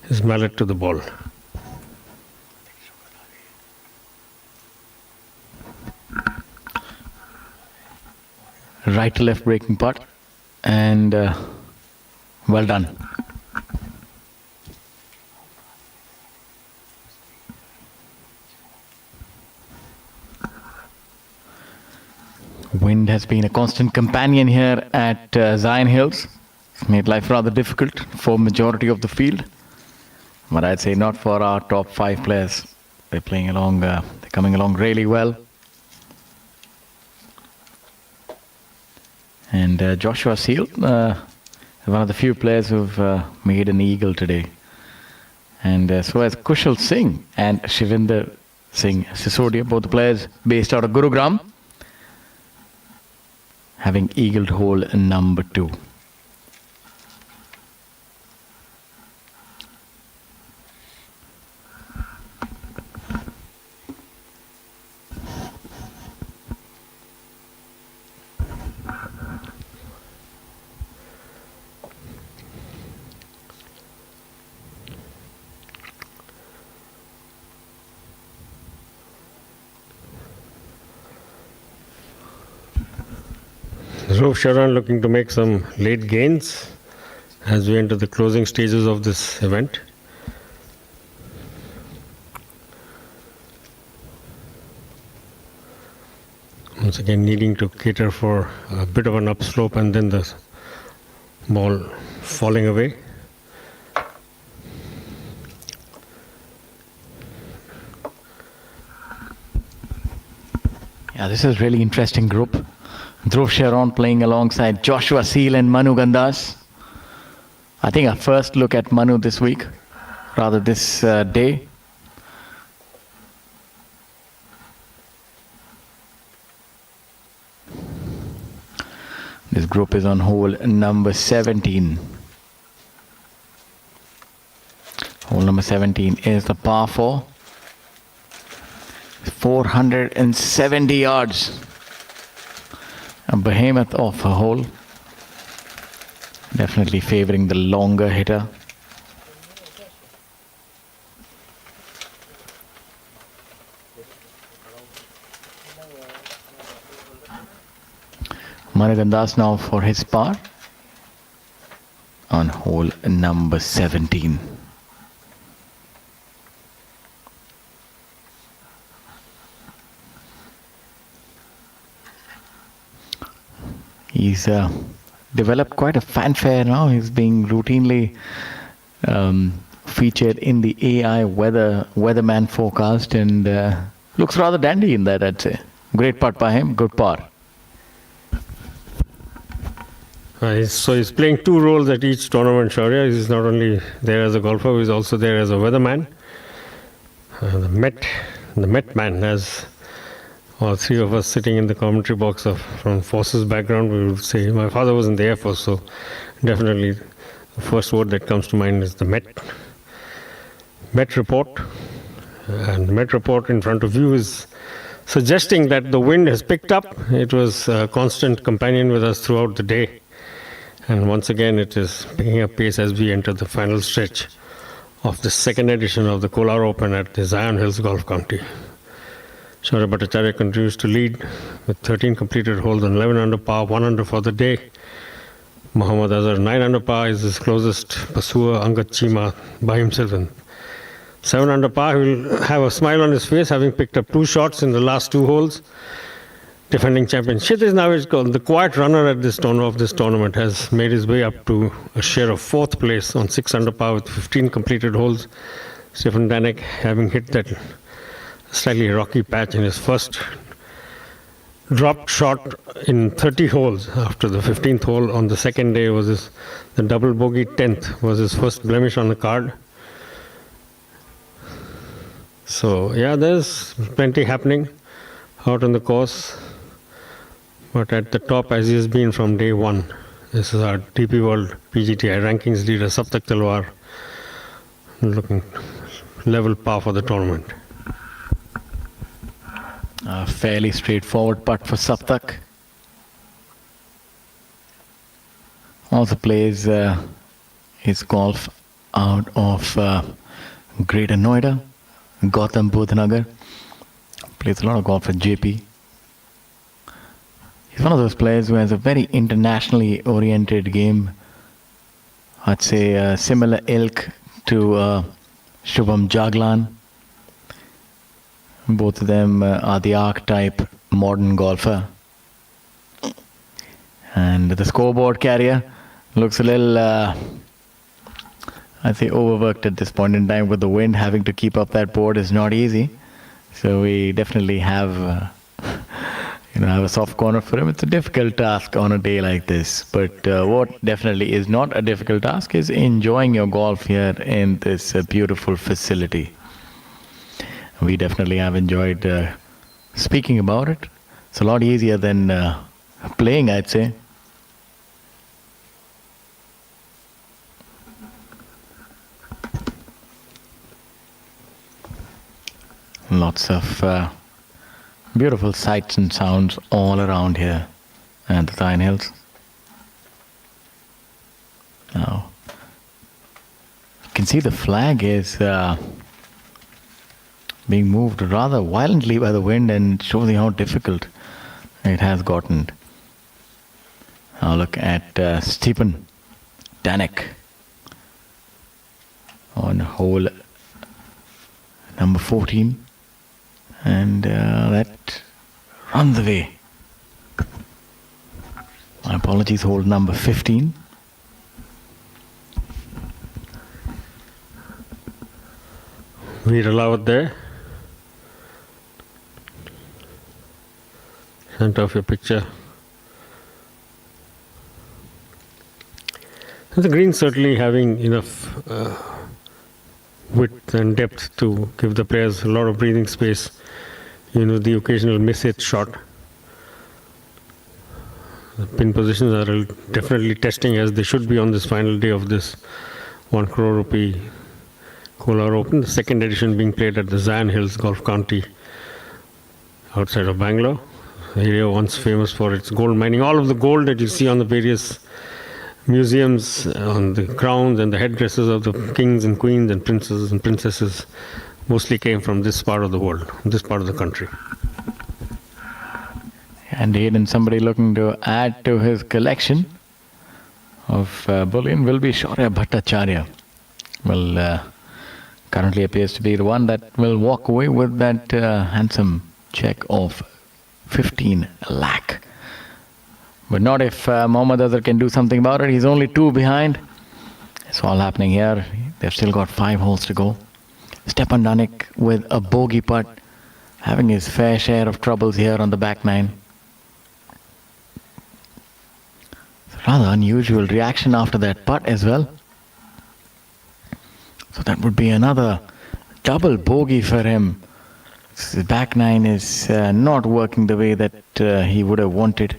his mallet to the ball. Right to left breaking putt, and well done. Wind has been a constant companion here at Zion Hills. It's made life rather difficult for majority of the field, but I'd say not for our top 5 players. They're playing along, they're coming along really well. And Joshua Seal, one of the few players who've made an eagle today. And so has Kushal Singh and Shivinder Singh Sisodia, both the players based out of Gurugram, having eagled hole number 2. Dhruv Sharan looking to make some late gains as we enter the closing stages of this event. Once again needing to cater for a bit of an upslope and then the ball falling away. Yeah, this is really interesting group. Dhruv Sharan playing alongside Joshua Seal and Manu Gandas. I think our first look at Manu this week, rather this day. This group is on hole number 17. Hole number 17 is the par 4. 470 yards. A behemoth of a hole. Definitely favoring the longer hitter. Manu Gandas now for his par on hole number 17. He's developed quite a fanfare now. He's being routinely featured in the AI weatherman forecast and looks rather dandy in that, I'd say. Great putt by him, good par. So he's playing two roles at each tournament, Shaurya. He's not only there as a golfer, he's also there as a weatherman. The Met man, as all three of us sitting in the commentary box from forces background, we would say. My father was in the Air Force, so definitely the first word that comes to mind is the Met report. And the Met report in front of you is suggesting that the wind has picked up. It was a constant companion with us throughout the day. And once again, it is picking up pace as we enter the final stretch of the second edition of the Kolar Open at the Zion Hills Golf County. Shaurya Bhattacharya continues to lead with 13 completed holes and 11 under par, 1 under for the day. Muhammad Azhar 9 under par is his closest pursuer, Angad Chima by himself. And 7 under par, he will have a smile on his face, having picked up 2 shots in the last 2 holes. Defending champion Kshitij Navid, the quiet runner at this tournament, has made his way up to a share of 4th place on 6 under par with 15 completed holes. Stefan Danek having hit that slightly rocky patch in his first dropped shot in 30 holes after the 15th hole on the second day was the double bogey 10th was his first blemish on the card. So yeah, there's plenty happening out on the course, but at the top, as he has been from day one, this is our DP World PGTI rankings leader Saptak Talwar, looking level par for the tournament. A fairly straightforward putt for Saptak. Also plays his golf out of Greater Noida, Gautam Budh Nagar. Plays a lot of golf at JP. He's one of those players who has a very internationally oriented game. I'd say similar ilk to Shubham Jaglan. Both of them are the archetype modern golfer. And the scoreboard carrier looks a little, I'd say, overworked at this point in time with the wind. Having to keep up that board is not easy. So we definitely have have a soft corner for him. It's a difficult task on a day like this. But what definitely is not a difficult task is enjoying your golf here in this beautiful facility. We definitely have enjoyed speaking about it. It's a lot easier than playing, I'd say. Lots of beautiful sights and sounds all around here at the Tyne Hills. Now, you can see the flag is being moved rather violently by the wind, and shows you how difficult it has gotten. Now look at Stephen Danek on hole number 14. And that runs away. My apologies, hole number 15. We're allowed there. Center of your picture. And the green certainly having enough width and depth to give the players a lot of breathing space. The occasional miss-hit shot. The pin positions are definitely testing as they should be on this final day of this 1 crore rupee Kolar Open, the second edition being played at the Zion Hills Golf County outside of Bangalore. The area once famous for its gold mining. All of the gold that you see on the various museums, on the crowns and the headdresses of the kings and queens and princes and princesses mostly came from this part of the world, this part of the country. Indeed, and somebody looking to add to his collection of bullion will be Shaurya Bhattacharya. Well, currently appears to be the one that will walk away with that handsome check of 15 lakh. But not if Mohammad Azhar can do something about it. He's only 2 behind. It's all happening here. They've still got 5 holes to go. Stepan Danek with a bogey putt, having his fair share of troubles here on the back nine. It's a rather unusual reaction after that putt as well. So that would be another double bogey for him. His back nine is not working the way that he would have wanted.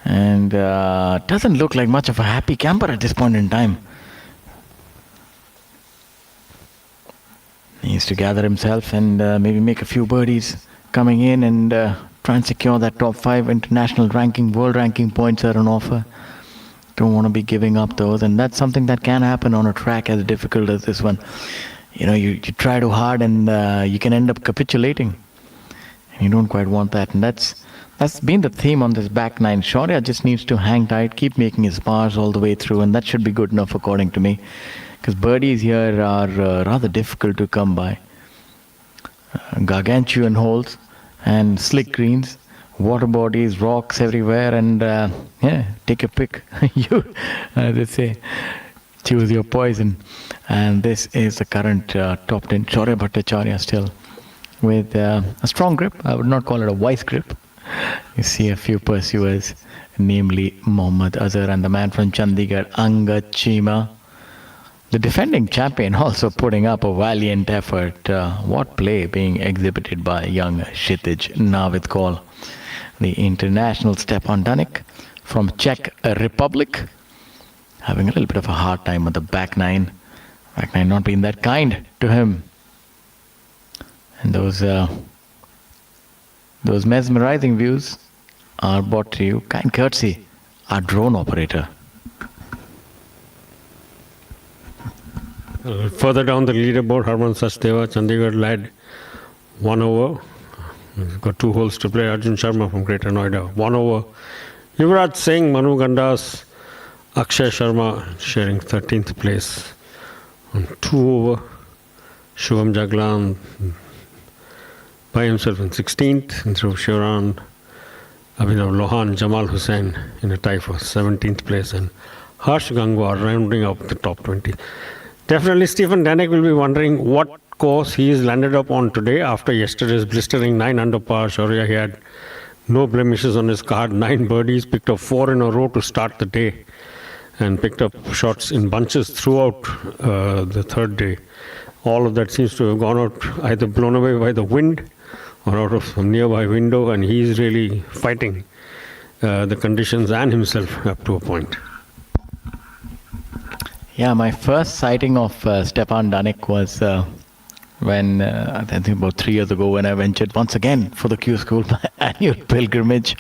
And doesn't look like much of a happy camper at this point in time. He needs to gather himself and maybe make a few birdies coming in and try and secure that top 5 international ranking, world ranking points that are on offer. Don't want to be giving up those, and that's something that can happen on a track as difficult as this one. You try too hard and you can end up capitulating. And you don't quite want that, and that's been the theme on this back nine. Shaurya just needs to hang tight, keep making his pars all the way through, and that should be good enough according to me. Because birdies here are rather difficult to come by. Gargantuan holes and slick greens, water bodies, rocks everywhere, and take a pick. You, as they say, choose your poison. And this is the current top 10. Shaurya Bhattacharya still with a strong grip. I would not call it a vice grip. You see a few pursuers, namely Mohammad Azhar and the man from Chandigarh, Angad Chima. The defending champion also putting up a valiant effort. What play being exhibited by young Kshitij Navidkol. The international Stepan Danek from Czech Republic. Having a little bit of a hard time with the back nine. Back nine not being that kind to him. And those mesmerizing views are brought to you, kind courtesy, our drone operator. Further down the leaderboard, Harman Sachdeva, Chandigarh led 1 over. He's got 2 holes to play. Arjun Sharma from Greater Noida, 1 over. Yuvraj Singh, Manu Gandas, Akshay Sharma sharing 13th place on 2 over. Shubham Jaglan by himself in 16th. And Dhruv Shiran, Abhinav Lohan, Jamal Hussain in a tie for 17th place. And Harsh Gangwar rounding up the top 20. Definitely Stephen Danek will be wondering what course he is landed up on today after yesterday's blistering 9 under par. Shaurya, he had no blemishes on his card, 9 birdies, picked up 4 in a row to start the day, and picked up shots in bunches throughout the third day. All of that seems to have gone out, either blown away by the wind or out of some nearby window, and he's really fighting the conditions and himself up to a point. Yeah, my first sighting of Stepan Danik was when, I think about 3 years ago, when I ventured once again for the Q School annual pilgrimage.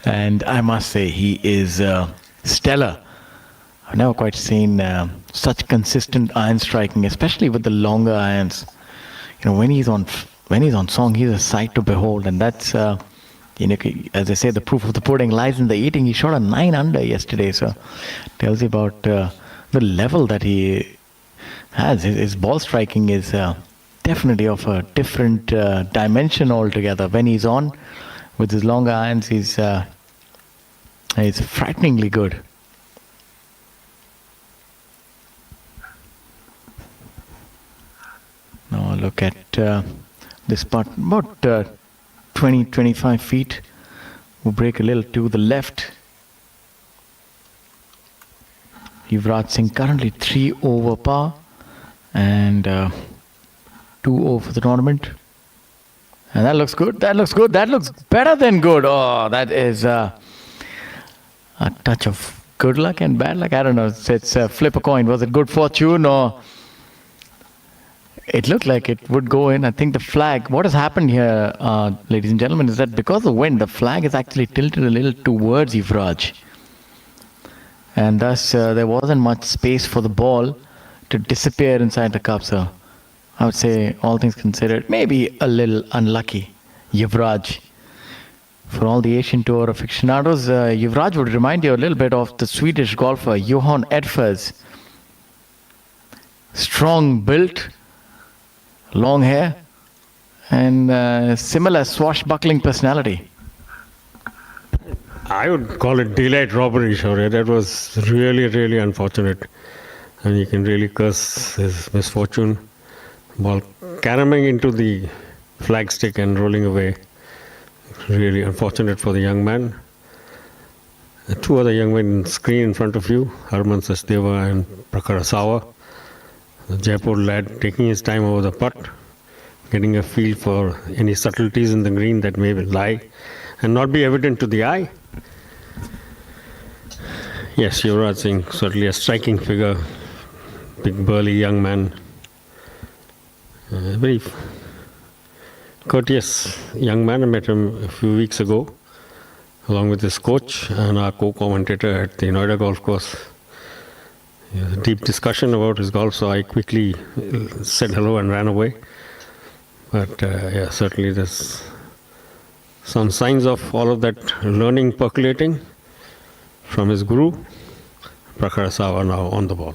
And I must say, he is stellar. I've never quite seen such consistent iron striking, especially with the longer irons. You know, when he's on song, he's a sight to behold, and that's you know, as I say, the proof of the pudding lies in the eating. He shot a 9 under yesterday, so tells you about the level that he has. His ball striking is definitely of a different dimension altogether. When he's on with his longer irons, he's frighteningly good. Now look at this putt, about 20-25 feet. We'll break a little to the left. Yuvraj Singh currently 3 over par and 2 over the tournament. And that looks good. That looks good. That looks better than good. Oh, that is a touch of good luck and bad luck. I don't know. It's flip a coin. Was it good fortune or... It looked like it would go in. I think the flag, what has happened here, ladies and gentlemen, is that because of the wind, the flag is actually tilted a little towards Yuvraj. And thus, there wasn't much space for the ball to disappear inside the cup. So I would say, all things considered, maybe a little unlucky, Yuvraj. For all the Asian Tour aficionados, Yuvraj would remind you a little bit of the Swedish golfer Johan Edfors. Strong built, long hair, and similar swashbuckling personality. I would call it daylight robbery, Shaurya. That was really, really unfortunate. And you can really curse his misfortune. Ball caromming into the flagstick and rolling away. Really unfortunate for the young man. 2 other young men on screen in front of you, Harman Sachdeva and Prakhar Asawa. The Jaipur lad taking his time over the putt, getting a feel for any subtleties in the green that may lie and not be evident to the eye. Yes, Yuvraj Singh, certainly a striking figure, big burly young man, very courteous young man. I met him a few weeks ago along with his coach and our co-commentator at the Noida Golf Course. A deep discussion about his golf, so I quickly said hello and ran away. But yeah, certainly there's some signs of all of that learning percolating from his guru. Prakhar Asawa now on the ball.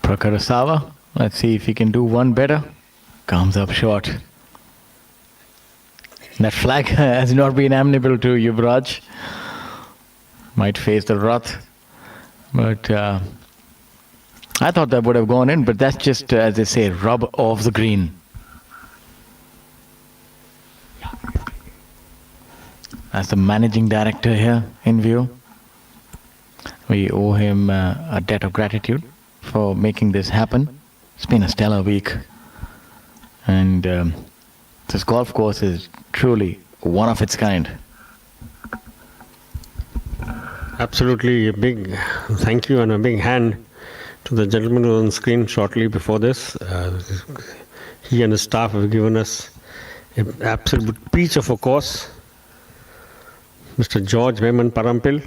Prakhar Asawa, let's see if he can do one better. Comes up short. That flag has not been amenable to Yuvraj. Might face the wrath. But I thought that would have gone in, but that's just, as they say, rub off the green. As the managing director here in view, we owe him a debt of gratitude for making this happen. It's been a stellar week. And this golf course is truly one of its kind. Absolutely, a big thank you and a big hand to the gentleman who was on screen shortly before this. He and his staff have given us an absolute peach of a course. Mr. George Veman Parampil,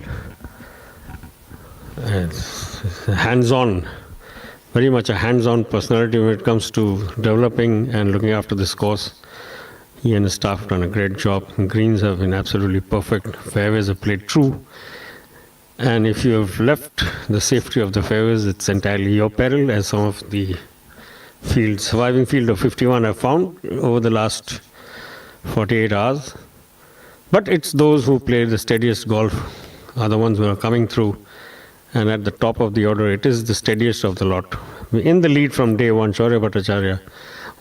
hands-on, very much a hands-on personality when it comes to developing and looking after this course. He and his staff have done a great job. Greens have been absolutely perfect. Fairways have played true. And if you have left the safety of the fairways, it's entirely your peril, as some of the surviving field of 51 have found over the last 48 hours. But it's those who play the steadiest golf are the ones who are coming through. And at the top of the order, it is the steadiest of the lot. in the lead from day one. Shaurya Bhattacharya,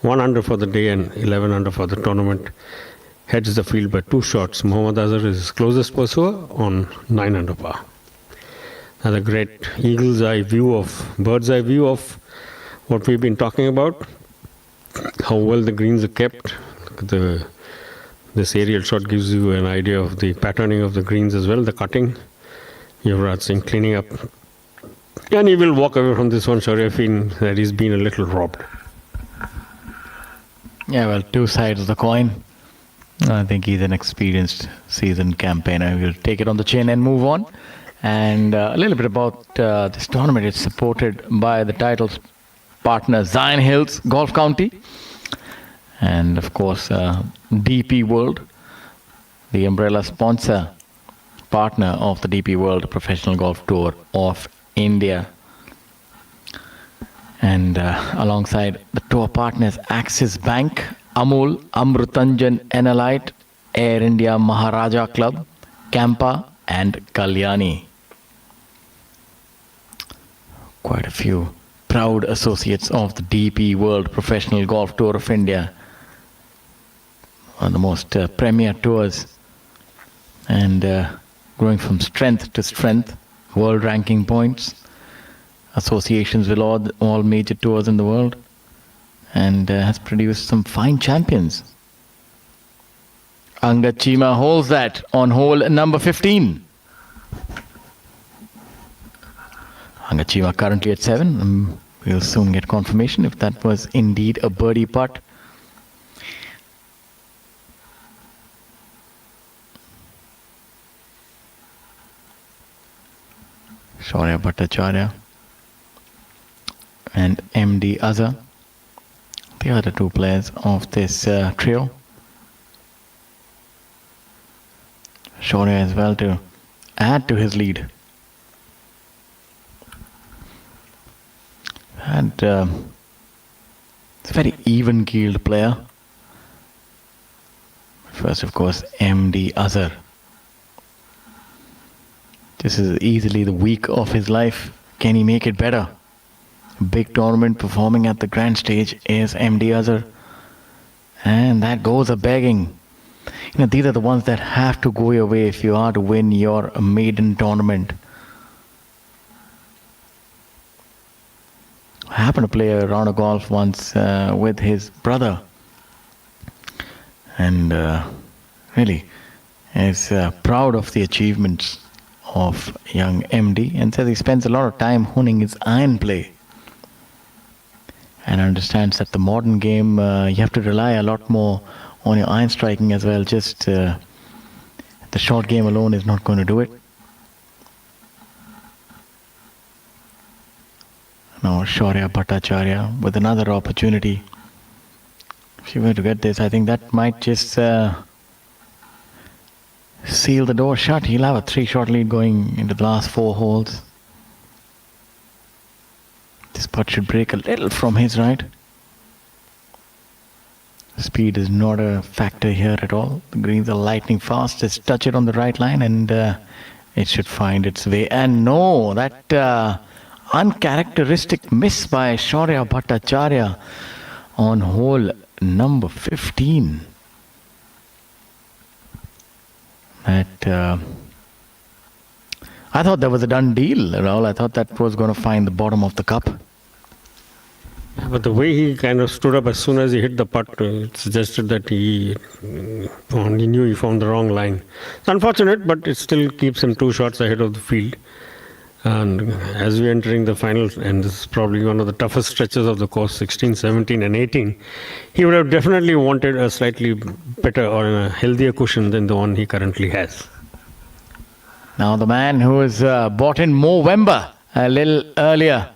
1 under for the day and 11 under for the tournament. Heads the field by 2 shots. Mohammad Azhar is his closest pursuer on 9 under par. Another great bird's eye view of what we've been talking about, how well the greens are kept. This aerial shot gives you an idea of the patterning of the greens as well, the cutting. Yuvraj Singh cleaning up. And he will walk away from this one, Shaurya, feeling that he's been a little robbed. Yeah, well, 2 sides of the coin. I think he's an experienced, seasoned campaigner. We'll take it on the chin and move on. And a little bit about this tournament. It's supported by the title partner Zion Hills Golf County. And of course, DP World, the umbrella sponsor partner of the DP World Professional Golf Tour of India. And alongside the tour partners, Axis Bank, Amul, Amrutanjan Enelite, Air India Maharaja Club, Campa and Kalyani. Quite a few proud associates of the DP World Professional Golf Tour of India. One of the most premier tours, and growing from strength to strength, world ranking points, associations with all major tours in the world, and has produced some fine champions. Angad Chima holds that on hole number 15. Angad Chima currently at 7. We'll soon get confirmation if that was indeed a birdie putt. Shaurya Bhattacharya and MD Azhar, the other 2 players of this trio. Shaurya as well to add to his lead. And it's a very even-keeled player. First, of course, MD Azhar. This is easily the week of his life. Can he make it better? Big tournament performing at the grand stage is MD Azhar. And that goes a begging. You know, these are the ones that have to go your way if you are to win your maiden tournament. I happened to play a round of golf once with his brother. And really is proud of the achievements of young MD, and says he spends a lot of time honing his iron play, and understands that the modern game you have to rely a lot more on your iron striking as well. Just the short game alone is not going to do it. Now Shaurya Bhattacharya with another opportunity. If you were to get this, I think that might just seal the door shut. He'll have a 3-shot lead going into the last 4 holes. This putt should break a little from his right. Speed is not a factor here at all. The greens are lightning fast. Just touch it on the right line and it should find its way. And no, that uncharacteristic miss by Shaurya Bhattacharya on hole number 15. That I thought that was a done deal, Rahul. I thought that was going to find the bottom of the cup. But the way he kind of stood up as soon as he hit the putt, it suggested that he knew he found the wrong line. It's unfortunate, but it still keeps him 2 shots ahead of the field. And as we're entering the final, and this is probably one of the toughest stretches of the course, 16, 17 and 18, he would have definitely wanted a slightly better or a healthier cushion than the one he currently has. Now the man who has bought in Movember a little earlier,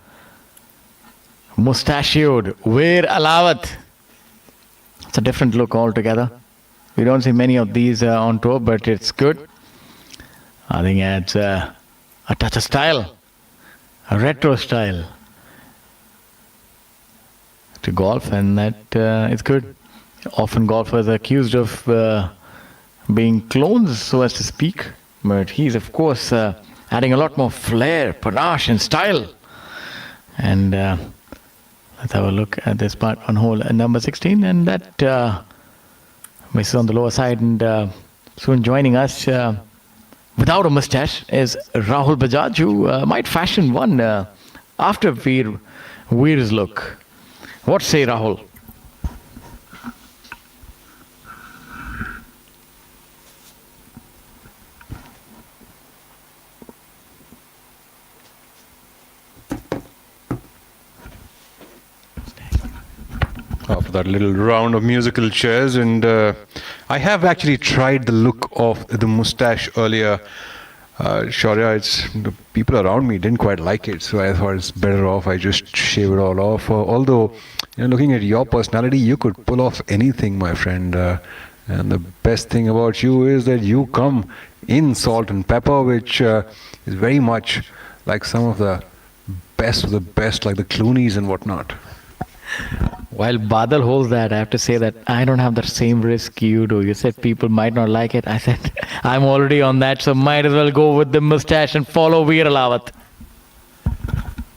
mustachioed Veer Alawat. It's a different look altogether. We don't see many of these on tour, but it's good. I think it adds a touch of style, a retro style to golf, and that is good. Often golfers are accused of being clones, so as to speak, but he's of course adding a lot more flair, panache and style, and Let's have a look at this part on hole number 16, and that misses on the lower side. And soon joining us without a mustache is Rahul Bajaj, who might fashion one after Veer's look. What say, Rahul? After that little round of musical chairs, and I have actually tried the look of the mustache earlier. Shaurya, the people around me didn't quite like it, so I thought it's better off I just shave it all off. Although, looking at your personality, you could pull off anything, my friend. And the best thing about you is that you come in salt and pepper, which is very much like some of the best, like the Clooneys and whatnot. While Badal holds that, I have to say that I don't have the same risk you do. You said people might not like it. I said, I'm already on that, so might as well go with the mustache and follow Veer Alawat.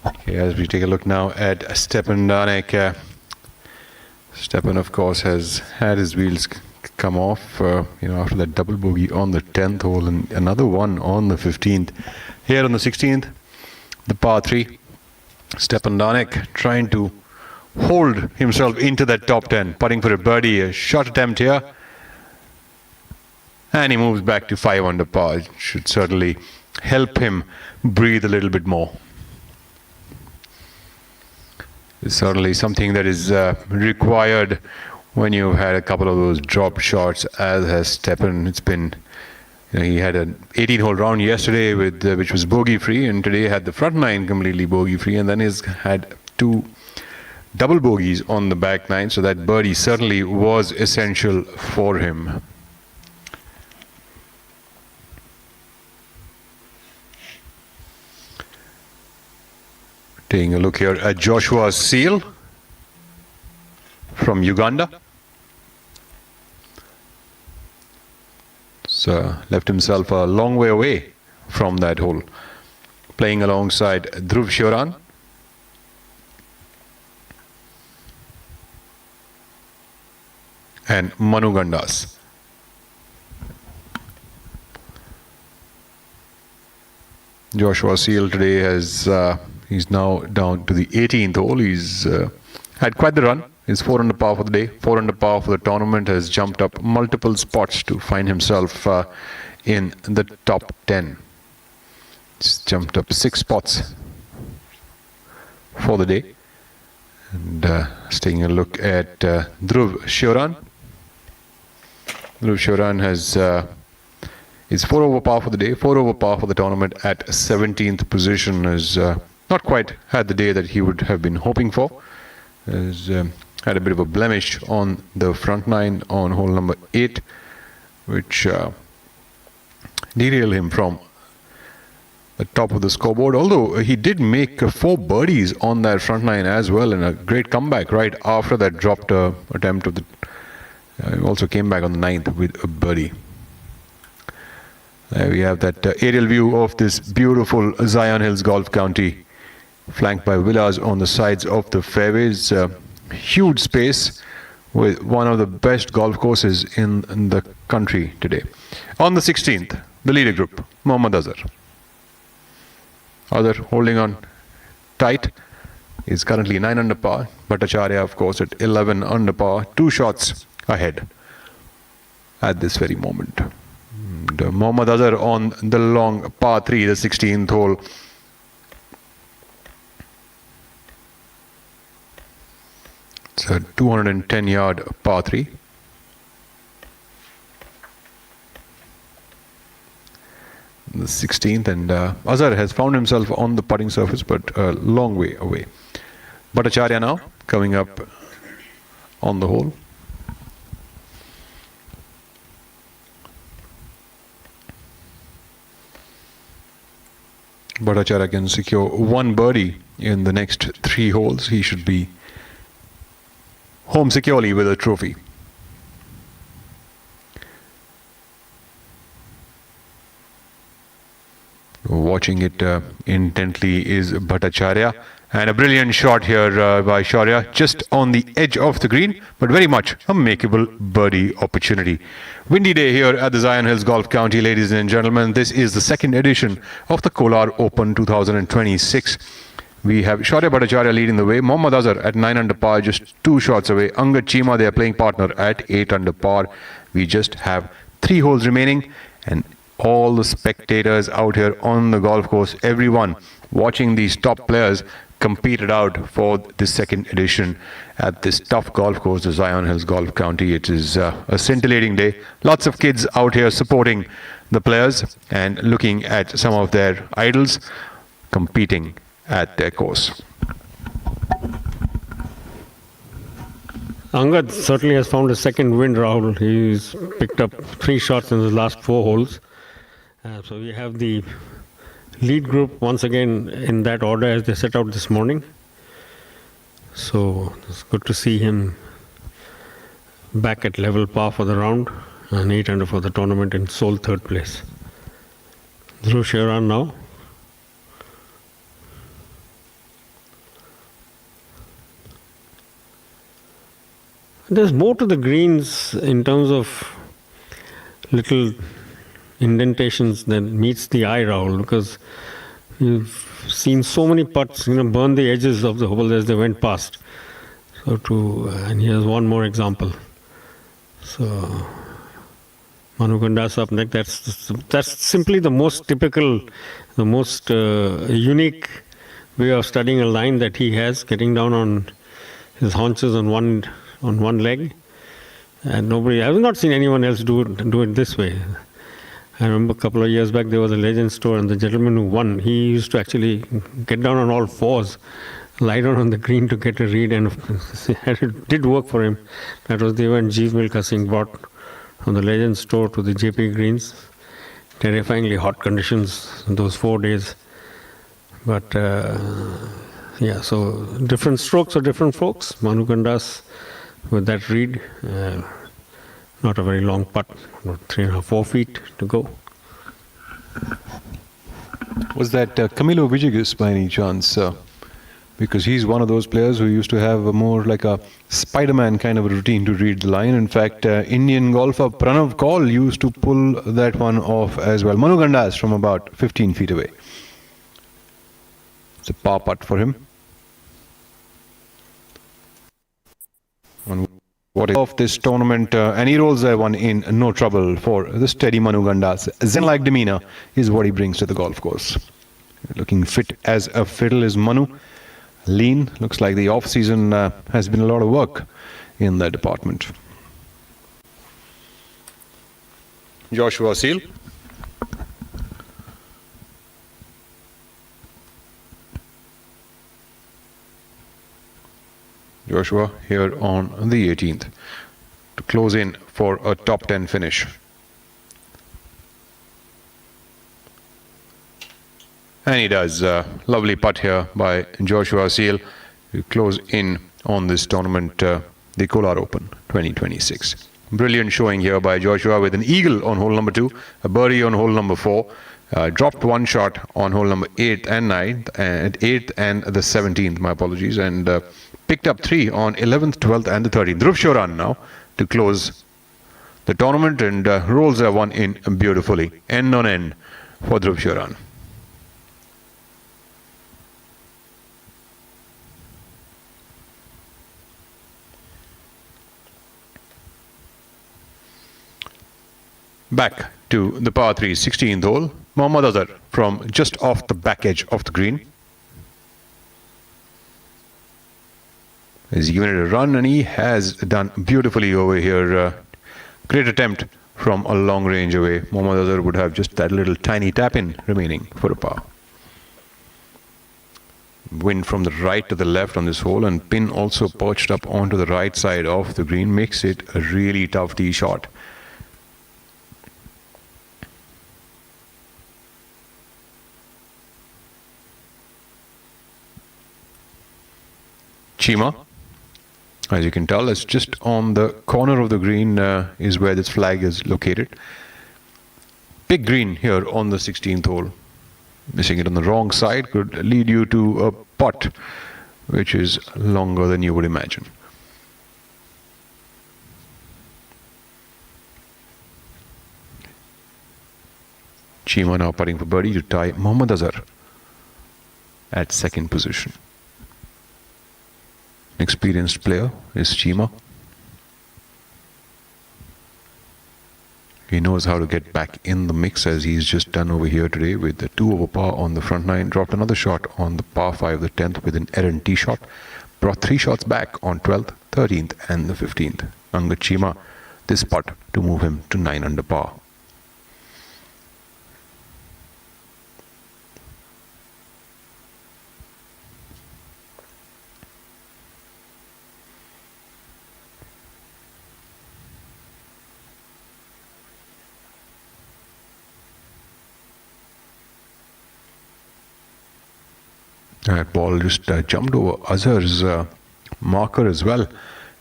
Okay, as we take a look now at Stepan Danek. Stepan, of course, has had his wheels come off, after that double bogey on the 10th hole and another one on the 15th. Here on the 16th, the par 3, Stepan Danek trying to hold himself into that top 10, putting for a birdie, a short attempt here, and he moves back to 5 under par. It should certainly help him breathe a little bit more. It's certainly something that is required when you've had a couple of those drop shots, as has Stepan. It's been, he had an 18-hole round yesterday which was bogey-free, and today had the front nine completely bogey-free, and then he's had 2 double bogeys on the back nine, so that birdie certainly was essential for him. Taking a look here at Joshua Seal from Uganda. So left himself a long way away from that hole. Playing alongside Dhruv Shioran. And Manu Gandas. Joshua Seal today he's now down to the 18th hole. He's had quite the run. He's 4 under par for the day, 4 under par for the tournament, has jumped up multiple spots to find himself in the top 10. He's jumped up 6 spots for the day. And just taking a look at Dhruv Shioran. Dhruv Shioran is 4 over par for the day, 4 over par for the tournament at 17th position. Has not quite had the day that he would have been hoping for. Has had a bit of a blemish on the front nine on hole number 8, which derailed him from the top of the scoreboard. Although he did make 4 birdies on that front nine as well, and a great comeback right after that dropped attempt of the. He also came back on the 9th with a birdie. There we have that aerial view of this beautiful Zion Hills Golf County, flanked by villas on the sides of the fairways. Huge space with one of the best golf courses in the country today. On the 16th, the leader group, Mohammad Azhar. Azhar holding on tight, is currently 9 under par. Bhattacharya, of course, at 11 under par, 2 shots ahead at this very moment. And Mohammad Azhar on the long par 3, the 16th hole. It's a 210-yard par 3. The 16th, and Azhar has found himself on the putting surface, but a long way away. Bhattacharya now coming up on the hole. Bhattacharya can secure 1 birdie in the next 3 holes. He should be home securely with a trophy. Watching it intently is Bhattacharya. And a brilliant shot here by Shaurya, just on the edge of the green, but very much a makeable birdie opportunity. Windy day here at the Zion Hills Golf County, ladies and gentlemen. This is the second edition of the Kolar Open 2026. We have Shaurya Bhattacharya leading the way. Mohammad Azhar at 9 under par, just 2 shots away. Angad Cheema, their playing partner, at 8 under par. We just have 3 holes remaining, and all the spectators out here on the golf course, everyone watching these top players competed out for the second edition at this tough golf course, the Zion Hills Golf County. It is a scintillating day. Lots of kids out here supporting the players and looking at some of their idols competing at their course. Angad certainly has found a second wind, Rahul. He's picked up 3 shots in the last 4 holes. So we have the lead group once again in that order as they set out this morning. So it's good to see him back at level par for the round and 8 under for the tournament in sole 3rd place. Dhruv Sheran now. There's more to the greens in terms of little indentations that meets the eye, Rahul, because you've seen so many putts, burn the edges of the hole as they went past. And here's one more example. So Manu Gandas up next. That's simply the most typical, the most unique way of studying a line that he has, getting down on his haunches on one leg. And I have not seen anyone else do it this way. I remember a couple of years back there was a Legends tour, and the gentleman who won, he used to actually get down on all fours, lie down on the green to get a read, and it did work for him. That was the event Jeev Milkha Singh brought from the Legends tour to the JP Greens. Terrifyingly hot conditions those 4 days. But so different strokes for different folks. Manu Gandas with that read. Not a very long putt, about 3.5, 4 feet to go. Was that Camilo Villegas by any chance? Because he's one of those players who used to have a more like a Spider-Man kind of a routine to read the line. In fact, Indian golfer Pranav Kaul used to pull that one off as well. Manu Gandas from about 15 feet away. It's a par putt for him. What is of this tournament, and he rolls that one in, no trouble for the steady Manu Gandas. Zen-like demeanor is what he brings to the golf course. Looking fit as a fiddle is Manu. Lean, looks like the off-season has been a lot of work in that department. Joshua Seal. Joshua here on the 18th to close in for a top 10 finish. And he does. Lovely putt here by Joshua Seal to close in on this tournament, the Kolar Open 2026. Brilliant showing here by Joshua with an eagle on hole number 2, a birdie on hole number 4. Dropped 1 shot on hole number 8 and 9, and 8th and the 17th, my apologies, and picked up 3 on 11th, 12th and the 13th. Dhruv Sheran now to close the tournament, and rolls that one in beautifully. End on end for Dhruv Sheran. Back to the par 3, 16th hole. Mohammad Azhar from just off the back edge of the green. He's given it a run, and he has done beautifully over here. Great attempt from a long range away. Mohammad Azhar would have just that little tiny tap-in remaining for a par. Wind from the right to the left on this hole, and pin also perched up onto the right side of the green makes it a really tough tee shot. Cheema, as you can tell, is just on the corner of the green is where this flag is located. Big green here on the 16th hole. Missing it on the wrong side could lead you to a putt which is longer than you would imagine. Cheema now putting for birdie to tie Mohammad Azhar at second position. Experienced player is Cheema. He knows how to get back in the mix, as he's just done over here today with the 2 over par on the front nine. Dropped another shot on the par 5, the 10th, with an errant tee shot. Brought 3 shots back on 12th, 13th and the 15th. Angad Cheema, this putt to move him to 9 under par. That ball just jumped over Azhar's marker as well.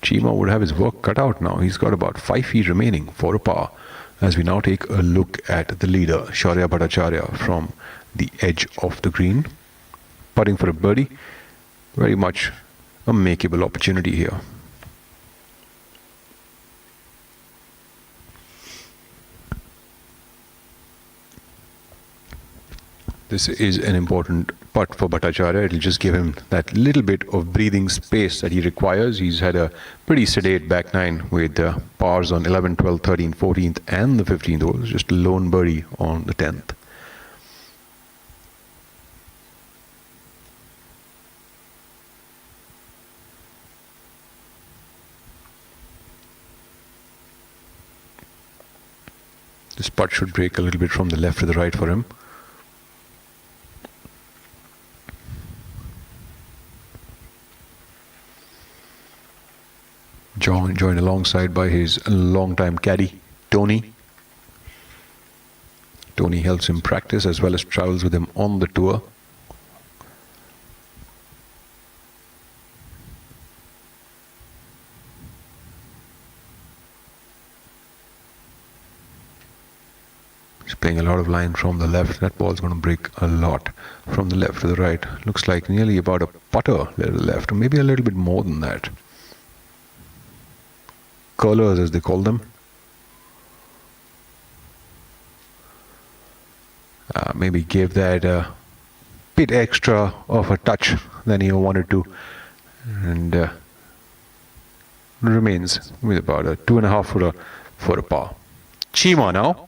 Cheema would have his work cut out now. He's got about 5 feet remaining for a par. As we now take a look at the leader, Shaurya Bhattacharya, from the edge of the green. Putting for a birdie. Very much a makeable opportunity here. This is an important putt for Bhattacharya. It'll just give him that little bit of breathing space that he requires. He's had a pretty sedate back nine with pars on 11, 12, 13, 14th and the 15th holes. Just a lone birdie on the 10th. This putt should break a little bit from the left to the right for him. Joined alongside by his long-time caddy, Tony. Tony helps him practice as well as travels with him on the tour. He's playing a lot of line from the left. That ball's going to break a lot from the left to the right. Looks like nearly about a putter to the left, or maybe a little bit more than that. Colors, as they call them. Maybe gave that a bit extra of a touch than he wanted to, and remains with about a 2.5 footer for a par. Cheema now.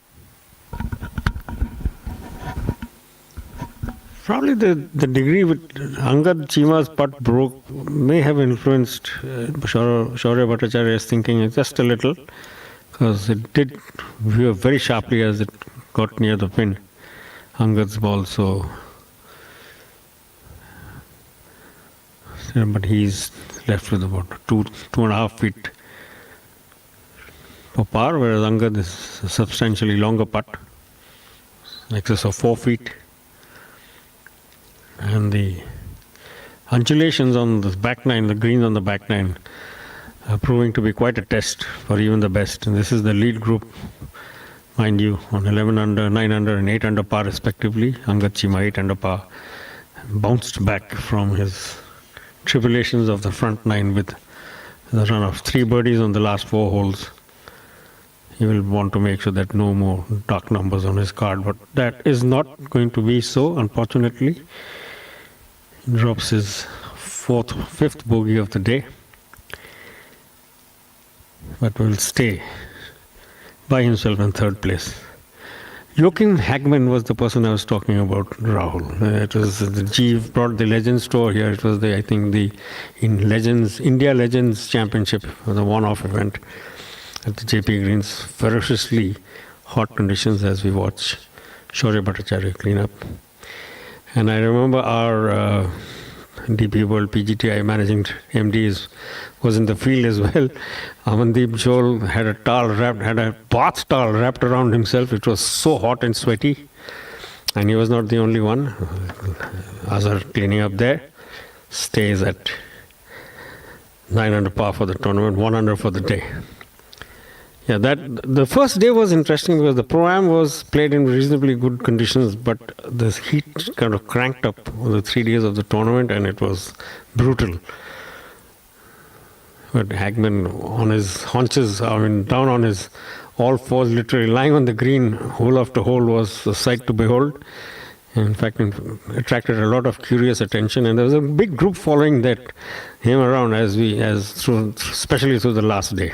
Probably the degree with Angad Cheema's putt broke may have influenced Shaurya Bhattacharya's thinking just a little, because it did veer very sharply as it got near the pin, Angad's ball. So, but he's left with about 2.5 feet for par, whereas Angad is a substantially longer putt, in excess of 4 feet. And the undulations on the back nine, the greens on the back nine, are proving to be quite a test for even the best. And this is the lead group, mind you, on 11 under, 9 under and 8 under par respectively. Angad Cheema 8 under par, bounced back from his tribulations of the front nine with the run of 3 birdies on the last 4 holes. He will want to make sure that no more dark numbers on his card, but that is not going to be so, unfortunately. He drops his 5th bogey of the day, but will stay by himself in 3rd place. Joachim Hagman was the person I was talking about, Rahul. It was the Jeev brought the Legends tour here. It was I think the India Legends Championship, the one-off event at the JP Greens. Ferociously hot conditions as we watch Shaurya Bhattacharya clean up. And I remember our DP World PGTI managing MD was in the field as well. Amandeep Joel had a bath towel wrapped around himself. It was so hot and sweaty, and he was not the only one. Azhar cleaning up there, stays at 9 under par for the tournament, 1 under for the day. Yeah, that the first day was interesting because the Pro-Am was played in reasonably good conditions, but the heat kind of cranked up over the 3 days of the tournament and it was brutal. But Hagman on his haunches, down on his all fours, literally lying on the green, hole after hole, was a sight to behold. In fact, it attracted a lot of curious attention, and there was a big group following him around especially through the last day.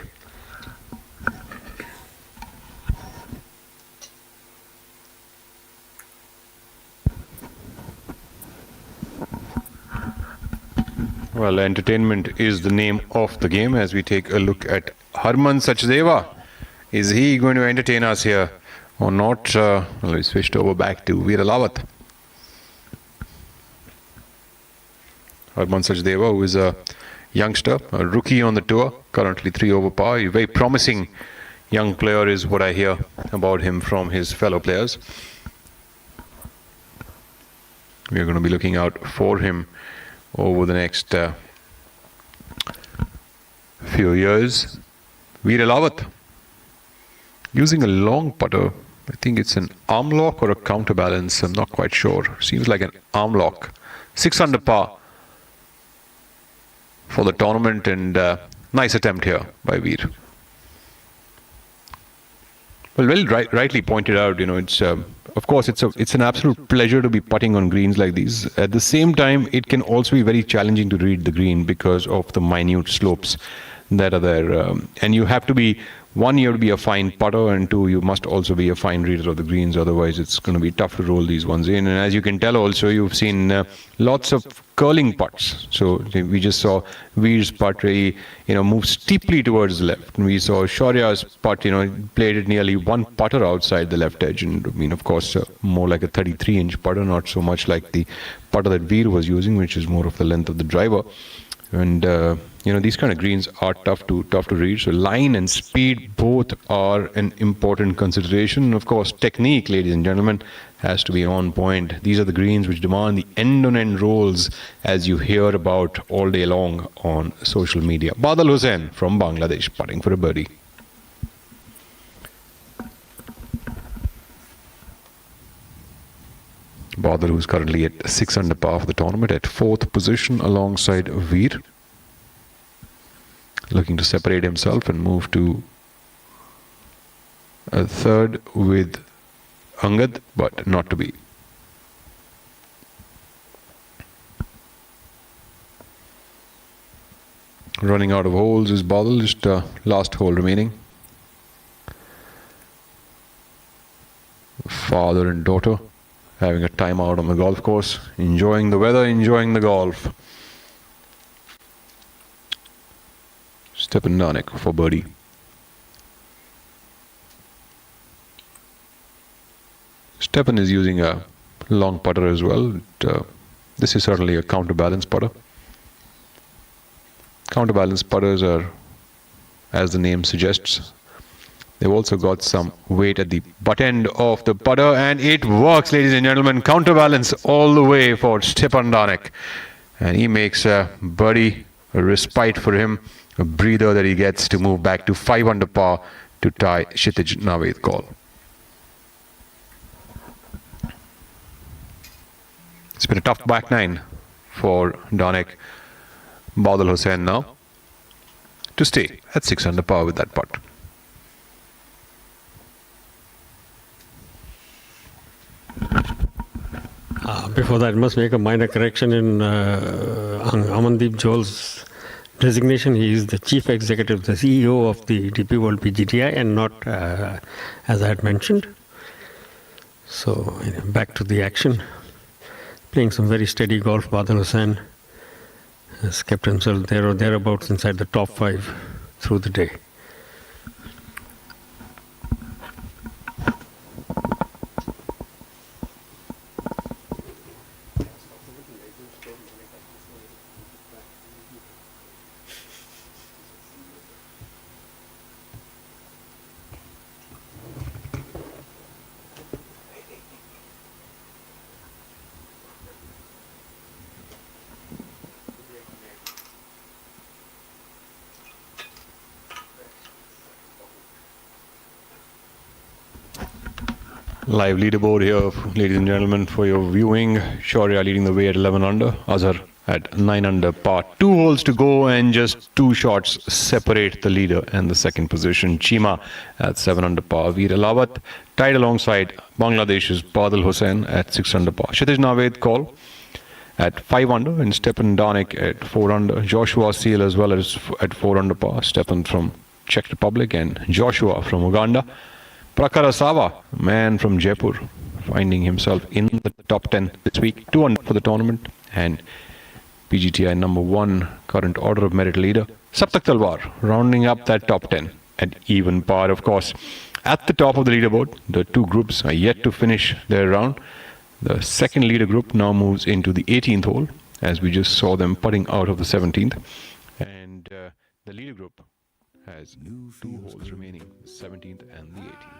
Well, entertainment is the name of the game as we take a look at Harman Sachdeva. Is he going to entertain us here or not? Well, we switched over back to Veer Alawat. Harman Sachdeva, who is a youngster, a rookie on the tour, currently 3 over par. A very promising young player is what I hear about him from his fellow players. We are going to be looking out for him over the next few years. Veer Alawat using a long putter. I think it's an arm lock or a counterbalance. I'm not quite sure. Seems like an arm lock. 6 under par for the tournament, and nice attempt here by Veer. Well, rightly pointed out, it's of course it's an absolute pleasure to be putting on greens like these. At the same time, it can also be very challenging to read the green because of the minute slopes that are there, and you have to be a fine putter, and 2, you must also be a fine reader of the greens. Otherwise, it's going to be tough to roll these ones in. And as you can tell, also you've seen lots of curling putts. So we just saw Veer's putt really, move steeply towards the left. And we saw Shaurya's putt, played it nearly 1 putter outside the left edge. And of course, more like a 33-inch putter, not so much like the putter that Veer was using, which is more of the length of the driver. And these kind of greens are tough to read. So line and speed both are an important consideration. And of course, technique, ladies and gentlemen, has to be on point. These are the greens which demand the end-on-end rolls, as you hear about all day long on social media. Badal Hussain from Bangladesh putting for a birdie. Badal, who's currently at 6 under par for the tournament, at 4th position alongside Veer, looking to separate himself and move to a 3rd with Angad, but not to be. Running out of holes is Badal, just last hole remaining. Father and daughter having a time out on the golf course, enjoying the weather, enjoying the golf. Stepan Danik for birdie. Stepan is using a long putter as well. This is certainly a counterbalance putter. Counterbalance putters are, as the name suggests, they've also got some weight at the butt end of the putter, and it works, ladies and gentlemen. Counterbalance all the way for Stepan Danik. And he makes a birdie, a respite for him, a breather that he gets to move back to 5 under par to tie Kshitij Naved's call. It's been a tough back 9 for Danik. Badal Hussain now to stay at 6 under par with that putt. Before that, I must make a minor correction in Amandeep Joel's designation. He is the chief executive, the CEO of the DP World PGTI, and not, as I had mentioned. So, back to the action. Playing some very steady golf. Badal Hussain has kept himself there or thereabouts inside the top 5 through the day. Live leaderboard here, ladies and gentlemen, for your viewing. Shaurya leading the way at 11 under. Azhar at 9 under par. 2 holes to go and just 2 shots separate the leader and the second position. Chima at 7 under par. Veer Alawat tied alongside Bangladesh's Badal Hussain at 6 under par. Kshitij Naved call at 5 under and Stepan Danik at 4 under. Joshua Seal as well as at 4 under par. Stepan from Czech Republic and Joshua from Uganda. Prakhar Asawa, man from Jaipur, finding himself in the top 10 this week. 2 under for the tournament. And PGTI number 1 current order of merit leader. Saptak Talwar rounding up that top 10 at even par, of course. At the top of the leaderboard, the 2 groups are yet to finish their round. The second leader group now moves into the 18th hole, as we just saw them putting out of the 17th. And the leader group has 2 holes remaining, the 17th and the 18th.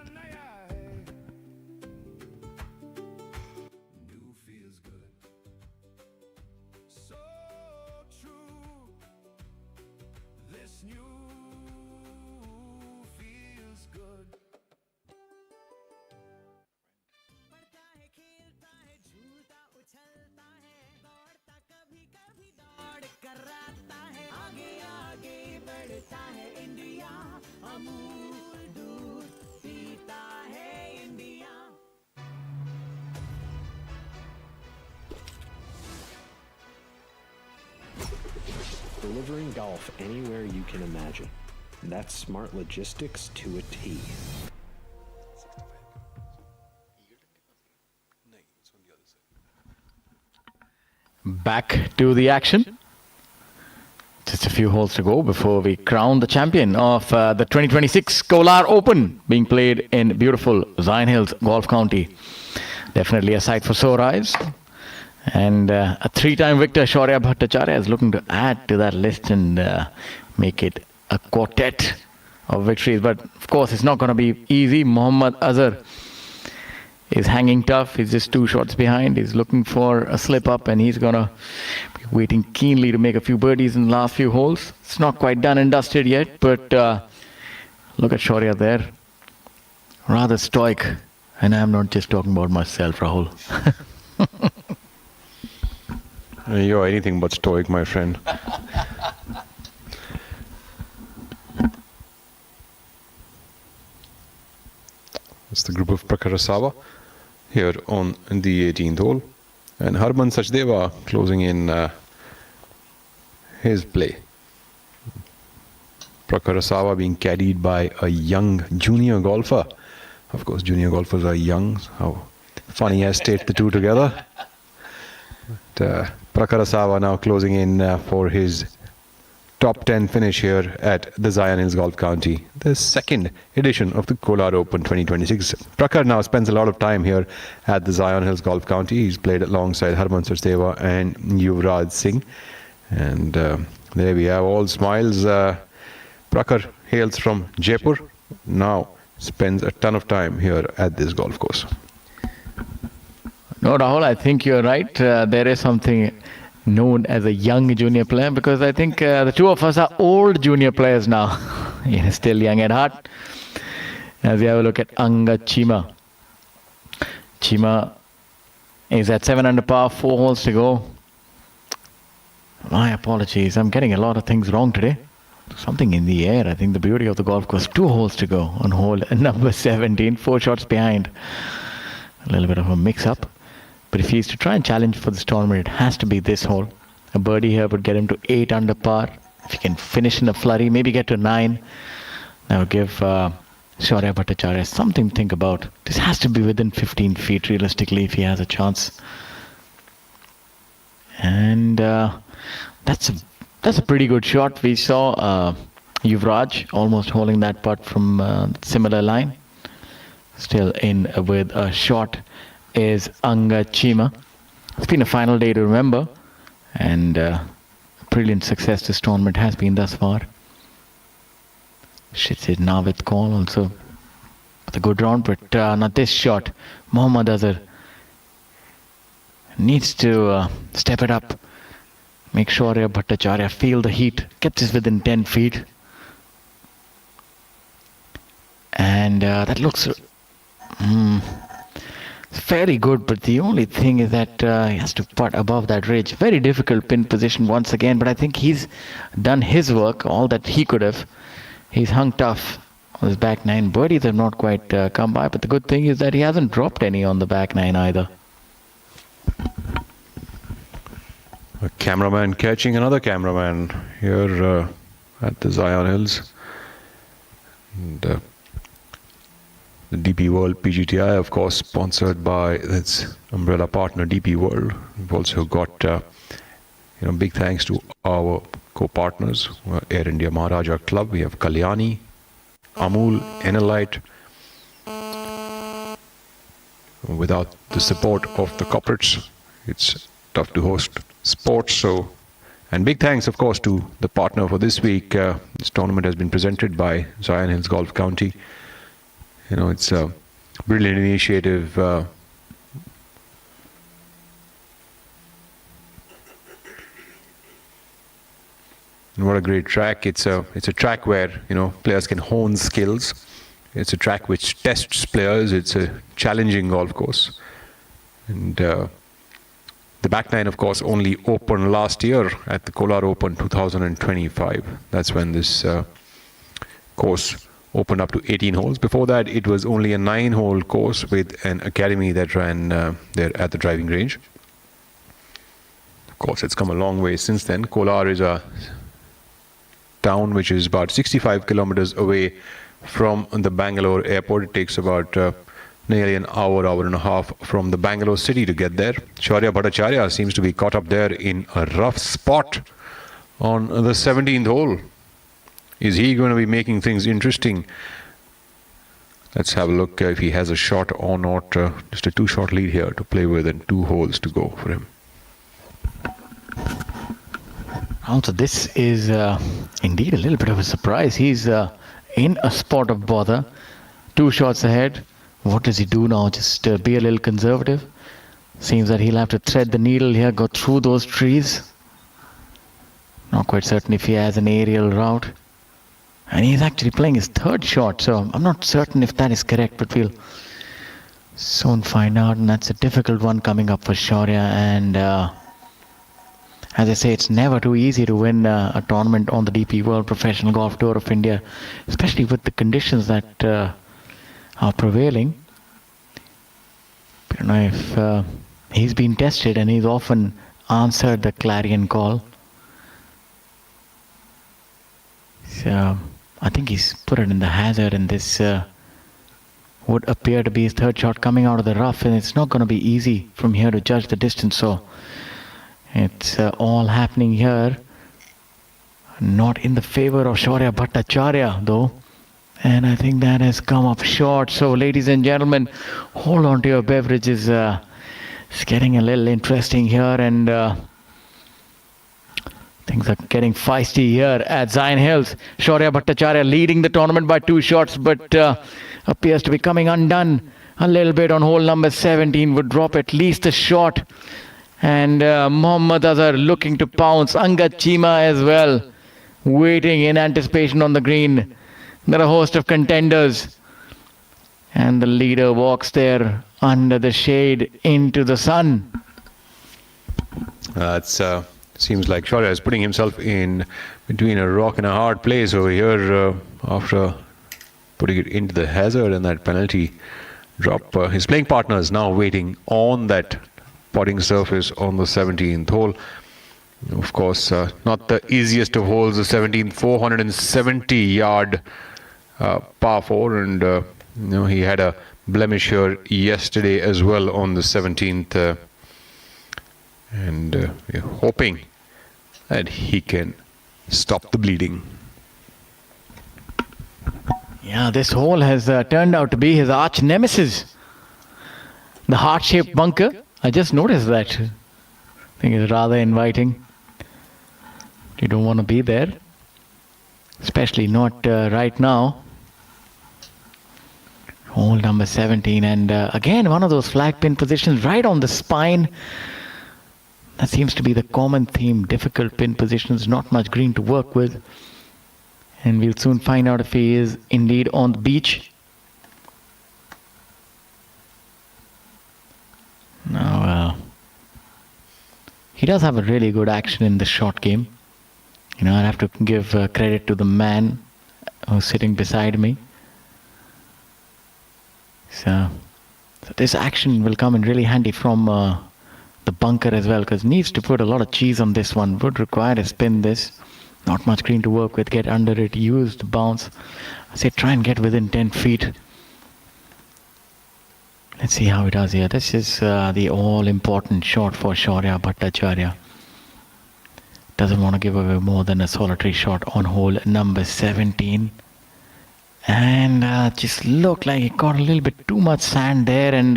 Delivering golf anywhere you can imagine. That's smart logistics to a T. Back to the action. Just a few holes to go before we crown the champion of the 2026 Kolar Open, being played in beautiful Zion Hills Golf County. Definitely a sight for sore eyes. And a 3-time victor, Shaurya Bhattacharya, is looking to add to that list and make it a quartet of victories. But of course, it's not going to be easy. Mohammad Azhar is hanging tough. He's just 2 shots behind. He's looking for a slip up, and he's going to be waiting keenly to make a few birdies in the last few holes. It's not quite done and dusted yet, but look at Shaurya there. Rather stoic. And I'm not just talking about myself, Rahul. You're anything but stoic, my friend. It's the group of Prakhar Asawa here on the 18th hole. And Harman Sachdeva closing in his play. Prakhar Asawa being caddied by a young junior golfer. Of course, junior golfers are young. How funny he has stayed the two together. But, Prakhar Asawa now closing in for his top 10 finish here at the Zion Hills Golf County, the second edition of the Kolar Open 2026. Prakhar now spends a lot of time here at the Zion Hills Golf County. He's played alongside Harman Sachdeva and Yuvraj Singh. And there we have all smiles. Prakhar hails from Jaipur, now spends a ton of time here at this golf course. No, Rahul, I think you're right. There is something known as a young junior player, because I think the two of us are old junior players now. Still young at heart. As we have a look at Anga Chima. Chima is at 7 under par, 4 holes to go. My apologies, I'm getting a lot of things wrong today. Something in the air. I think the beauty of the golf course, 2 holes to go on hole number 17, 4 shots behind. A little bit of a mix-up. But if he is to try and challenge for this tournament, it has to be this hole. A birdie here would get him to 8 under par. If he can finish in a flurry, maybe get to 9, that would give Shaurya Bhattacharya something to think about. This has to be within 15 feet realistically if he has a chance. And that's a pretty good shot. We saw Yuvraj almost holding that putt from similar line. Still in with a shot is Anga Chima. It's been a final day to remember, and brilliant success this tournament has been thus far. Kshitij Naved call also with a good round, but not this shot. Mohammad Azhar needs to step it up. Make sure Bhattacharya feel the heat. Kept this within 10 feet. And that looks Fairly good, but the only thing is that he has to putt above that ridge. Very difficult pin position once again, but I think he's done his work, all that he could have. He's hung tough on his back nine. Birdies have not quite come by, but the good thing is that he hasn't dropped any on the back nine either. A cameraman catching another cameraman here at the Zion Hills. And the DP World PGTI, of course, sponsored by its umbrella partner DP World. We've also got big thanks to our co-partners, Air India Maharaja Club. We have Kalyani, Amul, Enelite. Without the support of the corporates, it's tough to host sports. And big thanks, of course, to the partner for this week. This tournament has been presented by Zion Hills Golf County. It's a brilliant initiative. And what a great track. It's a track where players can hone skills. It's a track which tests players. It's a challenging golf course. And the back nine, of course, only opened last year at the Kolar Open 2025. That's when this course opened up to 18 holes. Before that, it was only a 9-hole course with an academy that ran there at the driving range. Of course, it's come a long way since then. Kolar is a town which is about 65 kilometers away from the Bangalore airport. It takes about nearly an hour and a half from the Bangalore city to get there. Shaurya Bhattacharya seems to be caught up there in a rough spot on the 17th hole. Is he going to be making things interesting? Let's have a look if he has a shot or not. Just a 2-shot lead here to play with and 2 holes to go for him. Also, this is indeed a little bit of a surprise. He's in a spot of bother. 2 shots ahead. What does he do now? Just be a little conservative? Seems that he'll have to thread the needle here, go through those trees. Not quite certain if he has an aerial route. And he's actually playing his 3rd shot, so I'm not certain if that is correct, but we'll soon find out. And that's a difficult one coming up for Shaurya. And as I say, it's never too easy to win a tournament on the DP World Professional Golf Tour of India, especially with the conditions that are prevailing. I don't know if he's been tested, and he's often answered the clarion call. So I think he's put it in the hazard, and this would appear to be his 3rd shot coming out of the rough, and it's not going to be easy from here to judge the distance. So it's all happening here, not in the favor of Shaurya Bhattacharya though, and I think that has come up short. So ladies and gentlemen, hold on to your beverages. It's getting a little interesting here, and things are getting feisty here at Zion Hills. Shaurya Bhattacharya leading the tournament by 2 shots, but appears to be coming undone a little bit on hole number 17. Would drop at least a shot. And Mohammad Azhar looking to pounce. Angad Chima as well, waiting in anticipation on the green. There are a host of contenders. And the leader walks there under the shade into the sun. It seems like Shaurya is putting himself in between a rock and a hard place over here after putting it into the hazard and that penalty drop. His playing partner is now waiting on that putting surface on the 17th hole. Of course, not the easiest of holes, the 17th 470-yard par 4, and he had a blemish here yesterday as well on the 17th, and we're hoping that he can stop the bleeding. Yeah, this hole has turned out to be his arch nemesis. The heart-shaped bunker. I just noticed that. I think it's rather inviting. You don't want to be there, especially not right now. Hole number 17, and again one of those flag pin positions right on the spine. That seems to be the common theme. Difficult pin positions, not much green to work with, and we'll soon find out if he is indeed on the beach. he does have a really good action in the short game. You know, I have to give credit to the man who's sitting beside me. So this action will come in really handy from the bunker as well, because needs to put a lot of cheese on this one. Would require a spin this. Not much green to work with. Get under it. Use the bounce. I say try and get within 10 feet. Let's see how he does here. This is the all-important shot for Shaurya Bhattacharya. Doesn't want to give away more than a solitary shot on hole number 17. And just looked like he got a little bit too much sand there, and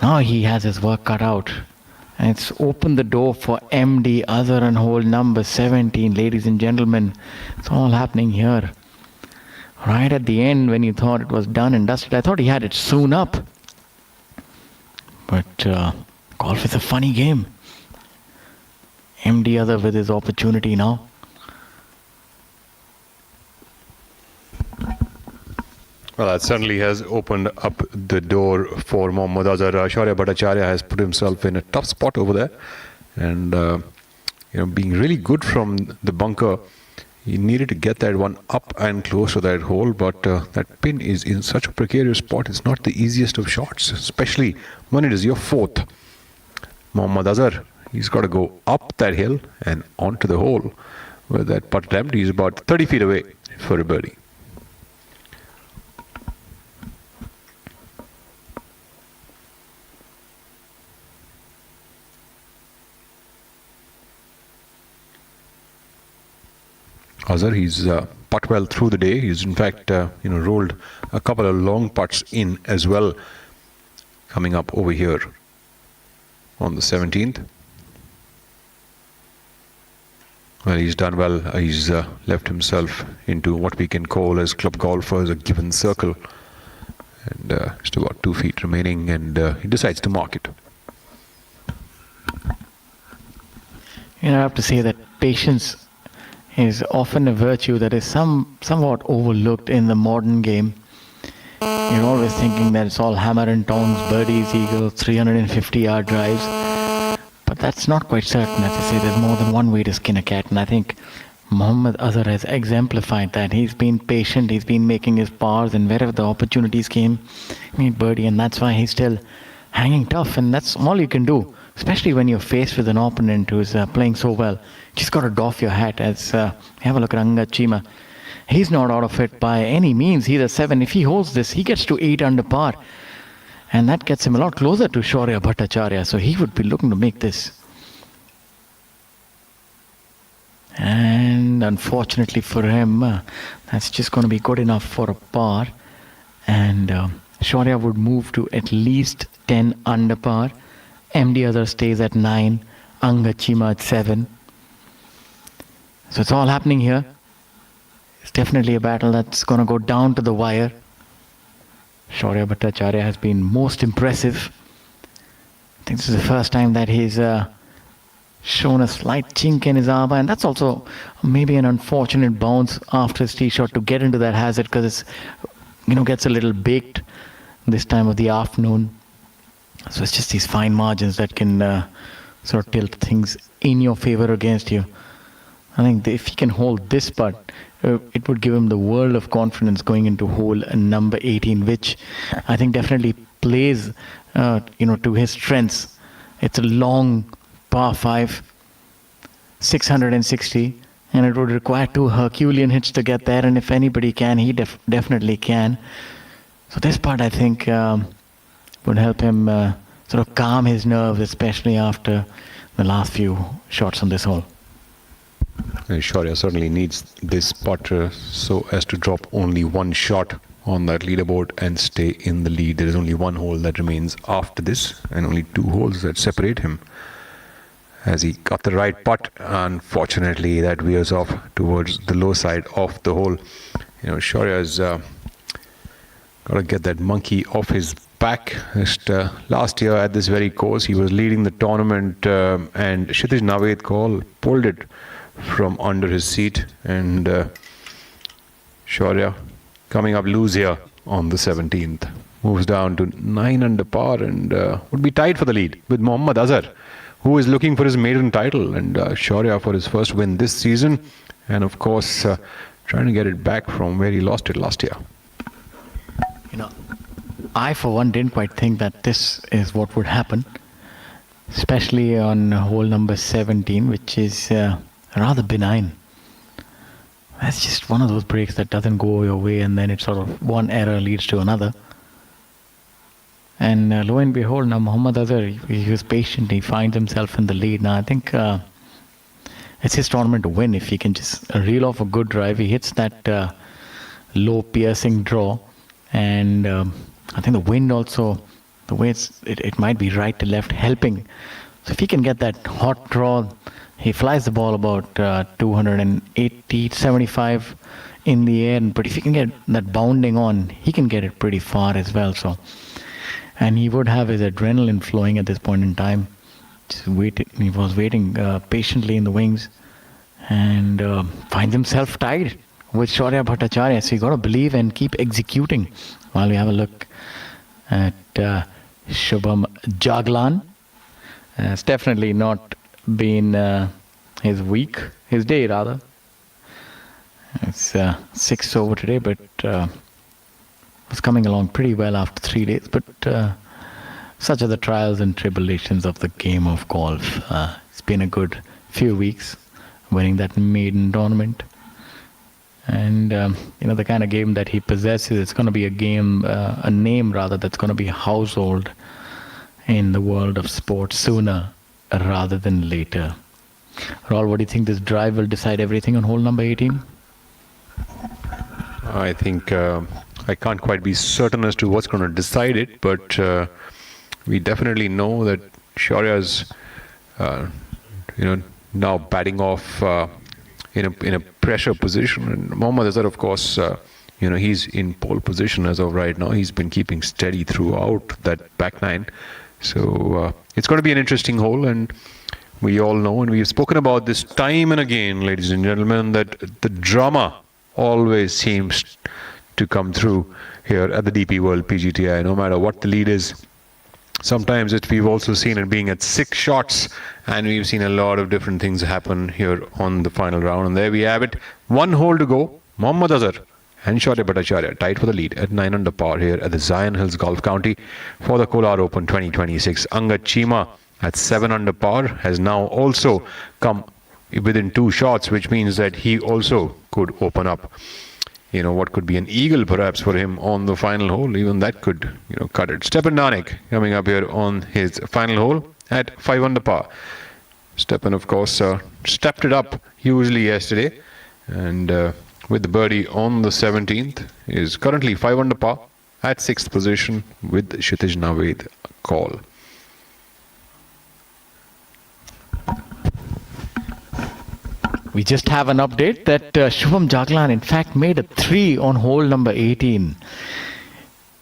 now he has his work cut out. And it's opened the door for MD Azhar on hole number 17, ladies and gentlemen. It's all happening here. Right at the end, when you thought it was done and dusted, I thought he had it sewn up. But golf is a funny game. MD Azhar with his opportunity now. Well, that certainly has opened up the door for Mohammad Azhar. Shaurya Bhattacharya has put himself in a tough spot over there, and being really good from the bunker, he needed to get that one up and close to that hole, but that pin is in such a precarious spot. It's not the easiest of shots, especially when it is your fourth. Mohammad Azhar, he's got to go up that hill and onto the hole. With that putt attempt, he's about 30 feet away for a birdie. Azhar, he's putt well through the day. He's in fact rolled a couple of long putts in as well, coming up over here on the 17th. Well, he's done well. He's left himself into what we can call as club golfers a given circle, and just about 2 feet remaining, and he decides to mark it. You know, I have to say that patience is often a virtue that is somewhat overlooked in the modern game. You're always thinking that it's all hammer and tongs, birdies, eagles, 350-yard drives. But that's not quite certain. As I say, there's more than one way to skin a cat. And I think Mohammad Azhar has exemplified that. He's been patient. He's been making his pars. And wherever the opportunities came, he made birdie. And that's why he's still hanging tough. And that's all you can do, especially when you're faced with an opponent who's playing so well. Just got to doff your hat. As have a look at Anga Chima. He's not out of it by any means. He's a 7. If he holds this, he gets to 8 under par. And that gets him a lot closer to Shaurya Bhattacharya. So he would be looking to make this. And unfortunately for him, that's just going to be good enough for a par. And Shaurya would move to at least 10 under par. MD Azhar stays at 9. Anga Chima at 7. So it's all happening here. It's definitely a battle that's going to go down to the wire. Shaurya Bhattacharya has been most impressive. I think this is the first time that he's shown a slight chink in his armor, and that's also maybe an unfortunate bounce after his tee shot to get into that hazard, because it's gets a little baked this time of the afternoon. So it's just these fine margins that can sort of tilt things in your favor or against you. I think if he can hold this putt, it would give him the world of confidence going into hole number 18, which I think definitely plays, to his strengths. It's a long par 5, 660, and it would require 2 Herculean hits to get there. And if anybody can, he definitely can. So this part, I think, would help him sort of calm his nerves, especially after the last few shots on this hole. Shaurya certainly needs this putt so as to drop only one shot on that leaderboard and stay in the lead. There is only one hole that remains after this, and only 2 holes that separate him. As he got the right putt, unfortunately that veers off towards the low side of the hole. Shaurya's got to get that monkey off his back. Just last year at this very course, he was leading the tournament, and Kshitij Naved pulled it from under his seat, and Shaurya coming up loose here on the 17th. moves down to 9 under par and would be tied for the lead with Mohammad Azhar, who is looking for his maiden title, and Shaurya for his first win this season, and of course trying to get it back from where he lost it last year. I for one didn't quite think that this is what would happen, especially on hole number 17, which is rather benign. That's just one of those breaks that doesn't go your way, and then it's sort of one error leads to another. And lo and behold, now Mohammad Azhar, he was patient, he finds himself in the lead. Now I think it's his tournament to win if he can just reel off a good drive. He hits that low piercing draw, and I think the wind also, the way it might be right to left helping. So if he can get that hot draw, he flies the ball about 280, 75 in the air, but if he can get that bounding on, he can get it pretty far as well. So, and he would have his adrenaline flowing at this point in time. He was waiting patiently in the wings, and finds himself tied with Shaurya Bhattacharya. So you got to believe and keep executing. While we have a look at Shubham Jaglan, it's definitely not been his day rather. It's 6 over today, but was coming along pretty well after 3 days. But such are the trials and tribulations of the game of golf. It's been a good few weeks winning that maiden tournament. And the kind of game that he possesses, it's going to be a name rather, that's going to be household in the world of sports sooner rather than later. Raul, what do you think? This drive will decide everything on hole number 18? I think I can't quite be certain as to what's going to decide it, but we definitely know that Shaurya's now batting off in a pressure position, and Mohammad Azhar, of course, he's in pole position as of right now. He's been keeping steady throughout that back nine, so it's going to be an interesting hole. And we all know, and we've spoken about this time and again, ladies and gentlemen, that the drama always seems to come through here at the DP World PGTI, no matter what the lead is. Sometimes we've also seen it being at 6 shots, and we've seen a lot of different things happen here on the final round. And there we have it. 1 hole to go. Mohammad Azhar and Shaurya Bhattacharya tied for the lead at 9 under par here at the Zion Hills Golf County for the Kolar Open 2026. Angad Cheema at 7 under par has now also come within 2 shots, which means that he also could open up what could be an eagle perhaps for him on the final hole. Even that could cut it. Stepan Nanik coming up here on his final hole at 5 under par. Stepan, of course, stepped it up hugely yesterday, and with the birdie on the 17th is currently 5 under par at 6th position with Kshitij Naved call. We just have an update that Shubham Jaglan in fact made a 3 on hole number 18.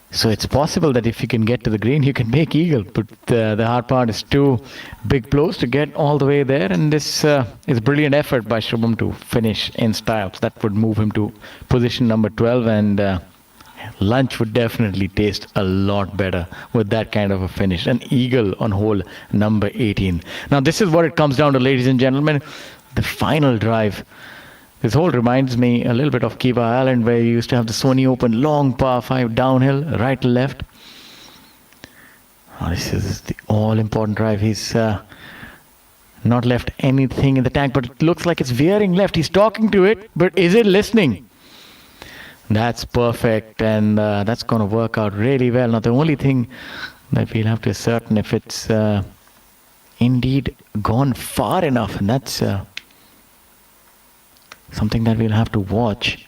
So it's possible that if you can get to the green, you can make eagle. But the hard part is 2 big blows to get all the way there. And this is a brilliant effort by Shubham to finish in style. So that would move him to position number 12. And lunch would definitely taste a lot better with that kind of a finish. An eagle on hole number 18. Now this is what it comes down to, ladies and gentlemen. The final drive. This hole reminds me a little bit of Kiva Island, where you used to have the Sony Open long par 5 downhill, right to left. Oh, this is the all-important drive. He's not left anything in the tank, but it looks like it's veering left. He's talking to it, but is it listening? That's perfect, and that's going to work out really well. Now, the only thing that we'll have to ascertain if it's indeed gone far enough, and that's something that we'll have to watch.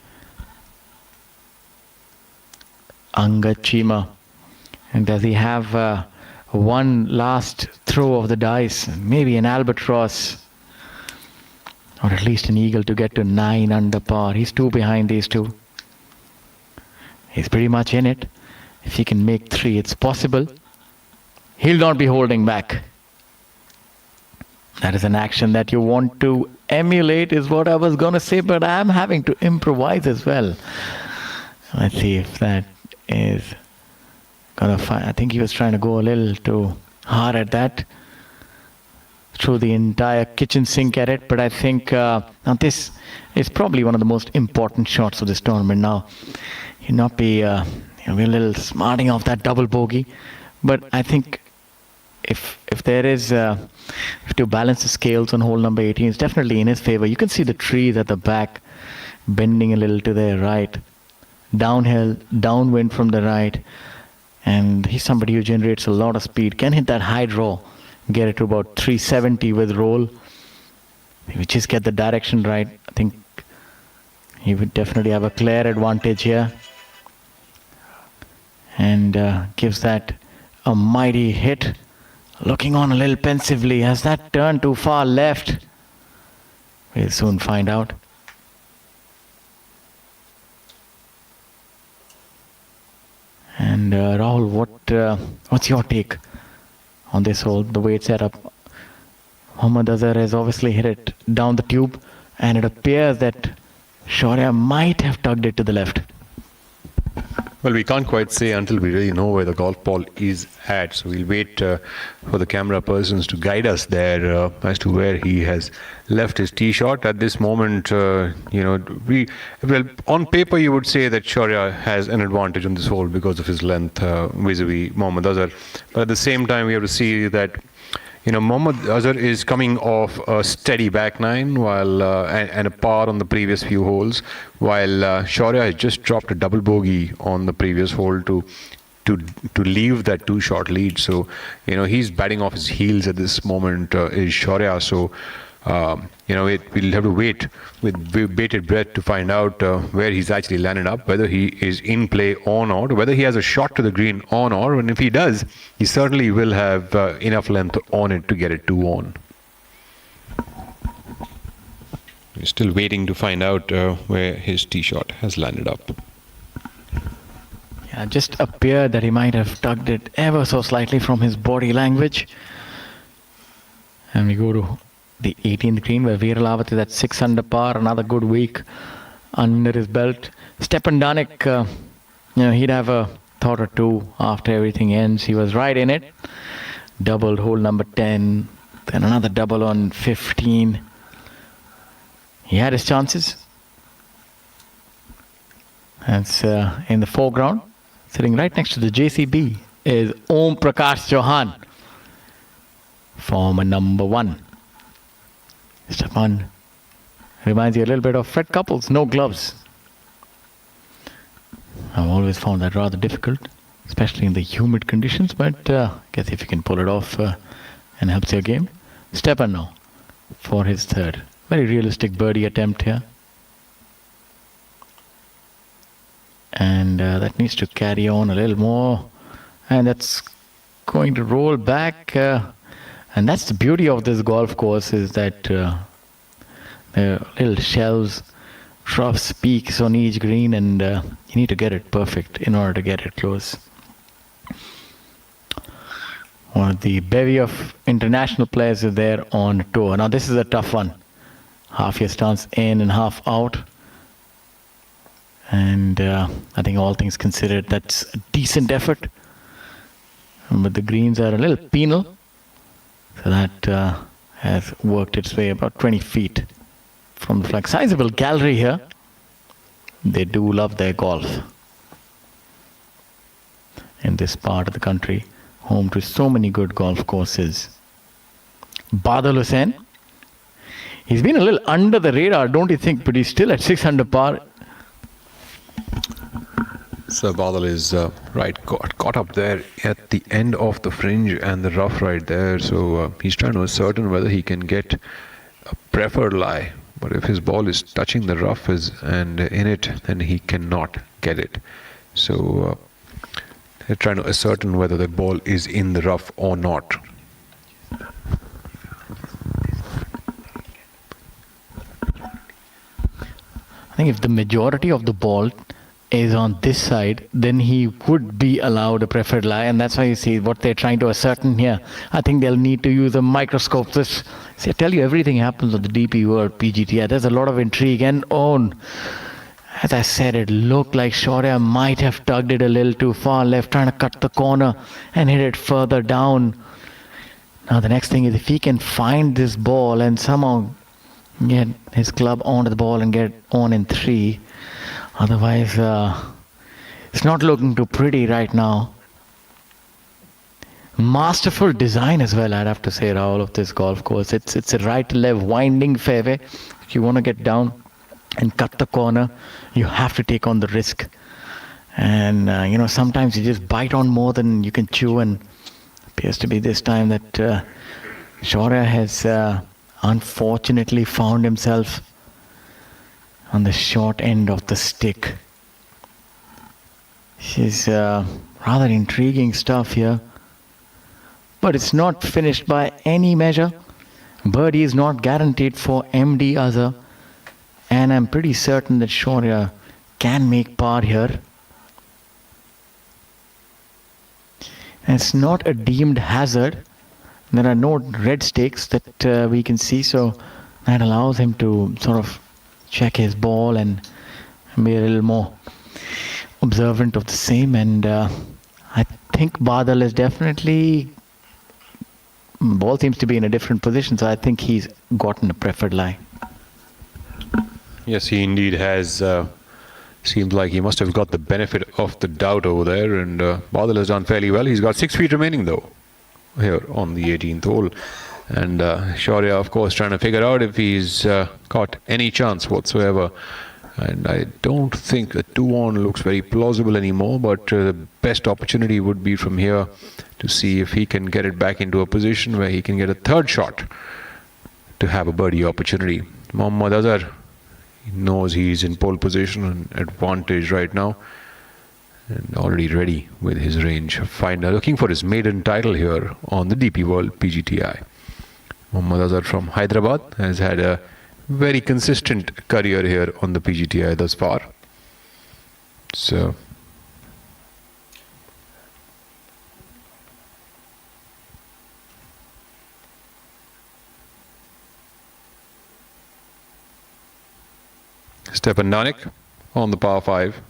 Angad Cheema. And does he have one last throw of the dice? Maybe an albatross. Or at least an eagle to get to 9 under par. He's 2 behind these 2. He's pretty much in it. If he can make 3, it's possible. He'll not be holding back. That is an action that you want to emulate, is what I was going to say, but I'm having to improvise as well. Let's see if that is I think he was trying to go a little too hard at that. Threw the entire kitchen sink at it, but I think now this is probably one of the most important shots of this tournament. Now, he'll not be a little smarting off that double bogey, but I think if there is to balance the scales on hole number 18, it's definitely in his favor. You can see the trees at the back bending a little to their right, downhill, downwind from the right, and he's somebody who generates a lot of speed, can hit that high draw, get it to about 370 with roll. If you just get the direction right, I think he would definitely have a clear advantage here, and gives that a mighty hit. Looking on a little pensively, has that turned too far left? We'll soon find out. And Rahul, what's your take on this hole, the way it's set up? Mohammad Azhar has obviously hit it down the tube, and it appears that Shaurya might have tugged it to the left. Well, we can't quite say until we really know where the golf ball is at. So we'll wait for the camera persons to guide us there as to where he has left his tee shot. At this moment, on paper you would say that Shaurya has an advantage on this hole because of his length vis-a-vis Mohammad Azhar. But at the same time, we have to see that Mohammad Azhar is coming off a steady back nine while and a par on the previous few holes, while Shaurya has just dropped a double bogey on the previous hole to leave that two-shot lead. So he's batting off his heels at this moment, is Shaurya. So we'll have to wait with bated breath to find out where he's actually landed up, whether he is in play or not, whether he has a shot to the green or not. And if he does, he certainly will have enough length on it to get it 2 on. We're still waiting to find out where his tee shot has landed up. Yeah, just appeared that he might have tugged it ever so slightly from his body language. And we go to the 18th green, where Veer Lawat is at 6 under par, another good week under his belt. Stepan Danik, he'd have a thought or two after everything ends. He was right in it. Doubled hole number 10, then another double on 15. He had his chances. That's in the foreground. Sitting right next to the JCB is Om Prakash Chauhan, former number 1. Stepan reminds you a little bit of Fred Couples, no gloves. I've always found that rather difficult, especially in the humid conditions, but I guess if you can pull it off and helps your game. Stepan now for his third. Very realistic birdie attempt here. And that needs to carry on a little more. And that's going to roll back. And that's the beauty of this golf course, is that there are little shelves, troughs, peaks on each green, and you need to get it perfect in order to get it close. One of the bevy of international players is there on tour. Now this is a tough one. Half your stance in and half out. And I think all things considered, that's a decent effort. But the greens are a little penal. So that has worked its way about 20 feet from the flag. Sizable gallery here. They do love their golf in this part of the country, home to so many good golf courses. Badal Hussain, he's been a little under the radar, don't you think? But he's still at 6 under par. So Badal is caught up there at the end of the fringe and the rough right there. So he's trying to ascertain whether he can get a preferred lie. But if his ball is touching the rough and in it, then he cannot get it. So they're trying to ascertain whether the ball is in the rough or not. I think if the majority of the ball is on this side, then he would be allowed a preferred lie, and that's why you see what they're trying to ascertain here. I think they'll need to use a microscope. I tell you, everything happens on the DP World PGTI. There's a lot of intrigue, and As I said, it looked like Shaurya might have tugged it a little too far left, trying to cut the corner and hit it further down. Now the next thing is if he can find this ball and somehow get his club onto the ball and get on in 3. Otherwise, it's not looking too pretty right now. Masterful design as well, I'd have to say, Rahul, of this golf course. It's a right-left winding fairway. If you want to get down and cut the corner, you have to take on the risk. And, sometimes you just bite on more than you can chew, and appears to be this time that Shaurya has unfortunately found himself on the short end of the stick. She's rather intriguing stuff here. But it's not finished by any measure. Birdie is not guaranteed for MD Azhar. And I'm pretty certain that Shaurya can make par here. And it's not a deemed hazard. There are no red stakes that we can see, so that allows him to sort of check his ball and be a little more observant of the same. And I think Badal is definitely, ball seems to be in a different position, so I think he's gotten a preferred lie. Yes, he indeed has. Seems like he must have got the benefit of the doubt over there, and Badal has done fairly well. He's got 6 feet remaining though here on the 18th hole, and Shaurya, of course, trying to figure out if he's got any chance whatsoever. And I don't think a 2-on looks very plausible anymore, but the best opportunity would be from here to see if he can get it back into a position where he can get a third shot to have a birdie opportunity. Mohammad Azhar knows he's in pole position and advantage right now, and already ready with his range finder, looking for his maiden title here on the DP World PGTI. Mohammad Azhar from Hyderabad has had a very consistent career here on the PGTI thus far. So Stepan Danik on the par 5.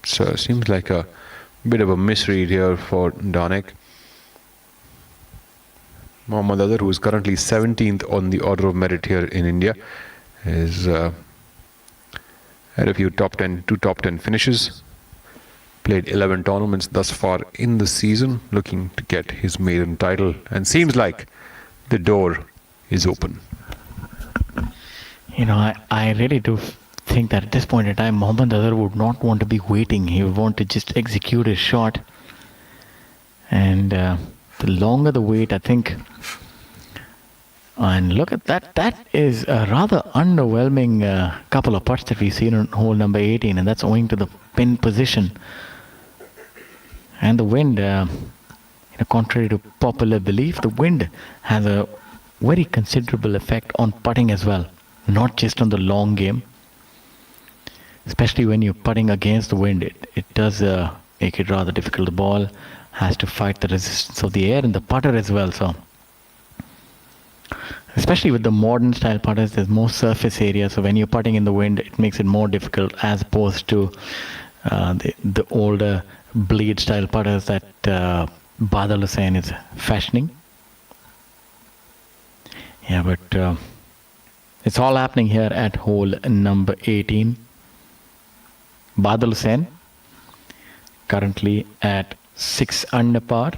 So seems like a bit of a misread here for Danik. Mohammad Azhar, who is currently 17th on the order of merit here in India, has had a few two top 10 finishes, played 11 tournaments thus far in the season, looking to get his maiden title, and seems like the door is open. I really do think that at this point in time, Mohammad Azhar would not want to be waiting. He would want to just execute his shot. And the longer the wait, I think. And look at that. That is a rather underwhelming couple of putts that we've seen on hole number 18. And that's owing to the pin position. And the wind, contrary to popular belief, the wind has a very considerable effect on putting as well, not just on the long game. Especially when you're putting against the wind, it does make it rather difficult. The ball has to fight the resistance of the air and the putter as well. So, especially with the modern style putters, there's more surface area. So when you're putting in the wind, it makes it more difficult as opposed to the older blade style putters that Badal Hussain is fashioning. Yeah, but it's all happening here at hole number 18. Badal Hussain currently at 6 under par.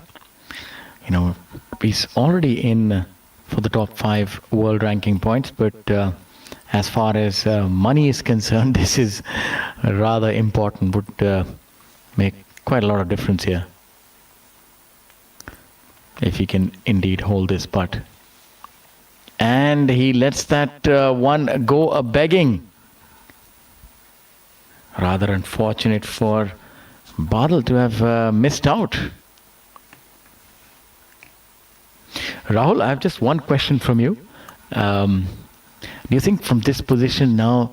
He's already in for the top 5 world ranking points, but as far as money is concerned, this is rather important, would make quite a lot of difference here if he can indeed hold this putt. And he lets that one go a begging. Rather unfortunate for Badal to have missed out. Rahul, I have just one question from you. Do you think from this position now,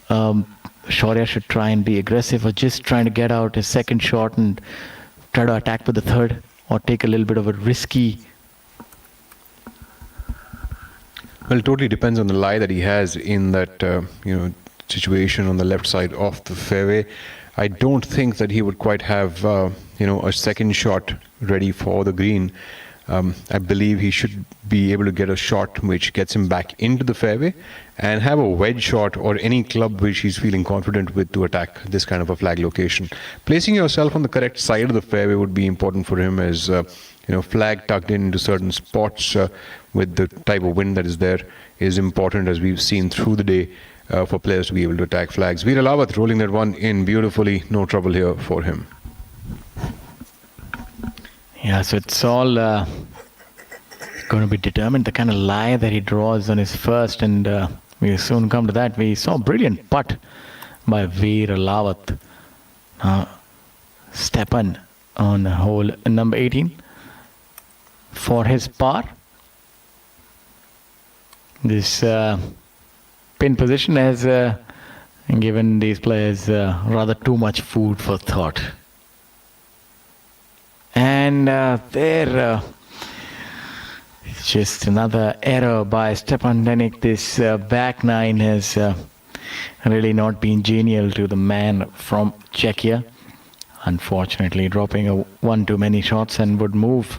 Shaurya should try and be aggressive, or just trying to get out his second shot and try to attack with the third, or take a little bit of a risky? Well, it totally depends on the lie that he has in that situation on the left side of the fairway. I don't think that he would quite have a second shot ready for the green. I believe he should be able to get a shot which gets him back into the fairway and have a wedge shot or any club which he's feeling confident with to attack this kind of a flag location. Placing yourself on the correct side of the fairway would be important for him, as flag tucked into certain spots with the type of wind that is there is important, as we've seen through the day, for players to be able to attack flags. Veer Alawat rolling that one in beautifully, no trouble here for him. Yeah, so it's all going to be determined, the kind of lie that he draws on his first, and we'll soon come to that. We saw a brilliant putt by Veer Alawat. Stepan on hole number 18 for his par. This pin position has given these players rather too much food for thought. And there, just another error by Stepan Denik. This back nine has really not been genial to the man from Czechia. Unfortunately, dropping one too many shots, and would move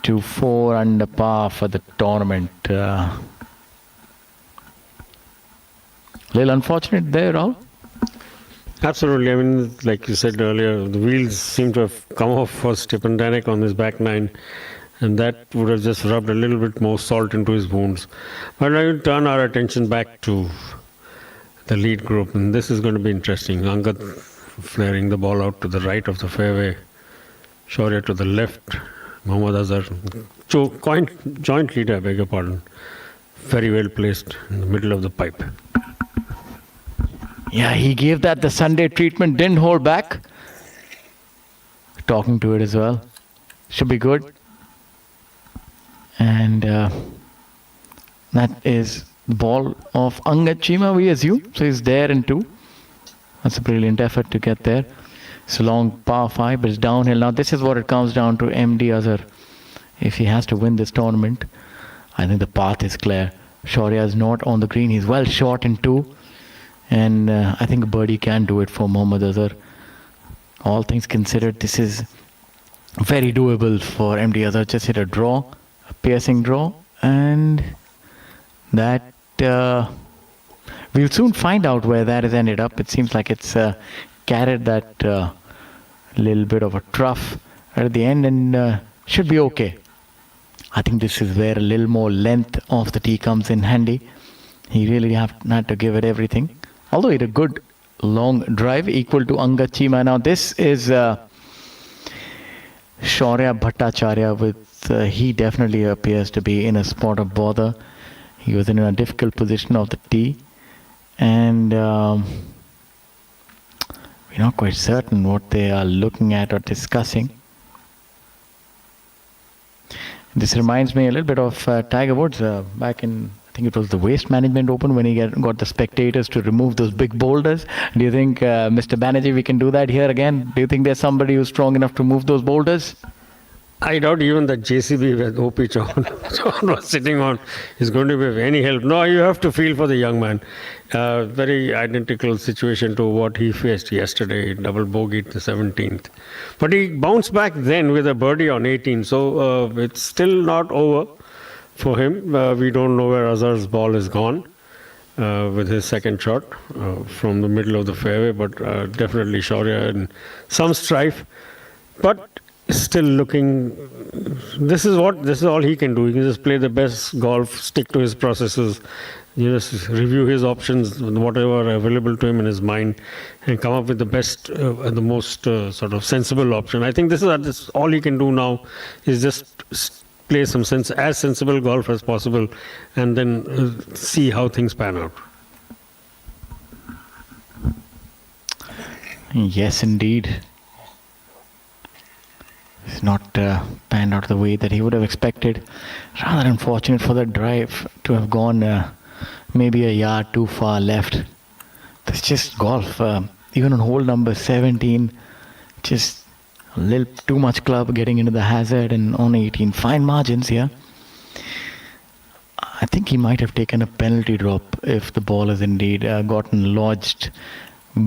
to 4 under par for the tournament. Little unfortunate there, Rahul. Absolutely. I mean, like you said earlier, the wheels seem to have come off for Stepan Denik on his back nine, and that would have just rubbed a little bit more salt into his wounds. But I will turn our attention back to the lead group, and this is going to be interesting. Angad flaring the ball out to the right of the fairway, Shaurya to the left, Mohammad Azhar, joint leader, I beg your pardon, very well placed in the middle of the pipe. Yeah, he gave that the Sunday treatment, didn't hold back. Talking to it as well. Should be good. And that is the ball of Angad Chima, we assume. So he's there in 2. That's a brilliant effort to get there. It's a long par 5, but it's downhill. Now this is what it comes down to. MD Azhar, if he has to win this tournament, I think the path is clear. Shaurya is not on the green. He's well short in 2. And I think a birdie can do it for Mohammad Azhar. All things considered, this is very doable for MD Azhar. Just hit a draw, a piercing draw, and that we'll soon find out where that has ended up. It seems like it's carried that little bit of a trough right at the end, and should be okay. I think this is where a little more length of the tee comes in handy. He really had to give it everything. Although he had a good long drive equal to Angad Chima. Now this is Shaurya Bhattacharya with, he definitely appears to be in a spot of bother. He was in a difficult position of the tee. And we're not quite certain what they are looking at or discussing. This reminds me a little bit of Tiger Woods back in, I think it was the Waste Management Open, when he got the spectators to remove those big boulders. Do you think, Mr. Banerjee, we can do that here again? Do you think there's somebody who's strong enough to move those boulders? I doubt even the JCB with OP John was sitting on is going to be of any help. No, you have to feel for the young man. Very identical situation to what he faced yesterday, double bogey the 17th. But he bounced back then with a birdie on 18, so it's still not over for him. We don't know where Azhar's ball is gone with his second shot from the middle of the fairway, but definitely Shaurya in some strife. But still looking, this is all he can do. He can just play the best golf, stick to his processes, just review his options, whatever are available to him in his mind, and come up with the best and the most sort of sensible option. I think this is all he can do now, is just play some as sensible golf as possible, and then see how things pan out. Yes, indeed. It's not panned out the way that he would have expected. Rather unfortunate for that drive to have gone maybe a yard too far left. That's just golf. Even on hole number 17, just a little too much club getting into the hazard, and on 18, fine margins here. I think he might have taken a penalty drop if the ball has indeed gotten lodged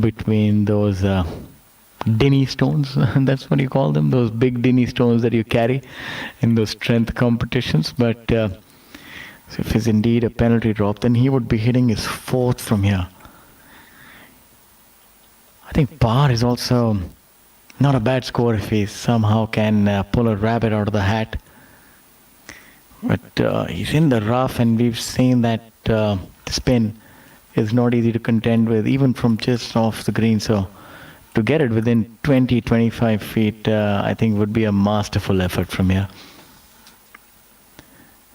between those Dinny stones. That's what you call them, those big Dinny stones that you carry in those strength competitions. But so if it's indeed a penalty drop, then he would be hitting his fourth from here. I think par is also not a bad score if he somehow can pull a rabbit out of the hat. But he's in the rough, and we've seen that spin is not easy to contend with, even from just off the green. So to get it within 20-25 feet, I think would be a masterful effort from here.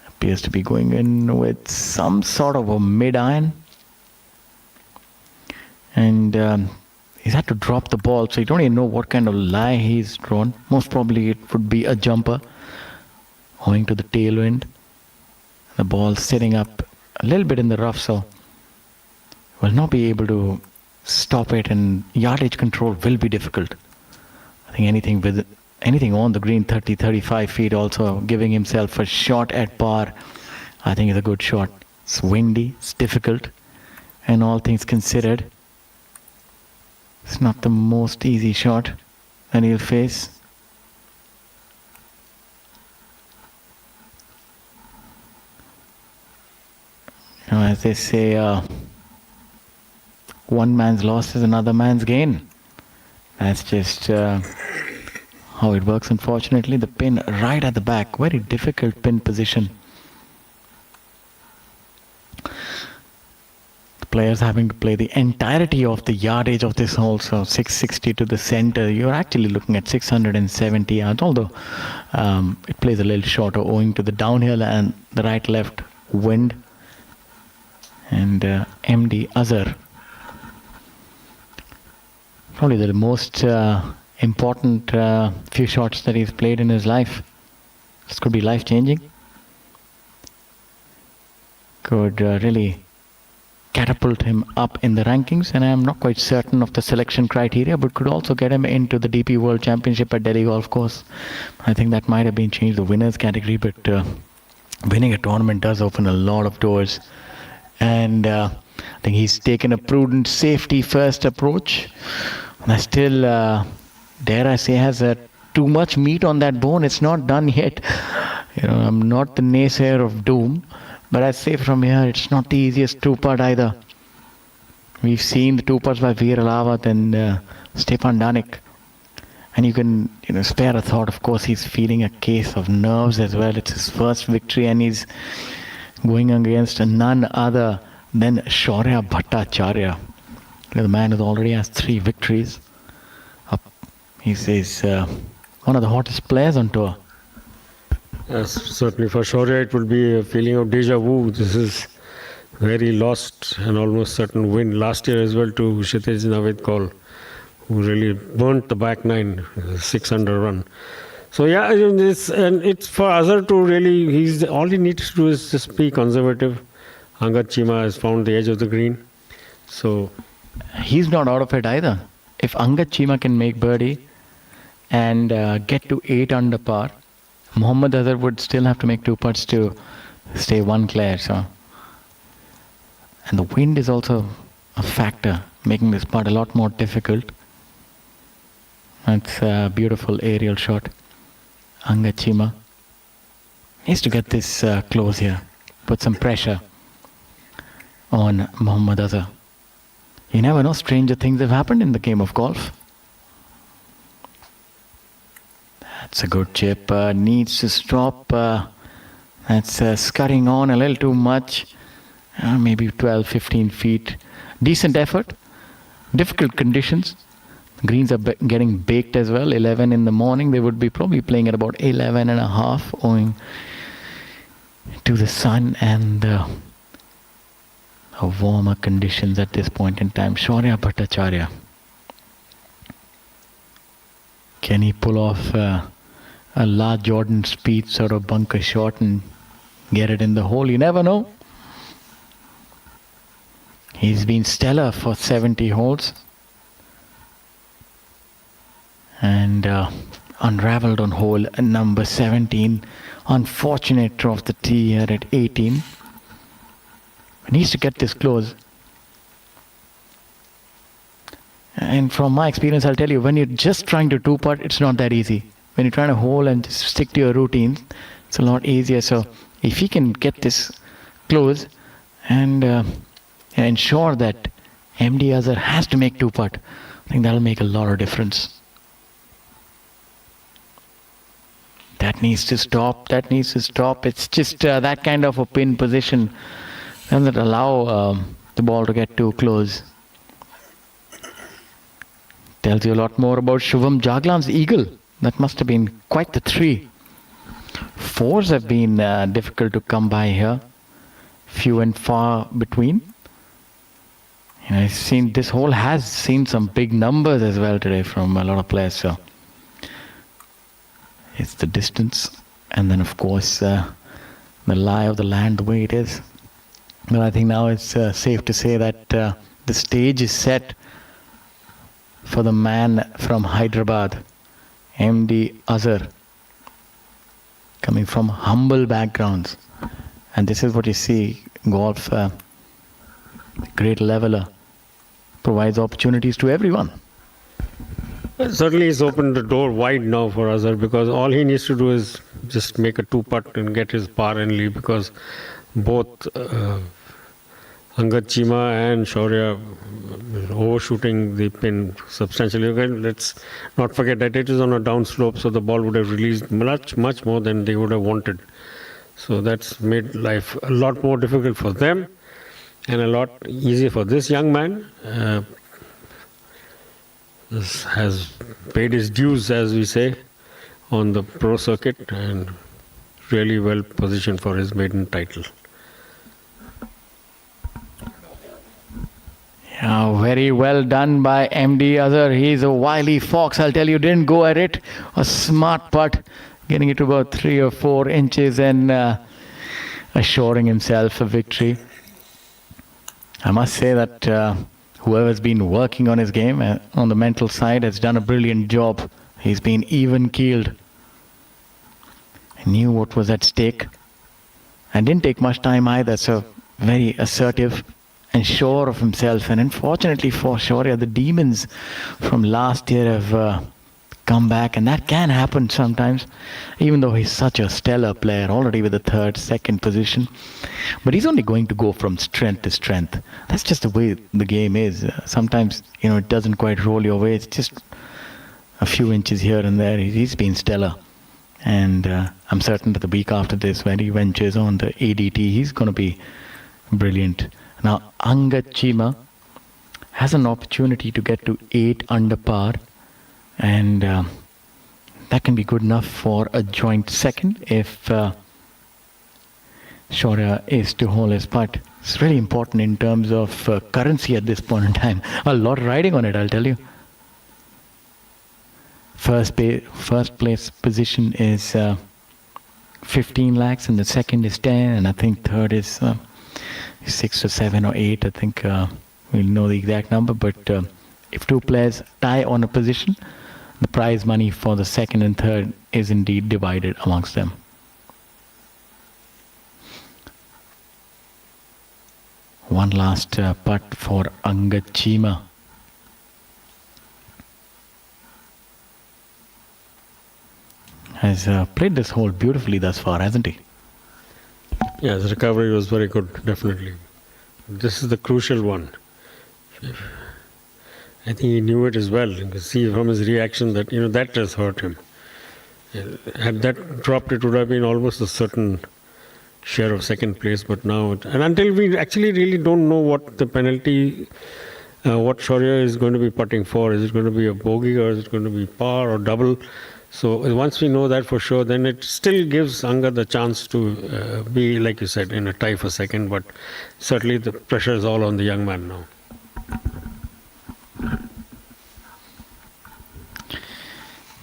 Appears to be going in with some sort of a mid-iron. And he's had to drop the ball, so you don't even know what kind of lie he's drawn. Most probably it would be a jumper, owing to the tailwind. The ball sitting up a little bit in the rough, so will not be able to stop it, and yardage control will be difficult. I think anything on the green, 30-35 feet, also giving himself a shot at par, I think is a good shot. It's windy, it's difficult, and all things considered, it's not the most easy shot that he'll face. You know, as they say, one man's loss is another man's gain. That's just how it works, unfortunately. The pin right at the back, very difficult pin position. The players having to play the entirety of the yardage of this hole, so 660 to the center. You're actually looking at 670 yards, although it plays a little shorter owing to the downhill and the right-left wind. And MD Azhar, probably the most important few shots that he's played in his life. This could be life-changing. Could really catapult him up in the rankings, and I'm not quite certain of the selection criteria, but could also get him into the DP World Championship at Delhi Golf Course. I think that might have been changed, the winners category, but winning a tournament does open a lot of doors. And I think he's taken a prudent safety first approach. And I still, dare I say, has too much meat on that bone. It's not done yet. You know, I'm not the naysayer of doom, but I say from here, it's not the easiest two-putt either. We've seen the two putts by Veer Alawat and Stefan Danik. And you can, spare a thought. Of course, he's feeling a case of nerves as well. It's his first victory, and he's going against none other than Shaurya Bhattacharya. The man who already has 3 victories. He's one of the hottest players on tour. Yes, certainly for Shaurya it would be a feeling of deja vu. This is very lost and almost certain win last year as well to Kshitij Navid Kaul, who really burnt the back 9, 6-under run. So yeah, it's for Azhar to really, all he needs to do is just be conservative. Angad Chima has found the edge of the green. So he's not out of it either. If Angad Chima can make birdie and get to 8 under par, Mohammad Azhar would still have to make 2 putts to stay 1 clear. So, and the wind is also a factor, making this putt a lot more difficult. That's a beautiful aerial shot. Angad Chima needs to get this close here, put some pressure on Mohammad Azhar. You never know, stranger things have happened in the game of golf. That's a good chip, needs to stop. That's scurrying on a little too much, maybe 12-15 feet. Decent effort, difficult conditions. Greens are getting baked as well. 11 in the morning, they would be probably playing at about 11 and a half, owing to the sun and warmer conditions at this point in time. Shaurya Bhattacharya, can he pull off a La Jordan speed sort of bunker shot and get it in the hole? You never know. He's been stellar for 70 holes. And unraveled on hole number 17. Unfortunate off the tee here at 18. He needs to get this close. And from my experience, I'll tell you, when you're just trying to two-putt, it's not that easy. When you're trying to hole and just stick to your routine, it's a lot easier. So if he can get this close and ensure that MD Azhar has to make two-putt, I think that'll make a lot of difference. That needs to stop. That needs to stop. It's just that kind of a pin position doesn't allow the ball to get too close. Tells you a lot more about Shubham Jaglan's eagle. That must have been quite the three. Fours have been difficult to come by here. Few and far between. And I've seen this hole has seen some big numbers as well today from a lot of players. So it's the distance, and then of course the lie of the land the way it is. But I think now it's safe to say that the stage is set for the man from Hyderabad, MD Azhar, coming from humble backgrounds. And this is what you see, golf, great leveler, provides opportunities to everyone. Certainly he's opened the door wide now for Azhar, because all he needs to do is just make a two-putt and get his par and lead, because both Angad Chima and Shaurya overshooting the pin substantially. Again, let's not forget that it is on a downslope, so the ball would have released much more than they would have wanted. So that's made life a lot more difficult for them and a lot easier for this young man. This has paid his dues, as we say, on the pro circuit, and really well positioned for his maiden title. Yeah, very well done by MD Azhar. He's a wily fox, I'll tell you. Didn't go at it. A smart putt, getting it to about 3 or 4 inches and assuring himself a victory. I must say that whoever's been working on his game on the mental side has done a brilliant job. He's been even-keeled. He knew what was at stake and didn't take much time either, so very assertive and sure of himself. And unfortunately for Shaurya, the demons from last year have come back, and that can happen sometimes, even though he's such a stellar player, already with the third, second position. But he's only going to go from strength to strength. That's just the way the game is. Sometimes, it doesn't quite roll your way. It's just a few inches here and there. He's been stellar. And I'm certain that the week after this, when he ventures on the ADT, he's going to be brilliant. Now, Angad Chima has an opportunity to get to 8 under par. And that can be good enough for a joint second if Shaurya is to hole his putt. It's really important in terms of currency at this point in time. A lot riding on it, I'll tell you. First place position is 15 lakhs, and the second is 10, and I think third is 6 or 7 or 8. I think we'll know the exact number, but if two players tie on a position, the prize money for the second and third is indeed divided amongst them. One last putt for Angad Chima. Has played this hole beautifully thus far, hasn't he? Yeah, his recovery was very good, definitely. This is the crucial one. I think he knew it as well. You can see from his reaction that, that has hurt him. Had that dropped, it would have been almost a certain share of second place, but now, and until we actually really don't know what the penalty, what Shaurya is going to be putting for. Is it going to be a bogey, or is it going to be par or double? So once we know that for sure, then it still gives Angad the chance to be, like you said, in a tie for second, but certainly the pressure is all on the young man now.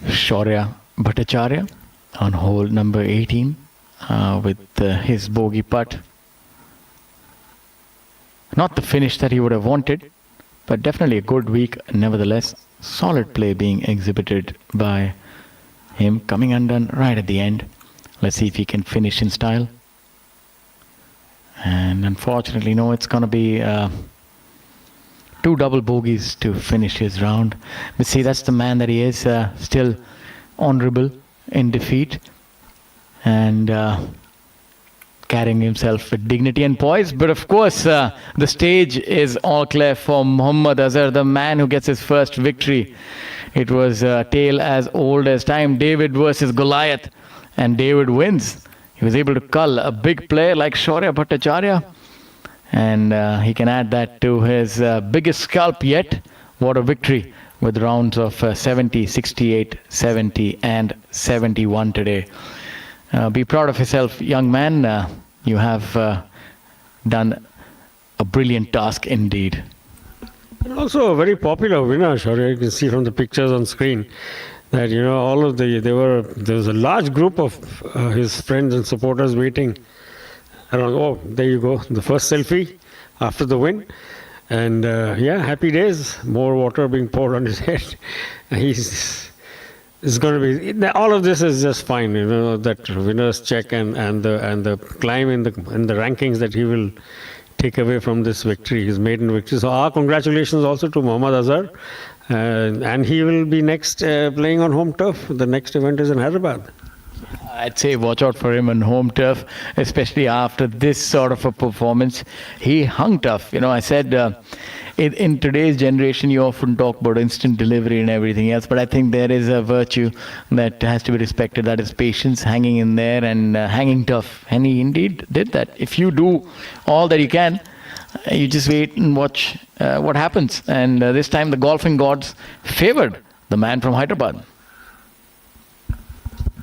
Shaurya Bhattacharya on hole number 18 with his bogey putt. Not the finish that he would have wanted, but definitely a good week nevertheless. Solid play being exhibited by him, coming undone right at the end. Let's see if he can finish in style. And unfortunately, no, it's going to be 2 double bogeys to finish his round. But see, that's the man that he is, still honorable in defeat and carrying himself with dignity and poise. But of course, the stage is all clear for Mohammad Azhar, the man who gets his first victory. It was a tale as old as time, David versus Goliath, and David wins. He was able to cull a big player like Shaurya Bhattacharya, and he can add that to his biggest scalp yet. What a victory, with rounds of 70, 68, 70 and 71 today. Be proud of yourself, young man. You have done a brilliant task indeed. And also a very popular winner, Shaurya. You can see from the pictures on screen that, you know, all of there was a large group of his friends and supporters waiting around. Oh, there you go, the first selfie after the win. And yeah, happy days. More water being poured on his head. It's going to be, all of this is just fine, you know, that winner's check and the climb in the rankings that he will take away from this victory, his maiden victory. So our congratulations also to Mohammad Azhar, and he will be next playing on home turf. The next event is in Hyderabad. I'd say watch out for him on home turf, especially after this sort of a performance. He hung tough. You know, I said in today's generation, you often talk about instant delivery and everything else, but I think there is a virtue that has to be respected, that is patience, hanging in there and hanging tough. And he indeed did that. If you do all that you can, you just wait and watch what happens. And this time the golfing gods favored the man from Hyderabad.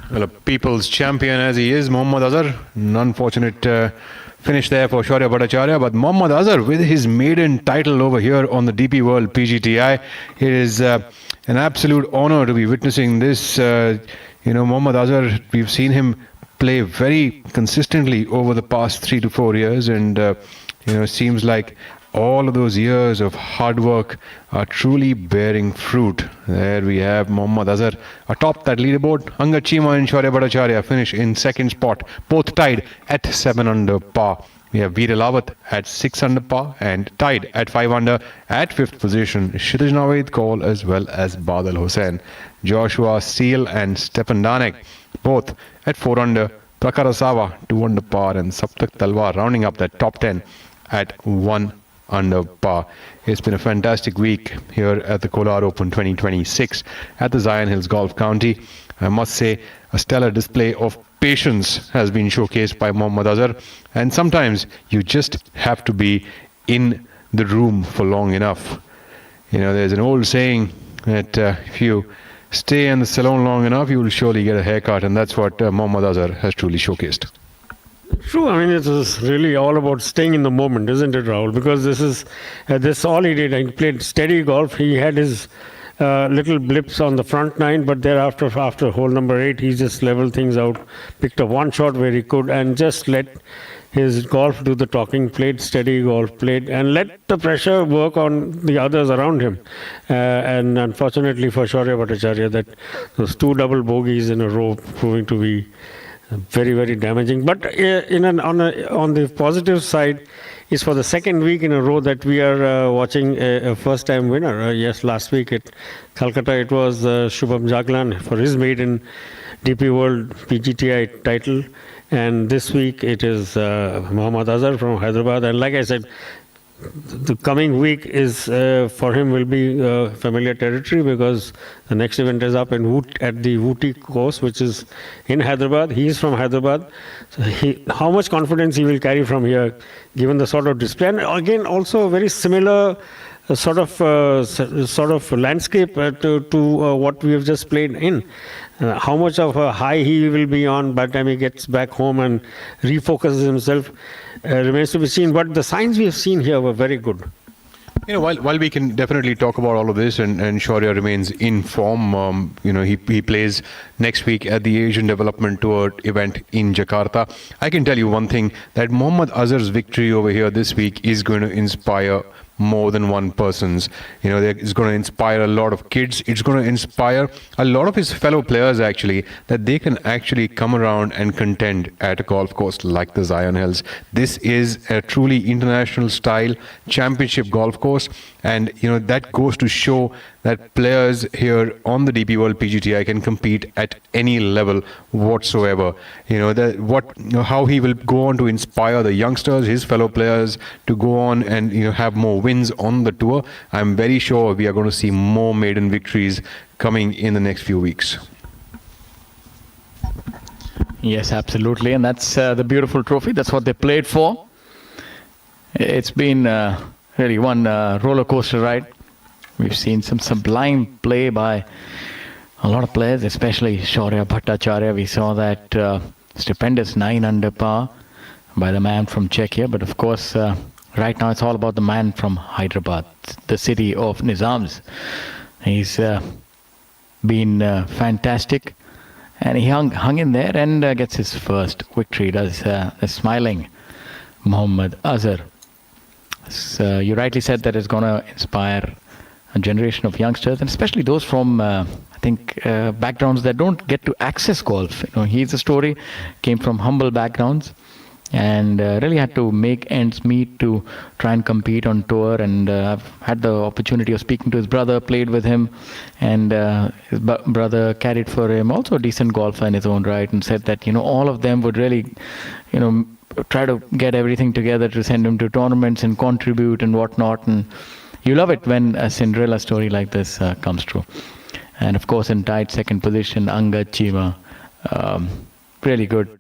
Well, a people's champion as he is, Mohammad Azhar. An unfortunate finish there for Shaurya Bhattacharya, but Mohammad Azhar with his maiden title over here on the DP World PGTI. It is an absolute honor to be witnessing this. Mohammad Azhar, we've seen him play very consistently over the past 3 to 4 years, and it seems like all of those years of hard work are truly bearing fruit. There we have Mohammad Azhar atop that leaderboard. Angad Cheema and Shaurya Bhattacharya finish in second spot, both tied at 7 under par. We have Veer Lawat at 6 under par and tied at 5 under at 5th position. Kshitij Naveed, Kaul, as well as Badal Hussain. Joshua Steele and Stefan Danek both at 4 under. Prakhar Asawa 2 under par, and Saptak Talwar rounding up that top 10 at 1 under par. It's been a fantastic week here at the Kolar Open 2026 at the Zion Hills Golf County. I must say, a stellar display of patience has been showcased by Mohammad Azhar, and sometimes you just have to be in the room for long enough. There's an old saying that if you stay in the salon long enough, you will surely get a haircut, and that's what Mohammad Azhar has truly showcased. True. I mean, it is really all about staying in the moment, isn't it, Rahul? Because this is all he did. He played steady golf. He had his little blips on the front nine, but thereafter, after hole number 8, he just leveled things out, picked up one shot where he could, and just let his golf do the talking. Played steady golf, and let the pressure work on the others around him. And unfortunately for Shaurya Bhattacharya, that those 2 double bogeys in a row proving to be very, very damaging. But on the positive side is for the second week in a row that we are watching a first-time winner. Yes, last week at Calcutta it was Shubham Jaglan for his maiden DP World PGTI title, and this week it is Mohammad Azhar from Hyderabad. And like I said, the coming week is for him will be familiar territory, because the next event is up at the Ooty course, which is in Hyderabad. He is from Hyderabad. So how much confidence he will carry from here, given the sort of display, and again also a very similar sort of landscape to what we have just played in. How much of a high he will be on by the time he gets back home and refocuses himself remains to be seen. But the signs we have seen here were very good. While we can definitely talk about all of this, and Shaurya remains in form, he plays next week at the Asian Development Tour event in Jakarta. I can tell you one thing, that Mohammad Azhar's victory over here this week is going to inspire more than one person's. It's going to inspire a lot of kids. It's going to inspire a lot of his fellow players, actually, that they can actually come around and contend at a golf course like the Zion Hills. This is a truly international style championship golf course, and that goes to show that players here on the DP World PGTI can compete at any level whatsoever. How he will go on to inspire the youngsters, his fellow players, to go on and have more wins on the tour. I'm very sure we are going to see more maiden victories coming in the next few weeks. Yes, absolutely, and that's the beautiful trophy. That's what they played for. It's been really one roller coaster ride. We've seen some sublime play by a lot of players, especially Shaurya Bhattacharya. We saw that stupendous 9 under par by the man from Czechia. But of course, right now it's all about the man from Hyderabad, the city of Nizams. He's been fantastic, and he hung in there and gets his first victory. Does the smiling Mohammad Azhar. So you rightly said that it's going to inspire a generation of youngsters, and especially those from backgrounds that don't get to access golf. He's a story, came from humble backgrounds, and really had to make ends meet to try and compete on tour. And I've had the opportunity of speaking to his brother, played with him, and his brother carried for him, also a decent golfer in his own right, and said that all of them would really try to get everything together to send him to tournaments and contribute and whatnot. And you love it when a Cinderella story like this comes true. And of course, in tied second position, Angad Chima, really good.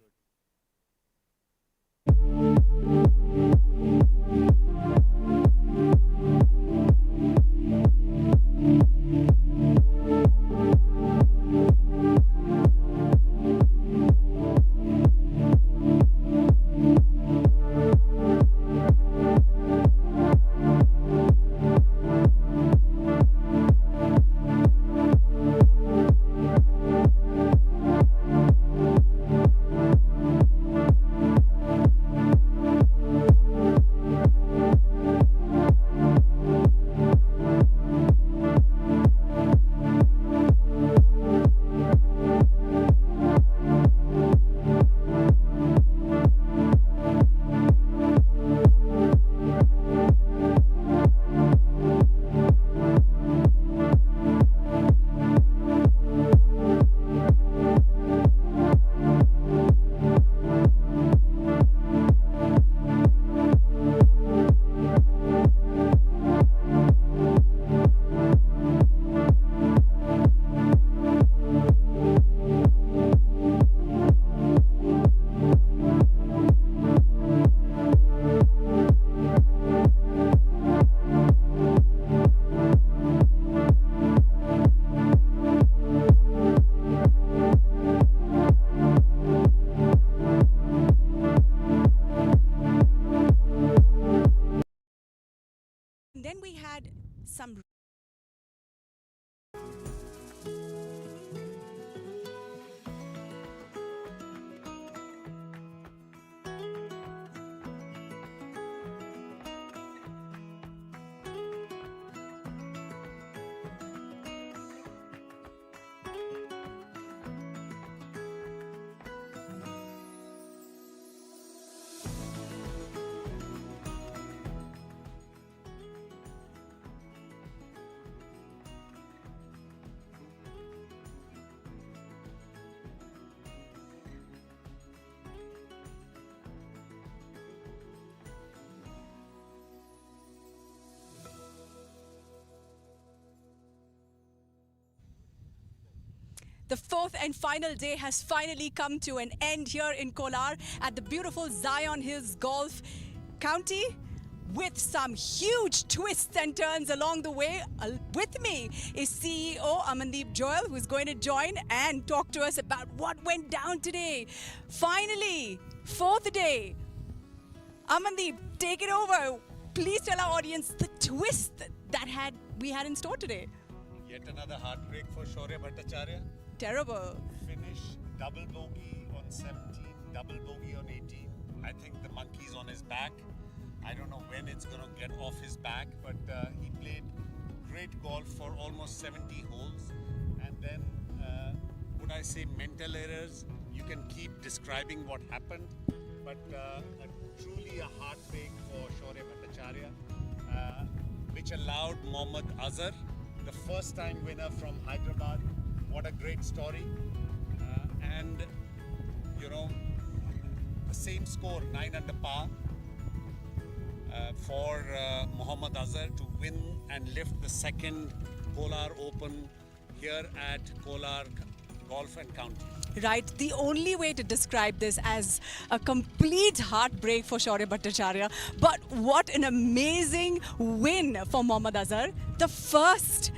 Then we had some The fourth and final day has finally come to an end here in Kolar at the beautiful Zion Hills Golf County, with some huge twists and turns along the way. With me is CEO Amandeep Joel, who's going to join and talk to us about what went down today. Finally, fourth day. Amandeep, take it over. Please tell our audience the twist that we had in store today. Yet another heartbreak for Shaurya Bhattacharya. Terrible. Finish double bogey on 17, double bogey on 18. I think the monkey's on his back. I don't know when it's going to get off his back, but he played great golf for almost 70 holes. And then, would I say mental errors? You can keep describing what happened, but truly a heartbreak for Shaurya Bhattacharya, which allowed Mohammad Azhar, the first time winner from Hyderabad. What a great story. And, you know, the same score, 9 under par, for Mohammad Azhar to win and lift the second Kolar Open here at Kolar Golf and County. Right, the only way to describe this as a complete heartbreak for Shaurya Bhattacharya. But what an amazing win for Mohammad Azhar, the first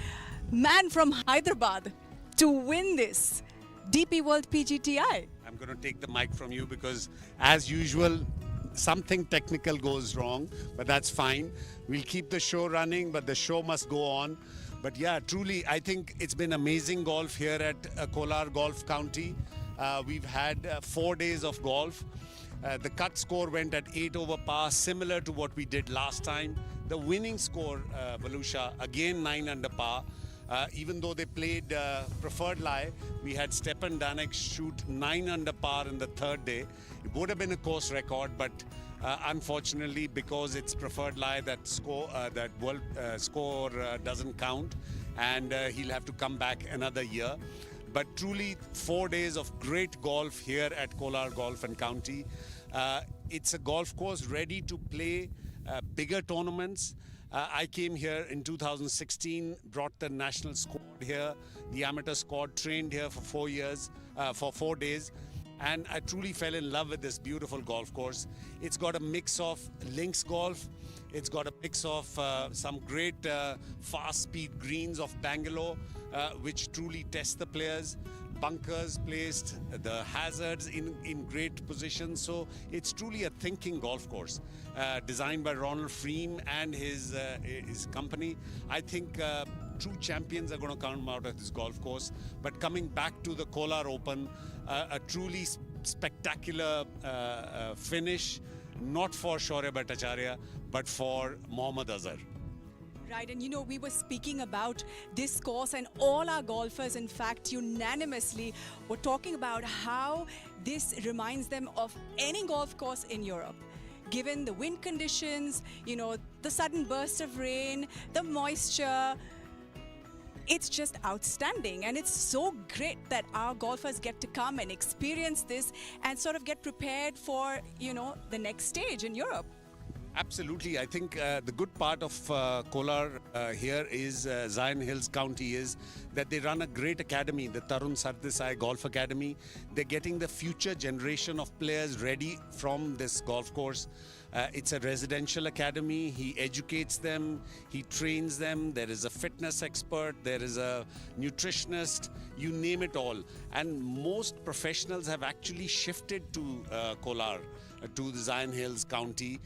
man from Hyderabad to win this DP World PGTI. I'm going to take the mic from you because, as usual, something technical goes wrong, but that's fine. We'll keep the show running, but the show must go on. But yeah, truly, I think it's been amazing golf here at Kolar Golf County. We've had 4 days of golf. The cut score went at 8 over par, similar to what we did last time. The winning score, Valusha, again 9 under par. Even though they played preferred lie, we had Stepan Danek shoot 9 under par in the third day. It would have been a course record, but unfortunately, because it's preferred lie, that score doesn't count, and he'll have to come back another year. But truly, 4 days of great golf here at Kolar Golf and County. It's a golf course ready to play bigger tournaments. I came here in 2016, brought the national squad here, the amateur squad, trained here for 4 years, for 4 days. And I truly fell in love with this beautiful golf course. It's got a mix of links golf. It's got a mix of some great fast speed greens of Bangalore, which truly test the players. Bunkers placed, the hazards in great positions. So it's truly a thinking golf course, designed by Ronald Freem and his company. I think true champions are going to come out of this golf course. But coming back to the Kolar Open, a truly spectacular finish, not for Shaurya Bhattacharya, but for Mohammad Azhar. Right, and you know, we were speaking about this course, and all our golfers, in fact, unanimously were talking about how this reminds them of any golf course in Europe. Given the wind conditions, you know, the sudden burst of rain, the moisture, it's just outstanding. And it's so great that our golfers get to come and experience this and sort of get prepared for, you know, the next stage in Europe. Absolutely. I think the good part of Kolar here is Zion Hills County is that they run a great academy, the Tarun Sardesai Golf Academy. They're getting the future generation of players ready from this golf course. It's a residential academy. He educates them, he trains them. There is a fitness expert, there is a nutritionist, you name it all. And most professionals have actually shifted to Kolar, to the Zion Hills County,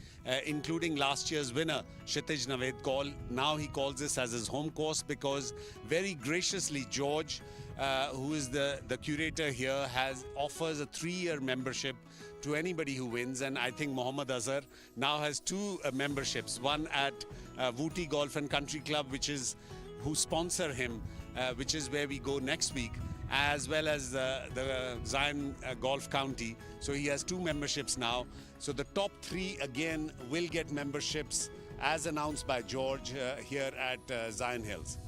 including last year's winner, Kshitij Navedkar. Now he calls this as his home course because very graciously George, who is the curator here, offers a 3-year membership to anybody who wins. And I think Mohammad Azhar now has 2 memberships, one at Wooty Golf and Country Club, who sponsor him, which is where we go next week, as well as the Zion Golf County. So he has 2 memberships now. So the top 3 again will get memberships as announced by George here at Zion Hills.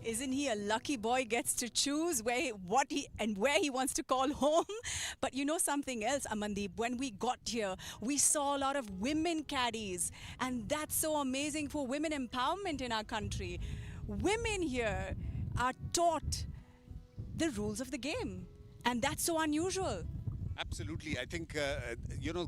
Isn't he a lucky boy, gets to choose where he wants to call home? But you know something else, Amandeep, when we got here, we saw a lot of women caddies, and that's so amazing for women empowerment in our country. Women here are taught the rules of the game, and that's so unusual. Absolutely. I think,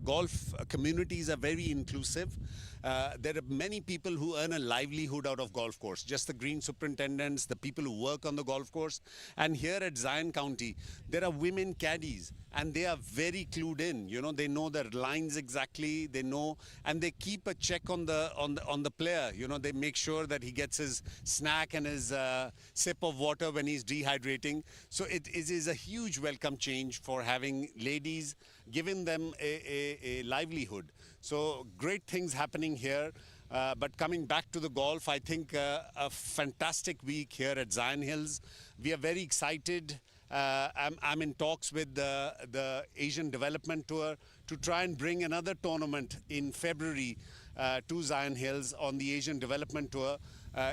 golf communities are very inclusive. There are many people who earn a livelihood out of golf course, just the green superintendents, the people who work on the golf course. And here at Zion County, there are women caddies, and they are very clued in. You know, they know their lines exactly, they know, and they keep a check on the player. You know, they make sure that he gets his snack and his sip of water when he's dehydrating. So it is a huge welcome change for having ladies, giving them a livelihood. So great things happening here. But coming back to the golf, I think a fantastic week here at Zion Hills. We are very excited. I'm in talks with the Asian Development Tour to try and bring another tournament in February to Zion Hills on the Asian Development Tour.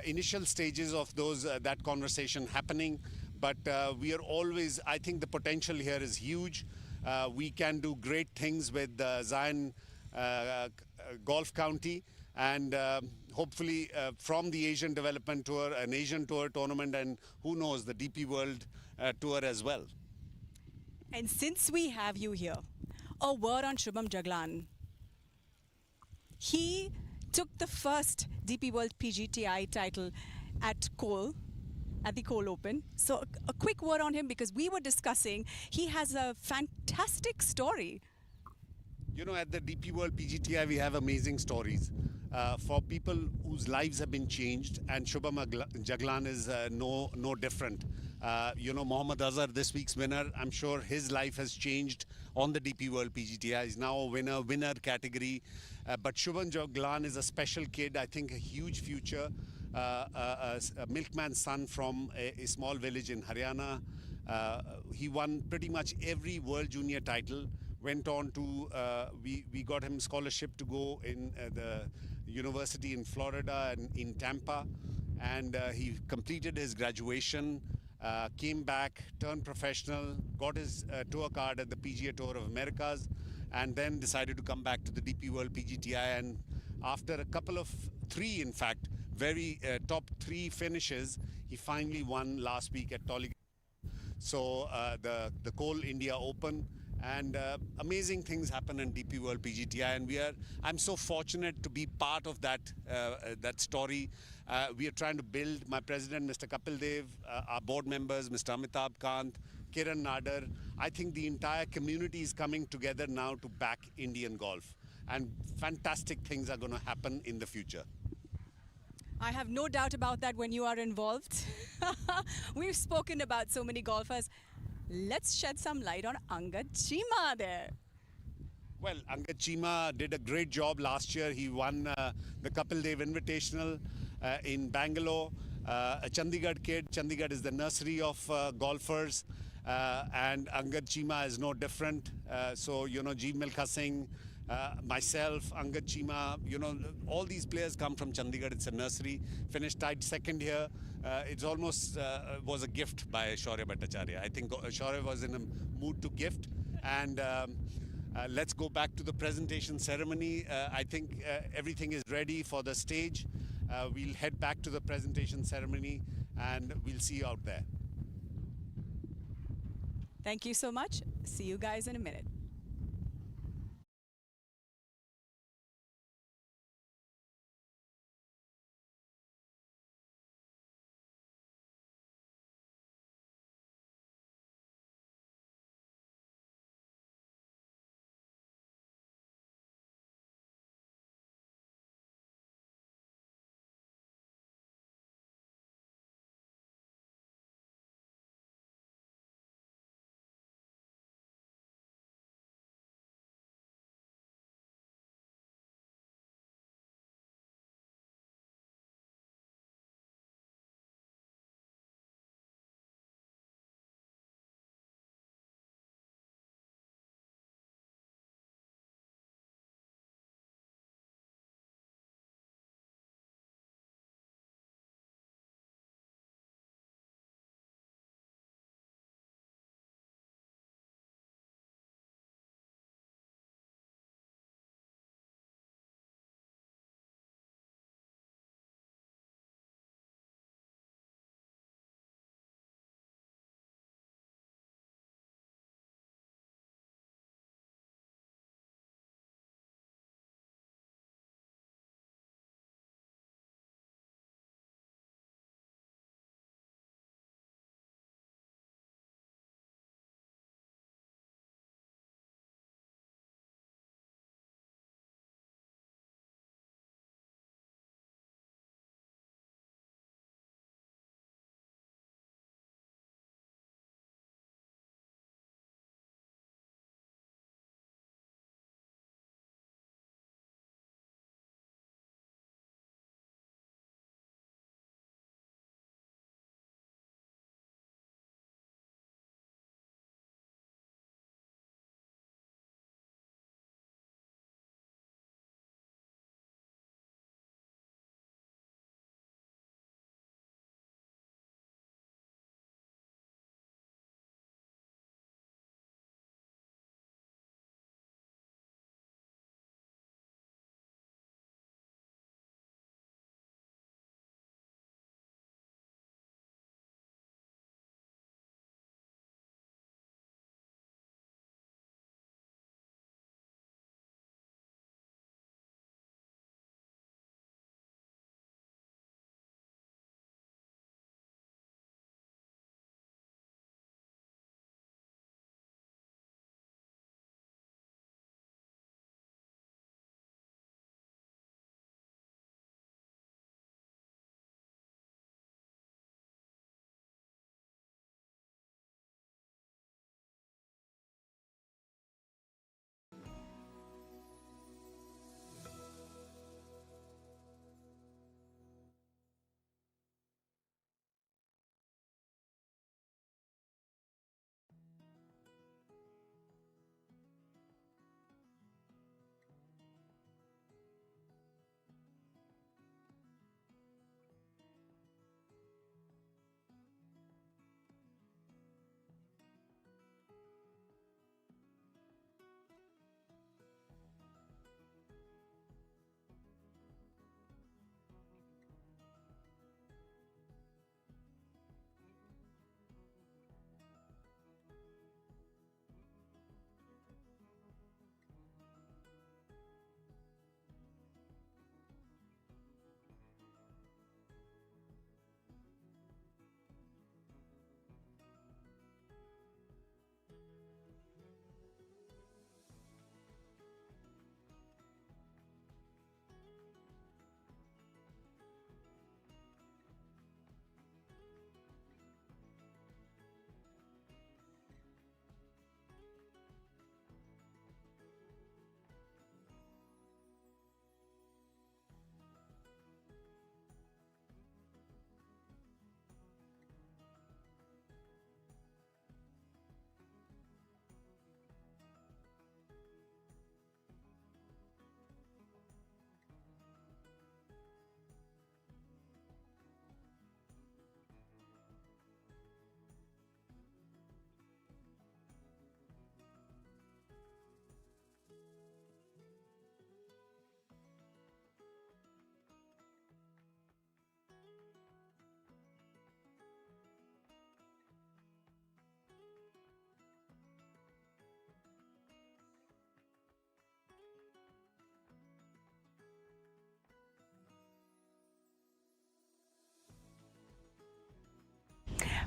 Initial stages of that conversation happening, but we are always, I think the potential here is huge. We can do great things with Zion Golf County, and hopefully from the Asian Development Tour, an Asian Tour tournament, and who knows, the DP World Tour as well. And since we have you here, a word on Shubham Jaglan. He took the first DP World PGTI title at the Kolar Open. So a quick word on him, because we were discussing, he has a fantastic story. You know, at the DP World PGTI, we have amazing stories for people whose lives have been changed, and Shubham Jaglan is no different. You know, Mohammad Azhar, this week's winner, I'm sure his life has changed on the DP World PGTI. He's now a winner category. But Shubham Jaglan is a special kid, I think a huge future. A milkman's son from a small village in Haryana. He won pretty much every World Junior title. Went on to, we got him scholarship to go in the university in Florida and in Tampa. And he completed his graduation, came back, turned professional, got his tour card at the PGA Tour of Americas, and then decided to come back to the DP World PGTI. And after a couple of three, in fact, very top three finishes, he finally won last week at Telecast. So the Coal India Open, and amazing things happen in DP World PGTI, and I'm so fortunate to be part of that story. We are trying to build, my president, Mr. Kapil Dev, our board members, Mr. Amitabh Kant, Kiran Nadar. I think the entire community is coming together now to back Indian golf, and fantastic things are going to happen in the future. I have no doubt about that when you are involved. We've spoken about so many golfers. Let's shed some light on Angad Chima there. Well, Angad Chima did a great job last year. He won the Kapil Dev Invitational in Bangalore. A Chandigarh kid. Chandigarh is the nursery of golfers. And Angad Chima is no different. So, you know, Jeev Milkha Singh, myself, Angad Chima, you know, all these players come from Chandigarh. It's a nursery. Finished tied second here. It's almost was a gift by Shaurya Bhattacharya. I think Shaurya was in a mood to gift. And let's go back to the presentation ceremony. I think everything is ready for the stage. We'll head back to the presentation ceremony, and we'll see you out there. Thank you so much. See you guys in a minute.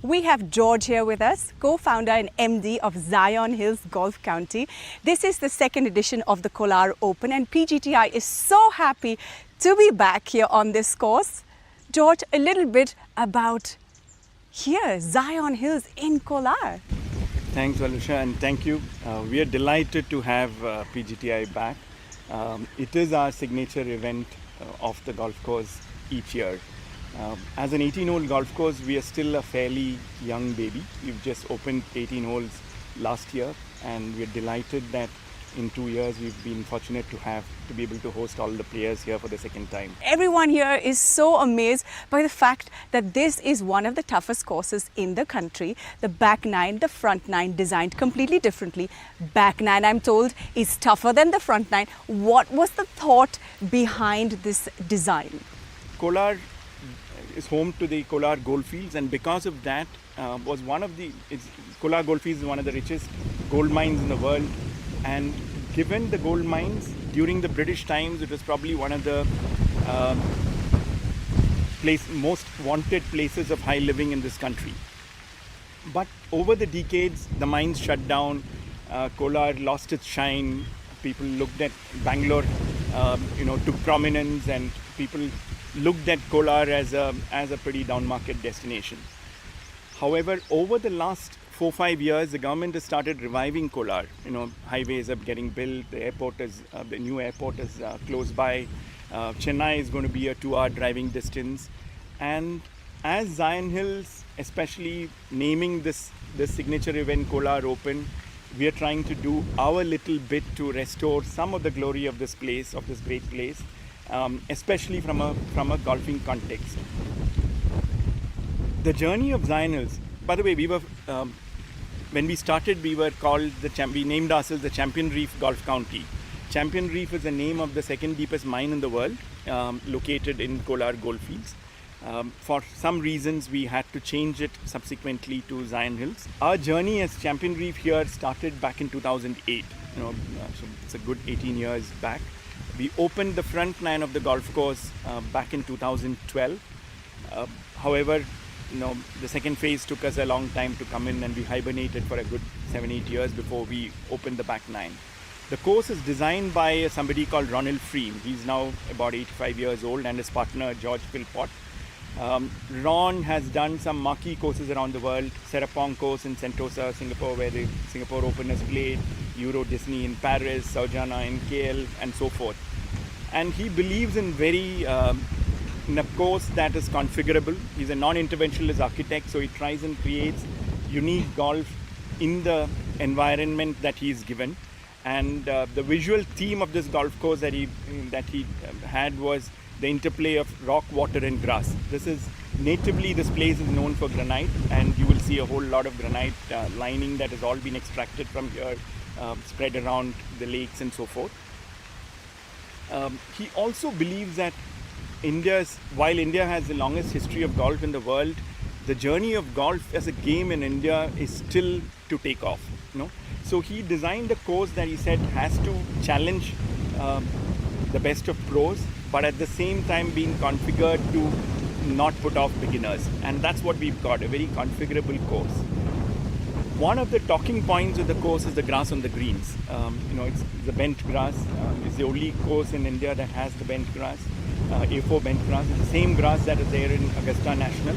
We have George here with us, co-founder and MD of Zion Hills Golf County. This is the second edition of the Kolar Open, and PGTI is so happy to be back here on this course. George, a little bit about here, Zion Hills in Kolar. Thanks, Valusha, and thank you. We are delighted to have PGTI back. It is our signature event of the golf course each year. As an 18-hole golf course, we are still a fairly young baby. We've just opened 18 holes last year, and we're delighted that in 2 years we've been fortunate to be able to host all the players here for the second time. Everyone here is so amazed by the fact that this is one of the toughest courses in the country. The back nine, the front nine designed completely differently. Back nine, I'm told, is tougher than the front nine. What was the thought behind this design? Kolar is home to the Kolar Goldfields, and because of that Kolar Goldfields is one of the richest gold mines in the world. And given the gold mines, during the British times, it was probably one of the most wanted places of high living in this country. But over the decades, the mines shut down, Kolar lost its shine, people looked at Bangalore, took prominence, and people looked at Kolar as a pretty down market destination. However, over the last 4-5 years, the government has started reviving Kolar. Highways are getting built. The new airport is close by. Chennai is going to be a 2-hour driving distance. And as Zion Hills, especially naming this signature event Kolar Open, we are trying to do our little bit to restore some of the glory of this place, of this great place, especially from a golfing context. The journey of Zion Hills. By the way, we were when we started, we named ourselves the Champion Reef Golf County. Champion Reef is the name of the second deepest mine in the world, located in Kolar Goldfields. For some reasons, we had to change it subsequently to Zion Hills. Our journey as Champion Reef here started back in 2008. So it's a good 18 years back. We opened the front nine of the golf course back in 2012. However, the second phase took us a long time to come in, and we hibernated for a good 7-8 years before we opened the back nine. The course is designed by somebody called Ronald Freem. He's now about 85 years old, and his partner George Philpott. Ron has done some marquee courses around the world. Serapong course in Sentosa, Singapore, where the Singapore Open has played, Euro Disney in Paris, Saujana in KL, and so forth. And he believes in in a course that is configurable. He's a non-interventionist architect, so he tries and creates unique golf in the environment that he's given. And the visual theme of this golf course that he had was the interplay of rock, water, and grass. This place is known for granite, and you will see a whole lot of granite lining that has all been extracted from here, spread around the lakes and so forth. He also believes that while India has the longest history of golf in the world, the journey of golf as a game in India is still to take off. So he designed a course that he said has to challenge the best of pros, but at the same time being configured to not put off beginners. And that's what we've got, a very configurable course. One of the talking points of the course is the grass on the greens. It's the bent grass. It's the only course in India that has the bent grass. A4 bent grass. It's the same grass that is there in Augusta National.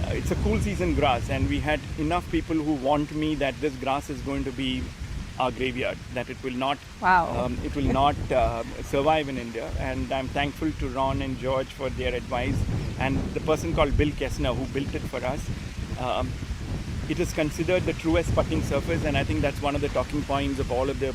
It's a cool season grass, and we had enough people who want me that this grass is going to be our graveyard, that it will not survive in India. And I'm thankful to Ron and George for their advice, and the person called Bill Kessner who built it for us. It is considered the truest putting surface, and I think that's one of the talking points of all of the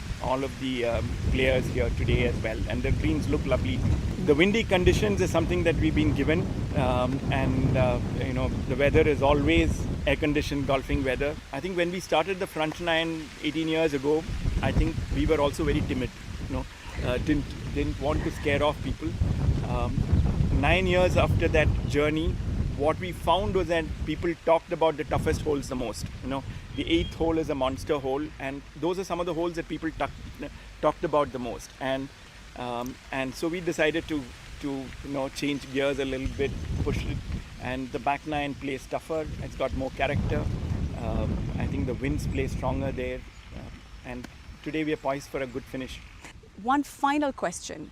players here today as well. And the greens look lovely. The windy conditions is something that we've been given, the weather is always air-conditioned golfing weather. I think when we started the front nine 18 years ago, I think we were also very timid. Didn't want to scare off people. 9 years after that journey, what we found was that people talked about the toughest holes the most. The 8th hole is a monster hole, and those are some of the holes that people talked about the most. And so we decided to change gears a little bit, push it, and the back nine plays tougher. It's got more character. I think the winds play stronger there, and today we are poised for a good finish. One final question.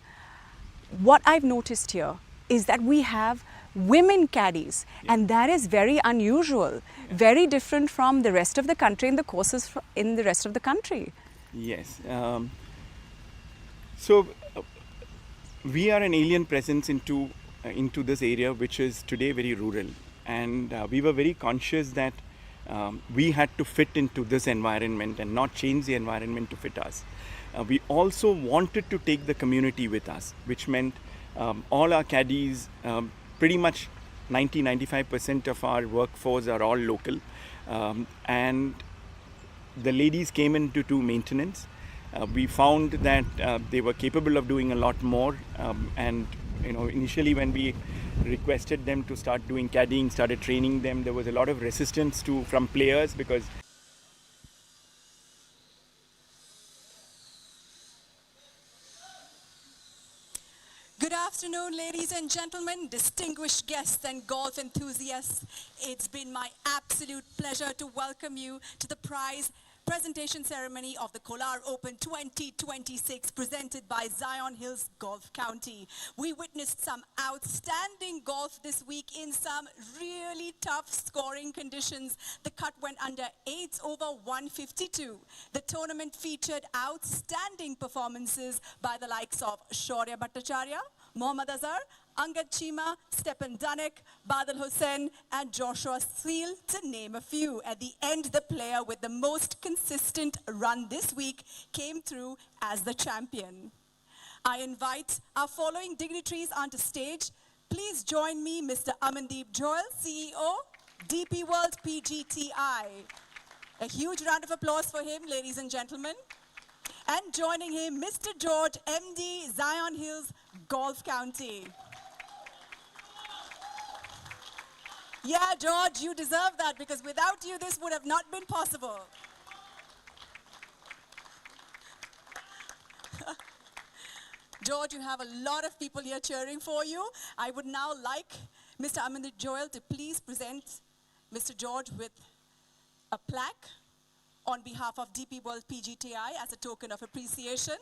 What I've noticed here is that we have women caddies, and that is very unusual, very different from the rest of the country and the courses in the rest of the country. Yes. So we are an alien presence into this area, which is today very rural, and we were very conscious that we had to fit into this environment and not change the environment to fit us. We also wanted to take the community with us, which meant all our caddies, pretty much 90-95% of our workforce are all local, and the ladies came in to do maintenance. We found that they were capable of doing a lot more, and initially when we requested them to start doing caddying, started training them, there was a lot of resistance from players because Good afternoon, ladies and gentlemen, distinguished guests and golf enthusiasts. It's been my absolute pleasure to welcome you to the prize presentation ceremony of the Kolar Open 2026 presented by Zion Hills Golf County. We witnessed some outstanding golf this week in some really tough scoring conditions. The cut went under 8 over 152. The tournament featured outstanding performances by the likes of Shaurya Bhattacharya, Mohammad Azhar, Angad Chima, Stepan Dunek, Badal Hussain, and Joshua Seal, to name a few. At the end, the player with the most consistent run this week came through as the champion. I invite our following dignitaries onto stage. Please join me, Mr. Amandeep Joel, CEO, DP World PGTI. A huge round of applause for him, ladies and gentlemen. And joining him, Mr. George, MD, Zion Hills Golf County. Yeah, George, you deserve that, because without you, this would have not been possible. George, you have a lot of people here cheering for you. I would now like Mr. Amandeep Joel to please present Mr. George with a plaque on behalf of DP World PGTI as a token of appreciation.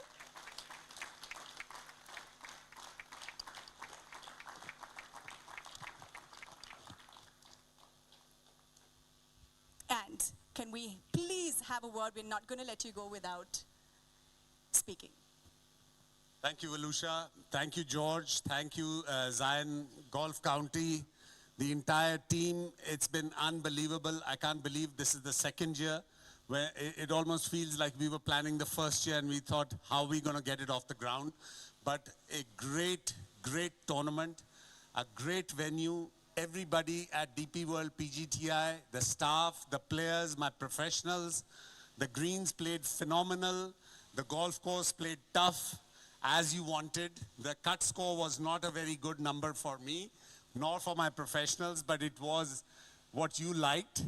And can we please have a word? We're not going to let you go without speaking. Thank you, Valusha. Thank you, George. Thank you, Zion Golf County, the entire team. It's been unbelievable. I can't believe this is the second year where it almost feels like we were planning the first year and we thought, how are we going to get it off the ground? But a great, great tournament, a great venue. Everybody at DP World PGTI, the staff, the players, my professionals, the greens played phenomenal. The golf course played tough, as you wanted. The cut score was not a very good number for me, nor for my professionals, but it was what you liked.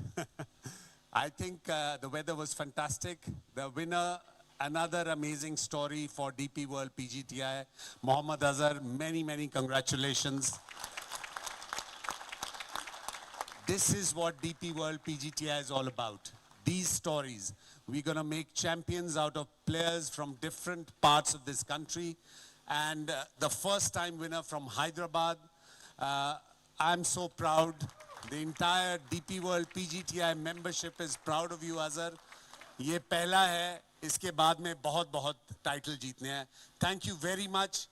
I think the weather was fantastic. The winner, another amazing story for DP World PGTI, Mohammad Azhar, many, many congratulations. This is what DP World PGTI is all about. These stories. We're going to make champions out of players from different parts of this country. And the first time winner from Hyderabad. I'm so proud. The entire DP World PGTI membership is proud of you, Azhar. ये पहला है, इसके बाद में बहुत title जीतने हैं. Thank you very much.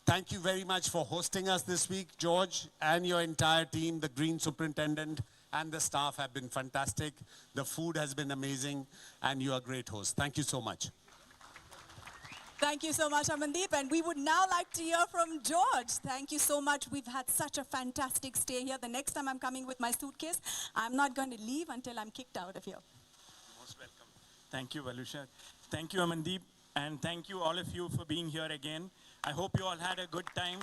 Thank you very much for hosting us this week, George, and your entire team. The Green Superintendent and the staff have been fantastic. The food has been amazing, and you are a great host. Thank you so much. Thank you so much, Amandeep. And we would now like to hear from George. Thank you so much. We've had such a fantastic stay here. The next time I'm coming with my suitcase, I'm not going to leave until I'm kicked out of here. Most welcome. Thank you, Valusha. Thank you, Amandeep. And thank you, all of you, for being here again. I hope you all had a good time.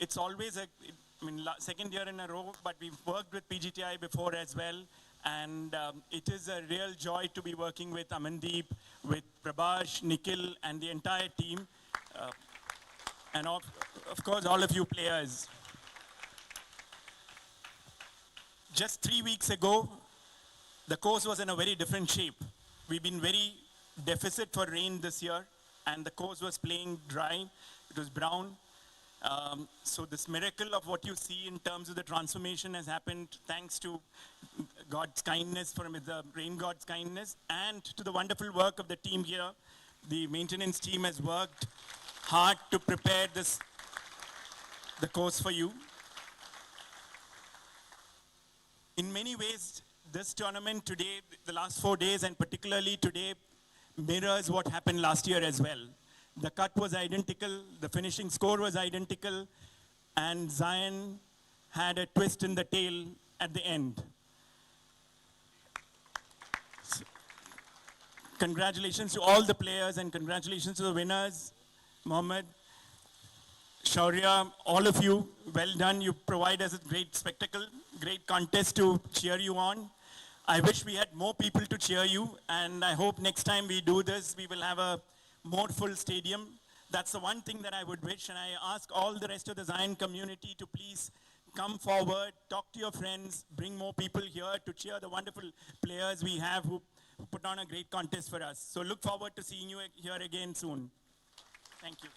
It's always second year in a row, but we've worked with PGTI before as well. And it is a real joy to be working with Amandeep, with Prabhash, Nikhil, and the entire team. and of course all of you players. Just 3 weeks ago, the course was in a very different shape. We've been very deficit for rain this year, and the course was playing dry. It was brown. So this miracle of what you see in terms of the transformation has happened thanks to God's kindness, from the rain God's kindness, and to the wonderful work of the team here. The maintenance team has worked hard to prepare the course for you. In many ways, this tournament today, the last 4 days, and particularly today, mirrors what happened last year as well. The cut was identical, the finishing score was identical, and Zion had a twist in the tail at the end. So, congratulations to all the players and congratulations to the winners, Mohammed, Shaurya, all of you, well done. You provide us a great spectacle, great contest to cheer you on. I wish we had more people to cheer you, and I hope next time we do this, we will have a more full stadium. That's the one thing that I would wish, and I ask all the rest of the Zion community to please come forward, talk to your friends, bring more people here to cheer the wonderful players we have who put on a great contest for us. So look forward to seeing you here again soon. Thank you.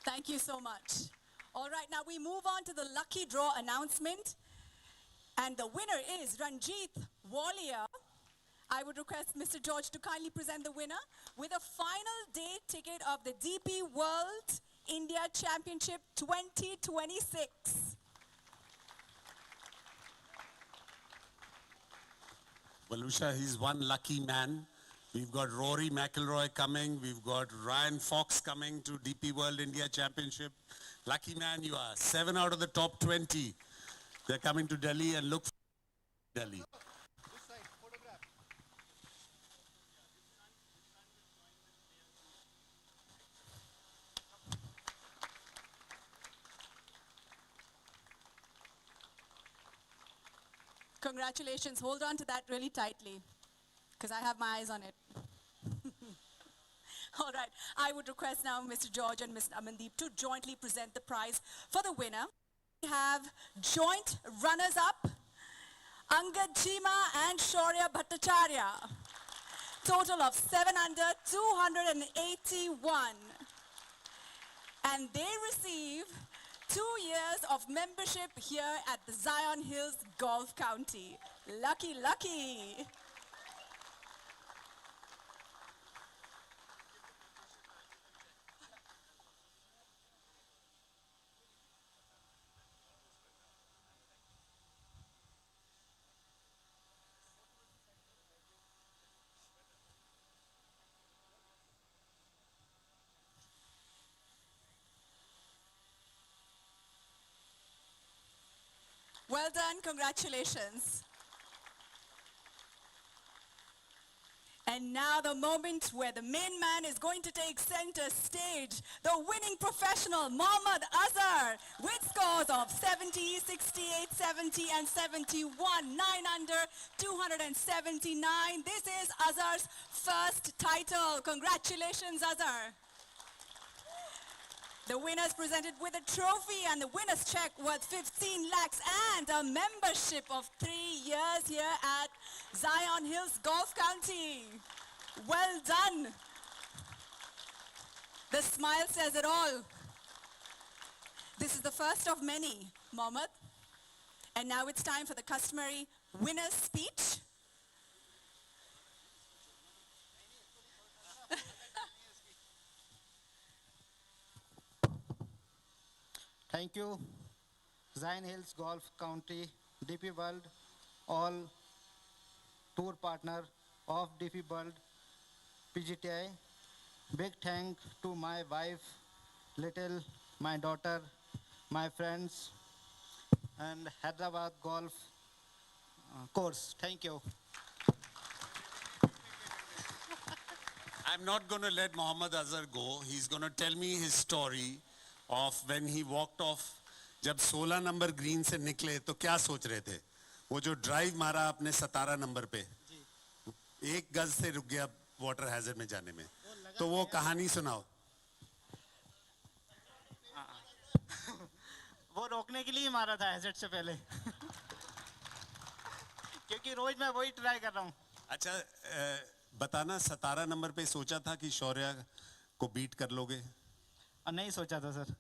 Thank you so much. All right, now we move on to the lucky draw announcement. And the winner is Ranjit Walia. I would request Mr. George to kindly present the winner with a final day ticket of the DP World India Championship 2026. Valusha, he's one lucky man. We've got Rory McIlroy coming. We've got Ryan Fox coming to DP World India Championship. Lucky man you are. 7 out of the top 20. They're coming to Delhi, and look for Delhi. Congratulations. Hold on to that really tightly, because I have my eyes on it. All right. I would request now Mr. George and Mr. Amandeep to jointly present the prize for the winner. We have joint runners-up, Angad Chima and Shaurya Bhattacharya. Total of 7 under 281. And they receive 2 years of membership here at the Zion Hills Golf County. Lucky, lucky. Well done, congratulations. And now the moment where the main man is going to take center stage, the winning professional, Mohammad Azhar, with scores of 70, 68, 70, and 71, 9 under, 279. This is Azhar's first title. Congratulations, Azhar. The winner's presented with a trophy and the winner's check worth 15 lakhs and a membership of 3 years here at Zion Hills Golf County. Well done. The smile says it all. This is the first of many, Mohammed. And now it's time for the customary winner's speech. Thank you, Zion Hills Golf County, DP World, all tour partner of DP World PGTI. Big thank to my wife, Little, my daughter, my friends, and Hyderabad Golf course. Thank you. I'm not going to let Mohammad Azhar go. He's going to tell me his story of when he walked off. जब 16 number green से निकले तो क्या सोच रहे थे? वो जो ड्राइव मारा अपने 17 नंबर पे, 1 गज से रुक गया वाटर हैजर्ड में जाने में, तो वो कहानी सुनाओ. ठोकने के लिए ही मारा था हैजर्ड से पहले क्योंकि रोज मैं वही ट्राई कर रहा हूँ। अच्छा बताना 17 नंबर पे सोचा था कि शौर्य को बीट कर लोगे? नहीं सोचा था सर,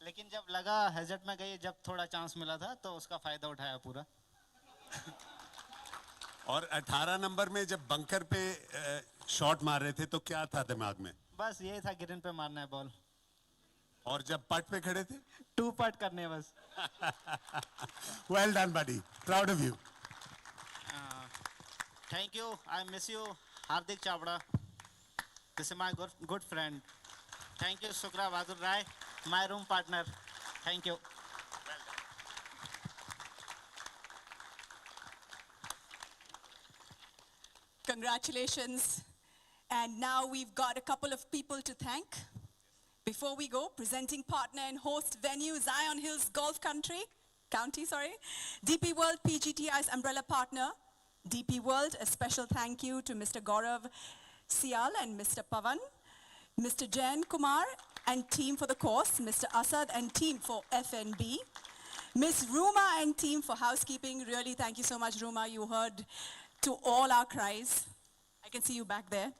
लेकिन जब लगा हैजर्ड में गई, जब थोड़ा चांस मिला था तो उसका फायदा उठाया पूरा। और 18 नंबर में जब बंकर पे शॉट मार रहे थे तो क्या था दिमाग में? बस यही था, ग्रीन पे मारना है बॉल। और जब पट पे खड़े थे? 2 पट करने हैं बस। Well done, buddy. Proud of you. Thank you. I miss you, Hardik Chabra. This is my good friend. Thank you, Shukra Bahadur Rai, my room partner. Thank you. Congratulations. And now we've got a couple of people to thank. Before we go, presenting partner and host venue, Zion Hills Golf County, DP World PGTI's umbrella partner, DP World. A special thank you to Mr. Gaurav Sial and Mr. Pavan, Mr. Jain Kumar and team for the course, Mr. Asad and team for FNB, Miss Ruma and team for housekeeping. Really, thank you so much, Ruma. You heard to all our cries. I can see you back there.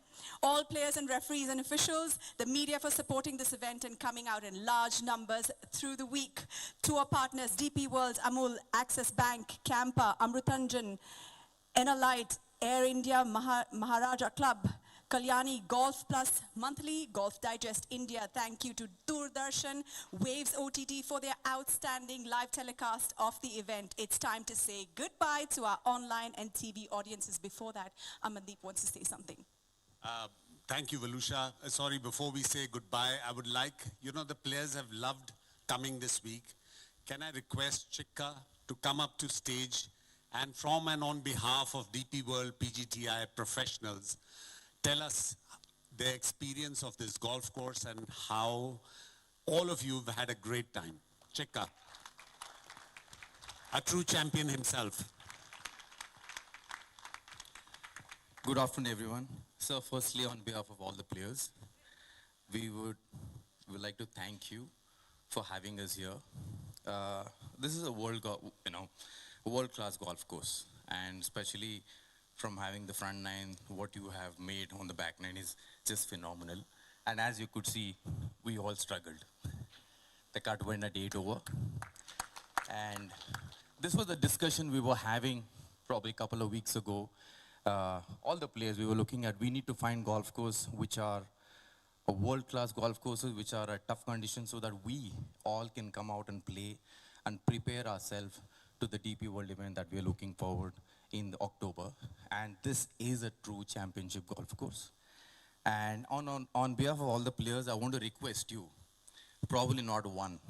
All players and referees and officials, the media for supporting this event and coming out in large numbers through the week. Tour partners, DP World, Amul, Axis Bank, Campa, Amrutanjan, Enalite, Air India, Maharaja Club, Kalyani, Golf Plus Monthly, Golf Digest India. Thank you to Doordarshan, Waves OTT for their outstanding live telecast of the event. It's time to say goodbye to our online and TV audiences. Before that, Amandeep wants to say something. Thank you, Valusha. Sorry, before we say goodbye, I would like, the players have loved coming this week. Can I request Chikka to come up to stage and from and on behalf of DP World PGTI professionals, tell us the experience of this golf course and how all of you have had a great time. Chikka, a true champion himself. Good afternoon, everyone. So firstly, on behalf of all the players, we would like to thank you for having us here. This is a world-class golf course, and especially from having the front nine, what you have made on the back nine is just phenomenal. And as you could see, we all struggled. The cut went at 8 over. And this was the discussion we were having probably a couple of weeks ago. All the players we were looking at, we need to find golf courses which are a world-class golf courses, which are at tough conditions, so that we all can come out and play and prepare ourselves to the DP World event that we are looking forward in October. And this is a true championship golf course. And on behalf of all the players, I want to request you, probably not one,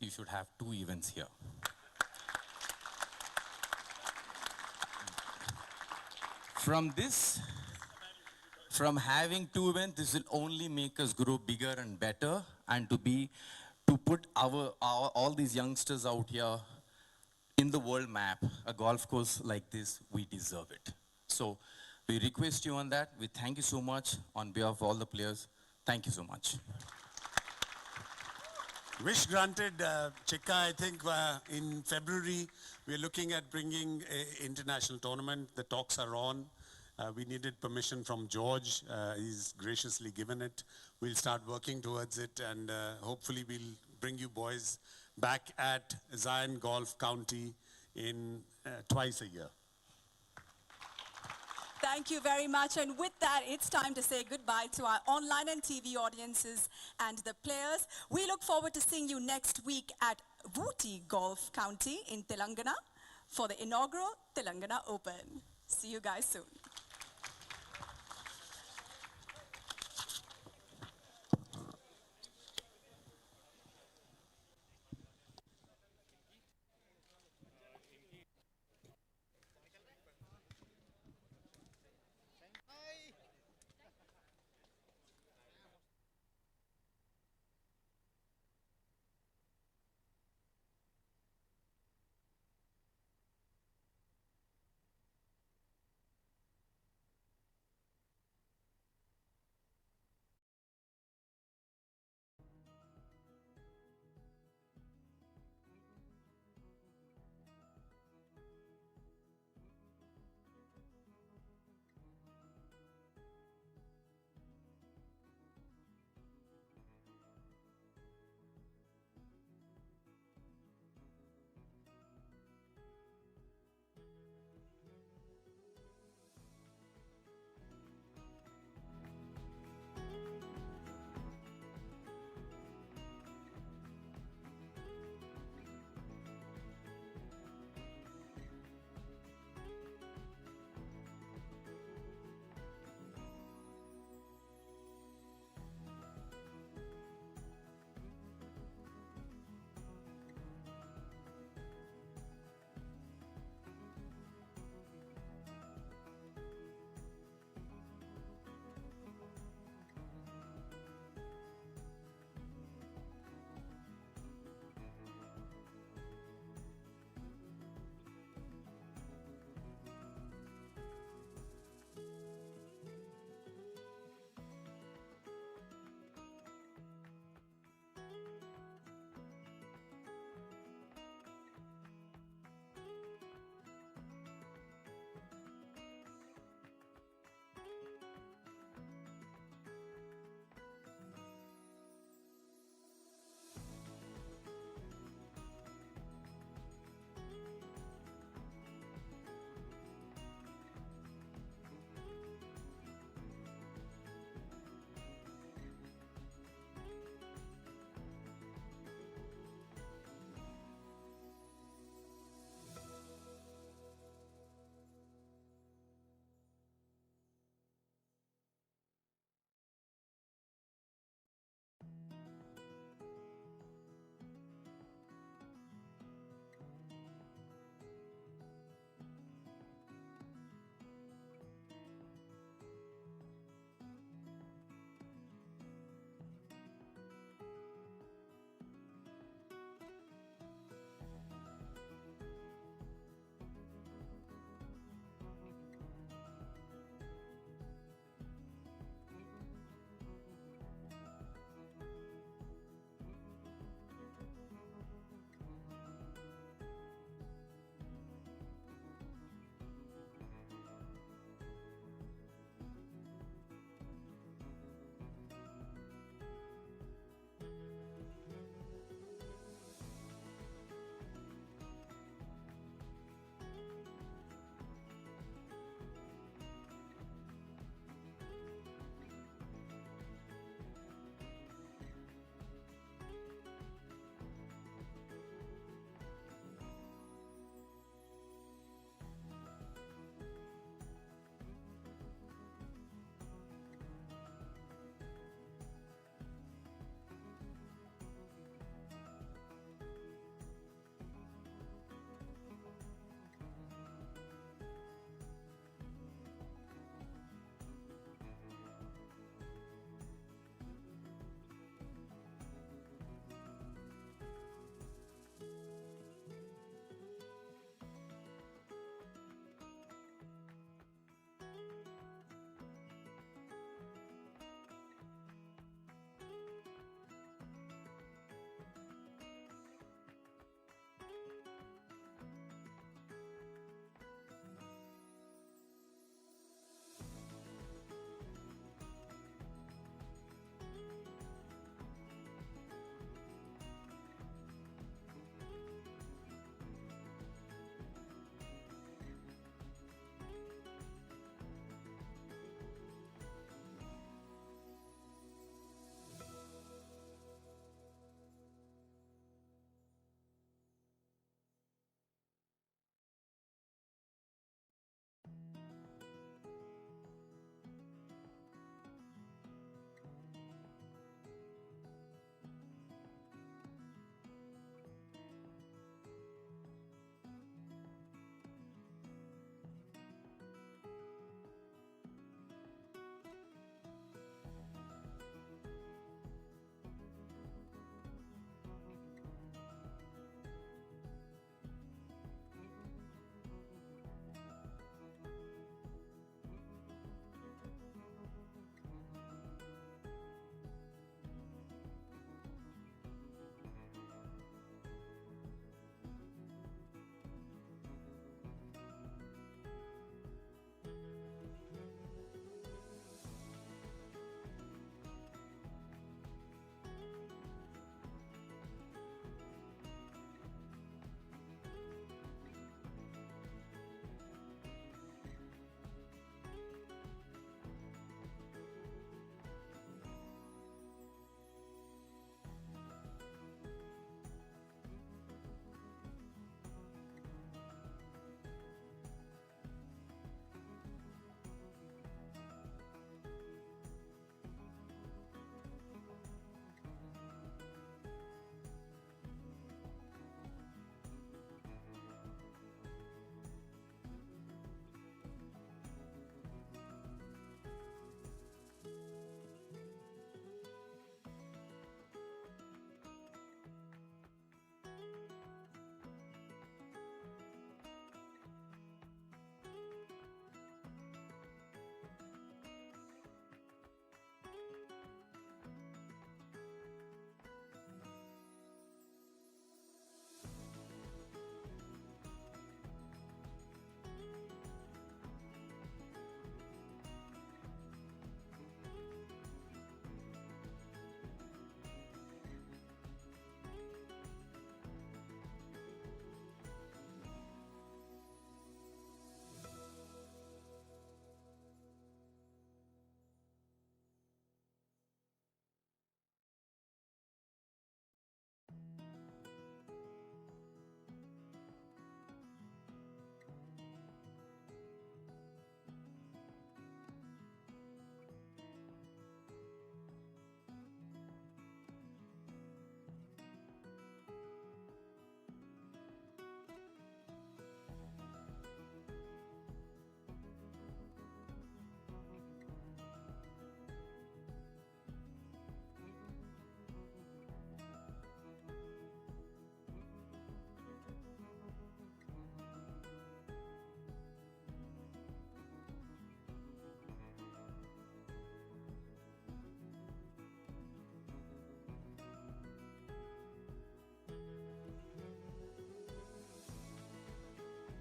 you should have 2 events here. From having 2 events, this will only make us grow bigger and better, and to put all these youngsters out here in the world map. A golf course like this, we deserve it. So we request you on that. We thank you so much on behalf of all the players. Thank you so much. Wish granted, Chikka. I think in February, we're looking at bringing an international tournament. The talks are on. We needed permission from George. He's graciously given it. We'll start working towards it, and hopefully we'll bring you boys back at Zion Golf County in twice a year. Thank you very much. And with that, it's time to say goodbye to our online and TV audiences and the players. We look forward to seeing you next week at Vuti Golf County in Telangana for the inaugural Telangana Open. See you guys soon.